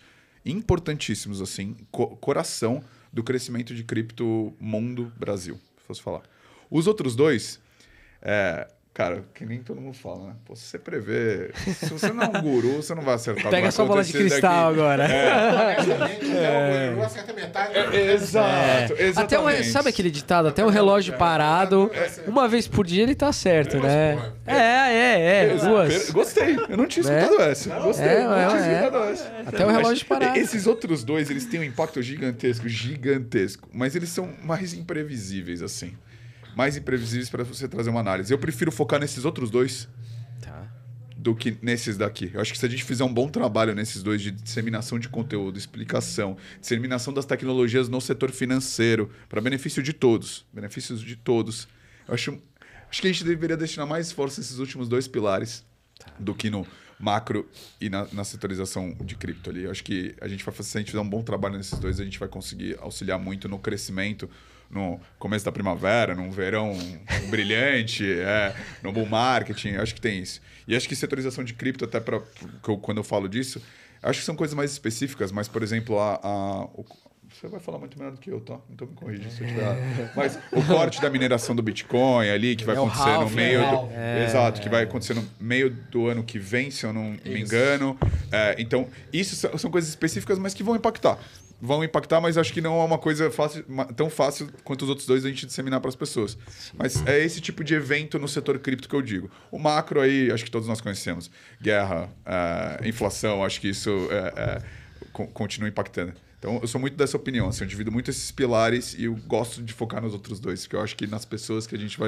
assim, coração do crescimento de cripto mundo Brasil, se fosse falar. Os outros 2, cara, que nem todo mundo fala, né? Pô, se você prever, se você não é um guru, você não vai acertar. Pega sua bola de cristal agora. Eu acerto metade. Exato, exatamente. Sabe aquele ditado? Até um relógio parado, uma vez por dia ele tá certo, né? Duas. Gostei, eu não tinha escutado essa. Gostei, não tinha escutado essa. Até o relógio parado. Esses outros 2, eles têm um impacto gigantesco, mas eles são mais imprevisíveis, assim. Mais imprevisíveis para você trazer uma análise. Eu prefiro focar nesses outros 2 do que nesses daqui. Eu acho que se a gente fizer um bom trabalho nesses 2 de disseminação de conteúdo, explicação, disseminação das tecnologias no setor financeiro, para benefícios de todos, eu acho que a gente deveria destinar mais esforço nesses últimos 2 pilares do que no macro e na setorização de cripto ali. Eu acho que se a gente fizer um bom trabalho nesses 2, a gente vai conseguir auxiliar muito no crescimento, no começo da primavera, num verão brilhante, no bull marketing, acho que tem isso. E acho que setorização de cripto, até quando eu falo disso, acho que são coisas mais específicas, mas, por exemplo, Você vai falar muito melhor do que eu, tá? Então me corrija se eu tiver errado. Mas o corte da mineração do Bitcoin ali, que vai acontecer no meio Exato, que vai acontecer no meio do ano que vem, se eu não me engano. Então, isso são coisas específicas, mas que vão impactar. Vão impactar, mas acho que não é uma coisa tão fácil quanto os outros dois a gente disseminar para as pessoas. Mas é esse tipo de evento no setor cripto que eu digo. O macro aí, acho que todos nós conhecemos. Guerra, inflação, acho que isso continua impactando. Então, eu sou muito dessa opinião. Assim, eu divido muito esses pilares e eu gosto de focar nos outros dois, porque eu acho que nas pessoas que a gente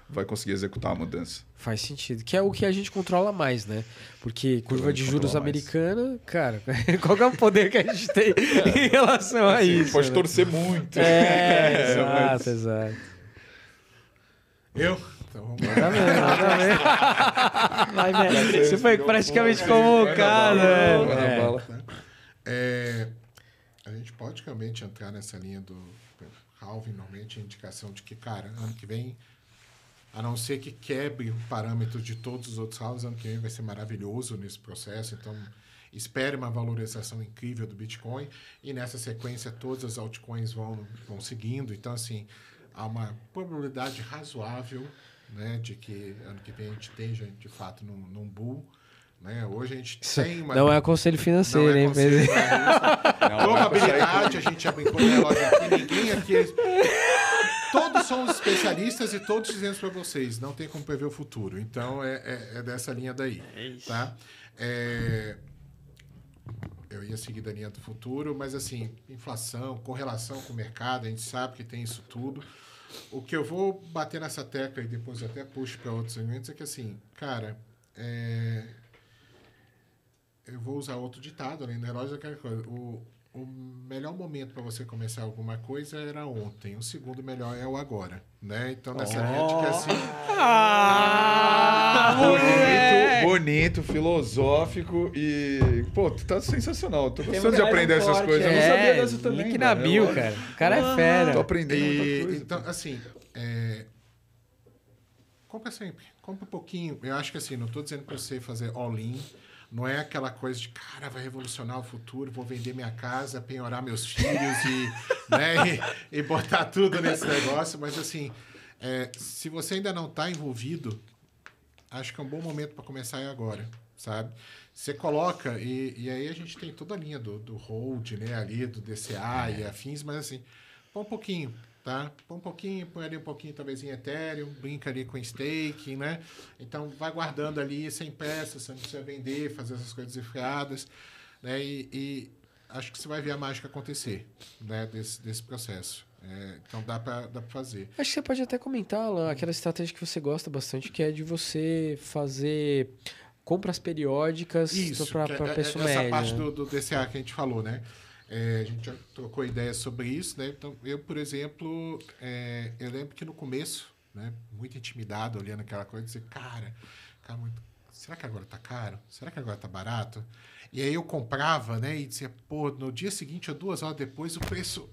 vai conseguir executar a mudança. Faz sentido. Que é o que a gente controla mais, né? Porque curva de juros americana, cara, qual que é o poder que a gente tem em relação a isso? Pode torcer muito. Exato. Eu? Então vamos lá. Tá vendo. Vai, velho. Você foi praticamente convocado, A gente pode realmente entrar nessa linha do halving, normalmente a indicação de que, cara, ano que vem, a não ser que quebre o parâmetro de todos os outros halves, ano que vem vai ser maravilhoso nesse processo, então espere uma valorização incrível do Bitcoin e nessa sequência todas as altcoins vão seguindo, então assim, há uma probabilidade razoável, né, de que ano que vem a gente esteja de fato num bull. Né? Hoje a gente tem uma... Não é conselho financeiro, não é hein? conselho probabilidade, a gente já brincou na loja aqui, ninguém aqui... Todos são especialistas e todos dizendo para vocês, não tem como prever o futuro. Então, é dessa linha daí. Tá? Eu ia seguir da linha do futuro, mas assim, inflação, correlação com o mercado, a gente sabe que tem isso tudo. O que eu vou bater nessa tecla e depois eu até puxo para outros segmentos é que assim, cara... Eu vou usar outro ditado, além do relógio, aquela coisa. O melhor momento para você começar alguma coisa era ontem. O segundo melhor é o agora, né? Então, nessa linha de que assim... Bonito, filosófico e... Pô, tá sensacional. Tô gostando de aprender essas coisas. Eu não sabia dessa também. Link na bio, cara. O cara é fera. Tô aprendendo muita coisa. Então, assim... Compra sempre. Compra um pouquinho. Eu acho que assim, não tô dizendo para você fazer all-in. Não é aquela coisa de, cara, vai revolucionar o futuro, vou vender minha casa, penhorar meus filhos e botar tudo nesse negócio. Mas, assim, se você ainda não está envolvido, acho que é um bom momento para começar agora, sabe? Você coloca, e aí a gente tem toda a linha do hold, né, ali, do DCA e afins, mas, assim, põe um pouquinho. Tá? Põe um pouquinho, põe ali um pouquinho talvez em Ethereum, brinca ali com staking, né? Então, vai guardando ali 100 peças, você não precisa vender, fazer essas coisas enfiadas, né? E acho que você vai ver a mágica acontecer, né? Desse processo. Então, dá para fazer. Acho que você pode até comentar, Alan, aquela estratégia que você gosta bastante, que é de você fazer compras periódicas para pessoa média. Essa parte do DCA que a gente falou, né? A gente já trocou ideias sobre isso, né? Então, eu, por exemplo, eu lembro que no começo, né, muito intimidado, olhando aquela coisa, dizer, cara, será que agora tá caro? Será que agora tá barato? E aí eu comprava, né, e dizia, pô, no dia seguinte ou 2 horas depois, o preço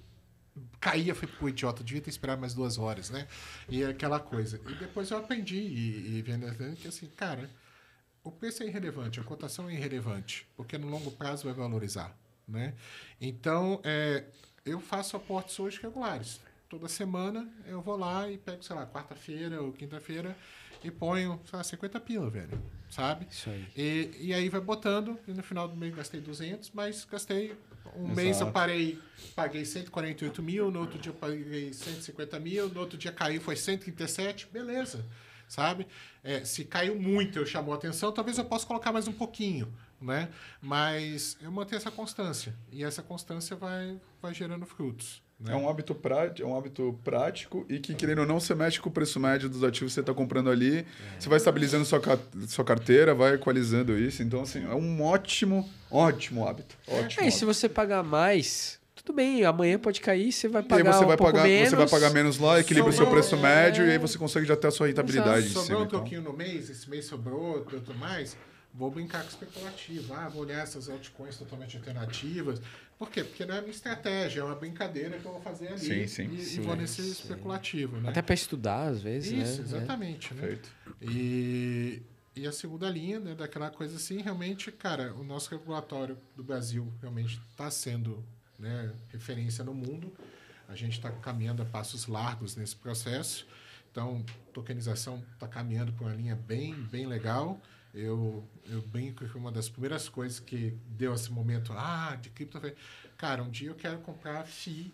caía. Falei, pô, idiota, eu devia ter esperado mais 2 horas, né? E aquela coisa. E depois eu aprendi e vendo que assim, cara, o preço é irrelevante, a cotação é irrelevante, porque no longo prazo vai valorizar. Né? Então, eu faço aportes hoje regulares. Toda semana eu vou lá e pego, sei lá, quarta-feira ou quinta-feira e ponho, sei lá, 50 pila, velho. Sabe? Isso aí. E aí vai botando, e no final do mês gastei 200, mas gastei Exato. mês eu paguei 148 mil, no outro dia eu paguei 150 mil, no outro dia caiu, foi 137, beleza. Sabe? Se caiu muito, eu chamou a atenção, talvez eu possa colocar mais um pouquinho, né? Mas eu mantenho essa constância. E essa constância vai gerando frutos. Né? É um hábito prático e que, querendo ou não, você mexe com o preço médio dos ativos que você está comprando ali. Você vai estabilizando sua carteira, vai equalizando isso. Então, assim, é um ótimo hábito. E se você pagar mais... Tudo bem, amanhã pode cair, você vai pagar você vai pouco menos. Você vai pagar menos lá, equilibra o seu preço médio e aí você consegue já ter a sua rentabilidade. Sobrou um pouquinho no mês, esse mês sobrou, tudo mais, vou brincar com especulativo. Vou olhar essas altcoins totalmente alternativas. Por quê? Porque não é minha estratégia, é uma brincadeira que eu vou fazer ali. E vou nesse especulativo. Né? Até para estudar, às vezes. Isso, né? Exatamente. Né? Perfeito. E a segunda linha, né, daquela coisa assim, realmente, cara, o nosso regulatório do Brasil realmente está sendo né, referência no mundo. A gente está caminhando a passos largos nesse processo. Então, tokenização está caminhando por uma linha bem legal. Eu brinco que uma das primeiras coisas que deu esse momento de cripto foi, cara, um dia eu quero comprar FII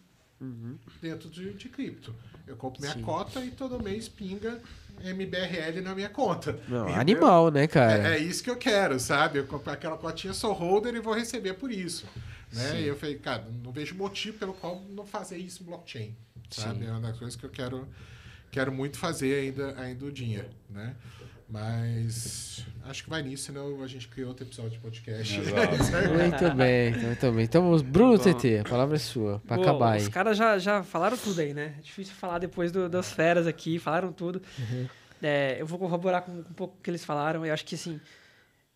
dentro de cripto. Eu compro minha cota e todo mês pinga MBRL na minha conta. Não, animal, né, cara? É isso que eu quero, sabe? Eu comprar aquela cotinha, sou holder e vou receber por isso. Né? E eu falei, cara, não vejo motivo pelo qual não fazer isso em blockchain. Sabe? É uma das coisas que eu quero muito fazer ainda o dia, né? Mas acho que vai nisso, senão a gente criou outro episódio de podcast. Muito bem. Então, Bruno TT, a palavra é sua, para acabar aí. Os caras já falaram tudo aí, né? É difícil falar depois das feras aqui, falaram tudo. Eu vou corroborar com um pouco o que eles falaram. Eu acho que, assim,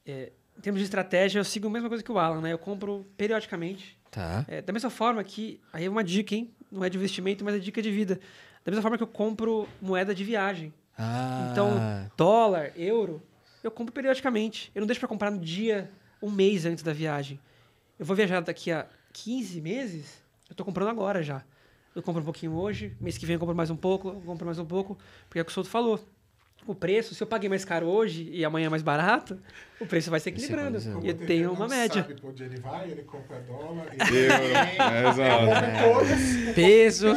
em termos de estratégia, eu sigo a mesma coisa que o Alan, né? Eu compro periodicamente. Tá. Da mesma forma que, aí é uma dica, hein? Não é de investimento, mas é dica de vida. Da mesma forma que eu compro moeda de viagem. Então, dólar, euro, eu compro periodicamente. Eu não deixo para comprar no dia, um mês antes da viagem. Eu vou viajar daqui a 15 meses, eu tô comprando agora já. Eu compro um pouquinho hoje, mês que vem eu compro mais um pouco, porque é o que o Souto falou. O preço, se eu paguei mais caro hoje e amanhã é mais barato, o preço vai se equilibrando. E eu tenho uma média. Sabe pra onde ele vai, ele compra dólar. Peso.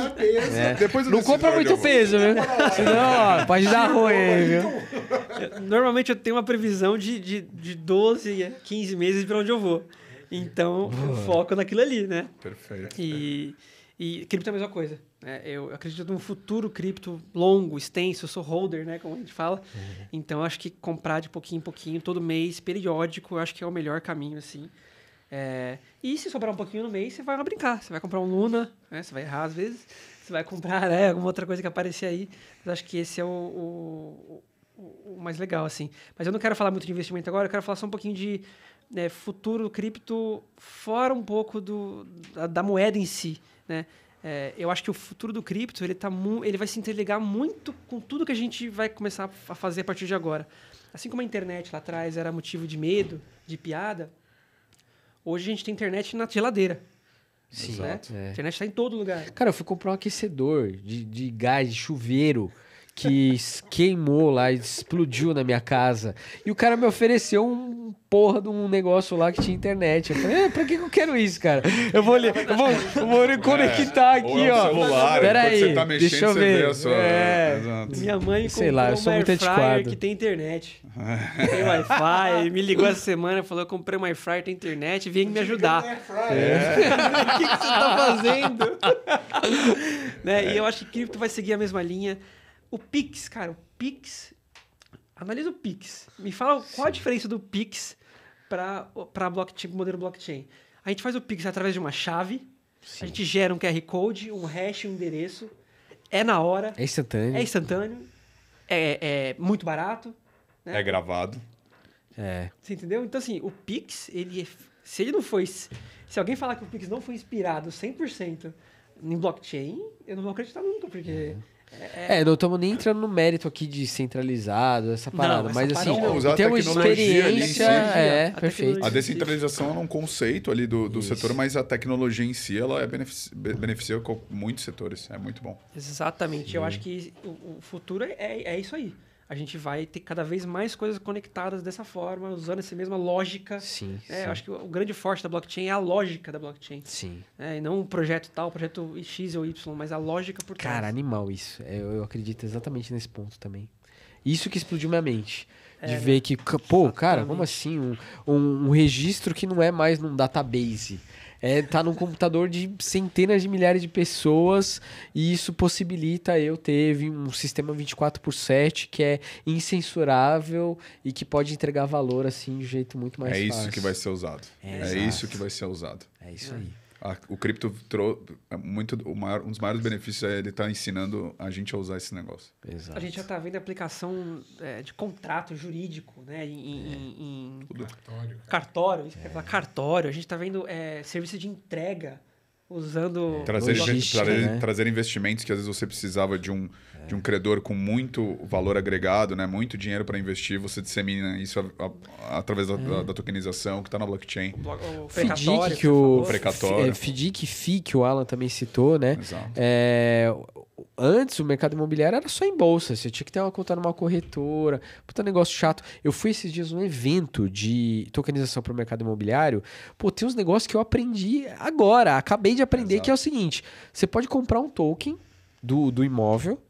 Depois Não compra muito peso, viu? Senão, pode dar ruim aí, viu? Normalmente eu tenho uma previsão de 12 a 15 meses para onde eu vou. Então, eu foco naquilo ali, né? Perfeito. E cripto é a mesma coisa. Eu acredito num futuro cripto longo, extenso. Eu sou holder, né? Como a gente fala. Então, eu acho que comprar de pouquinho em pouquinho, todo mês, periódico, eu acho que é o melhor caminho, assim. E se sobrar um pouquinho no mês, você vai lá brincar. Você vai comprar um Luna, né? Você vai errar às vezes. Você vai comprar alguma outra coisa que aparecer aí. Mas acho que esse é o mais legal, assim. Mas eu não quero falar muito de investimento agora. Eu quero falar só um pouquinho de futuro cripto fora um pouco da moeda em si, né? Eu acho que o futuro do cripto ele vai se interligar muito com tudo que a gente vai começar a fazer a partir de agora. Assim como a internet lá atrás era motivo de medo, de piada, hoje a gente tem internet na geladeira. Sim, né? A internet está em todo lugar. Cara, eu fui comprar um aquecedor de gás, de chuveiro, que queimou lá, explodiu na minha casa. E o cara me ofereceu um porra de um negócio lá que tinha internet. Eu falei, pra que eu quero isso, cara? Eu vou conectar aqui, ó. Celular, pera aí, você tá mexendo, deixa eu ver. Exato. Minha mãe sei lá, eu comprou sou uma muito air fryer antiquado. que tem internet. Tem Wi-Fi, me ligou essa semana, falou, eu comprei uma air fryer, tem internet, vem me ajudar. O que você tá fazendo? Né? E eu acho que cripto vai seguir a mesma linha. O Pix, cara, analisa o Pix. Me fala qual a diferença do Pix para blockchain, modelo blockchain. A gente faz o Pix através de uma chave, a gente gera um QR Code, um hash, um endereço, na hora. É instantâneo. É muito barato. Né? É gravado. Você entendeu? Então, assim, o Pix, se alguém falar que o Pix não foi inspirado 100% em blockchain, eu não vou acreditar nunca, porque... não estamos nem entrando no mérito aqui de centralizado, essa parada. Mas assim, usar a temos tecnologia ali em si. experiência. Perfeito. A descentralização é um conceito ali do setor, mas a tecnologia em si, ela beneficia muitos setores. É muito bom. Exatamente. Eu acho que o futuro é isso aí. A gente vai ter cada vez mais coisas conectadas dessa forma, usando essa mesma lógica. Sim. Eu acho que o grande forte da blockchain é a lógica da blockchain. Sim. E não um projeto tal, projeto X ou Y, mas a lógica por trás. Cara, animal isso. Eu acredito exatamente nesse ponto também. Isso que explodiu minha mente. De ver que, cara, como assim? Um registro que não é mais num database. Tá num computador de centenas de milhares de pessoas e isso possibilita eu ter um sistema 24/7 que é incensurável e que pode entregar valor assim de um jeito muito mais fácil. É isso que vai ser usado. É isso que vai ser usado. É isso aí. O cripto um dos maiores benefícios é ele estar ensinando a gente a usar esse negócio. Exato. A gente já está vendo a aplicação de contrato jurídico, né, em Cartório. Cartório, isso que eu ia falar, cartório. A gente está vendo serviço de entrega usando... Logística, né? Trazer investimentos que às vezes você precisava de um credor com muito valor agregado, né? Muito dinheiro para investir, você dissemina isso através da tokenização que está na blockchain. O precatório, FDIC, que o Alan também citou, né? Exato. Antes o mercado imobiliário era só em bolsa, você tinha que ter uma conta numa corretora, puta negócio chato. Eu fui esses dias num evento de tokenização para o mercado imobiliário, pô, tem uns negócios que eu aprendi agora, acabei de aprender, Exato. que é o seguinte, você pode comprar um token do imóvel,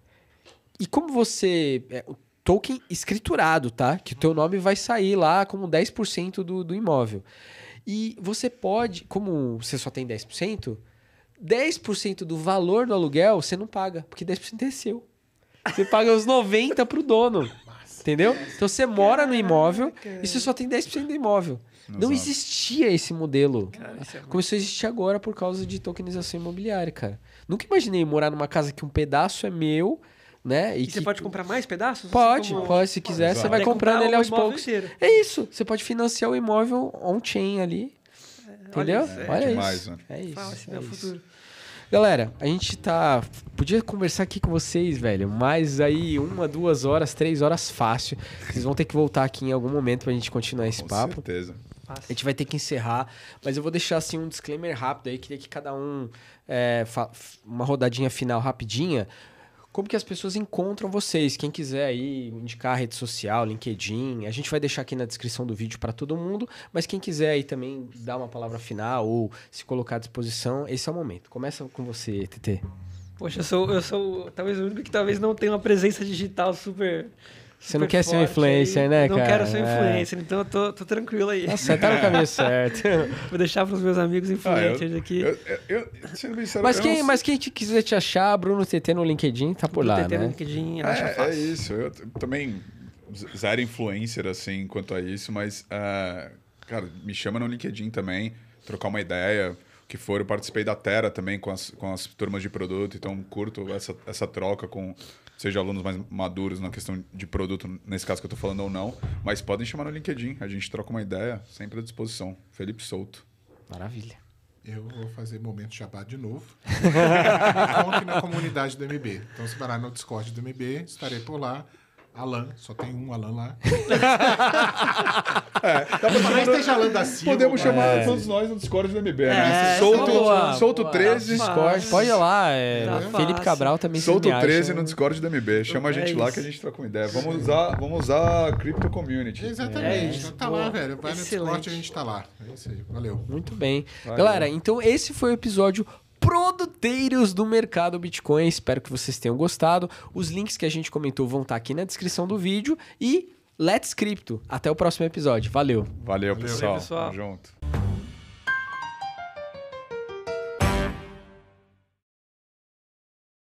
e como você... o token escriturado, tá? Que o teu nome vai sair lá como 10% do imóvel. E você pode, como você só tem 10%, 10% do valor do aluguel você não paga, porque 10% é seu. Você paga os 90% pro dono. Entendeu? Então você mora no imóvel e você só tem 10% do imóvel. Não Exato. existia esse modelo. Cara, isso é ruim. Começou a existir agora por causa de tokenização imobiliária, cara. Nunca imaginei morar numa casa que um pedaço é meu, né? E você pode comprar mais pedaços? Pode, Assim como- se quiser, Exato. você vai Quer comprando comprar ele o aos imóvel poucos. inteiro. É isso, você pode financiar o imóvel on-chain ali. Entendeu? Olha demais, isso. né? É isso. Fala esse é meu isso. futuro. Galera, a gente podia conversar aqui com vocês, velho, mas aí 1, 2 horas, 3 horas fácil. Vocês vão ter que voltar aqui em algum momento pra gente continuar esse Com papo. certeza. A gente vai ter que encerrar, mas eu vou deixar assim um disclaimer rápido aí, queria que cada um uma rodadinha final rapidinha. Como que as pessoas encontram vocês? Quem quiser aí indicar a rede social, LinkedIn, a gente vai deixar aqui na descrição do vídeo para todo mundo, mas quem quiser aí também dar uma palavra final ou se colocar à disposição, esse é o momento. Começa com você, TT. Poxa, eu sou talvez o único que talvez não tenha uma presença digital super... Você não super quer ser um forte influencer, aí. né, não cara? Não quero ser influencer, então eu tô tranquilo aí. Nossa, tá no caminho certo. Vou deixar pros meus amigos influencers aqui. Sendo bem sincero, Mas quem quiser te achar, Bruno TT no LinkedIn, tá por lá, TT no né? LinkedIn, acha fácil. É isso. Eu também zero influencer, assim, quanto a isso, mas, cara, me chama no LinkedIn também, trocar uma ideia, o que for. Eu participei da Terra também com as turmas de produto, então curto essa troca com... Seja alunos mais maduros na questão de produto, nesse caso que eu tô falando ou não, mas podem chamar no LinkedIn, a gente troca uma ideia, sempre à disposição. Felipe Souto. Maravilha. Eu vou fazer momento jabá de novo. Encontre na comunidade do MB. Então, se vai lá no Discord do MB, estarei por lá. Alan, só tem um Alan lá. Mas esteja Alan da Silva. Podemos chamar todos nós no Discord do MB, né? boa, Solto boa. 13. Discord, pode ir lá. Tá Felipe fácil. Cabral também Solto se me acha. 13 no Discord do MB. Chama a gente lá isso. que a gente troca uma ideia. Vamos usar a Crypto Community. Exatamente. isso, Tá boa. lá, velho. Vai no Excelente. Discord e a gente tá lá. É isso aí. Valeu. Muito bem. Valeu. Galera, então esse foi o episódio Produteiros do Mercado Bitcoin. Espero que vocês tenham gostado. Os links que a gente comentou vão estar aqui na descrição do vídeo. E Let's Crypto. Até o próximo episódio. Valeu. Valeu, pessoal. pessoal. Tamo junto.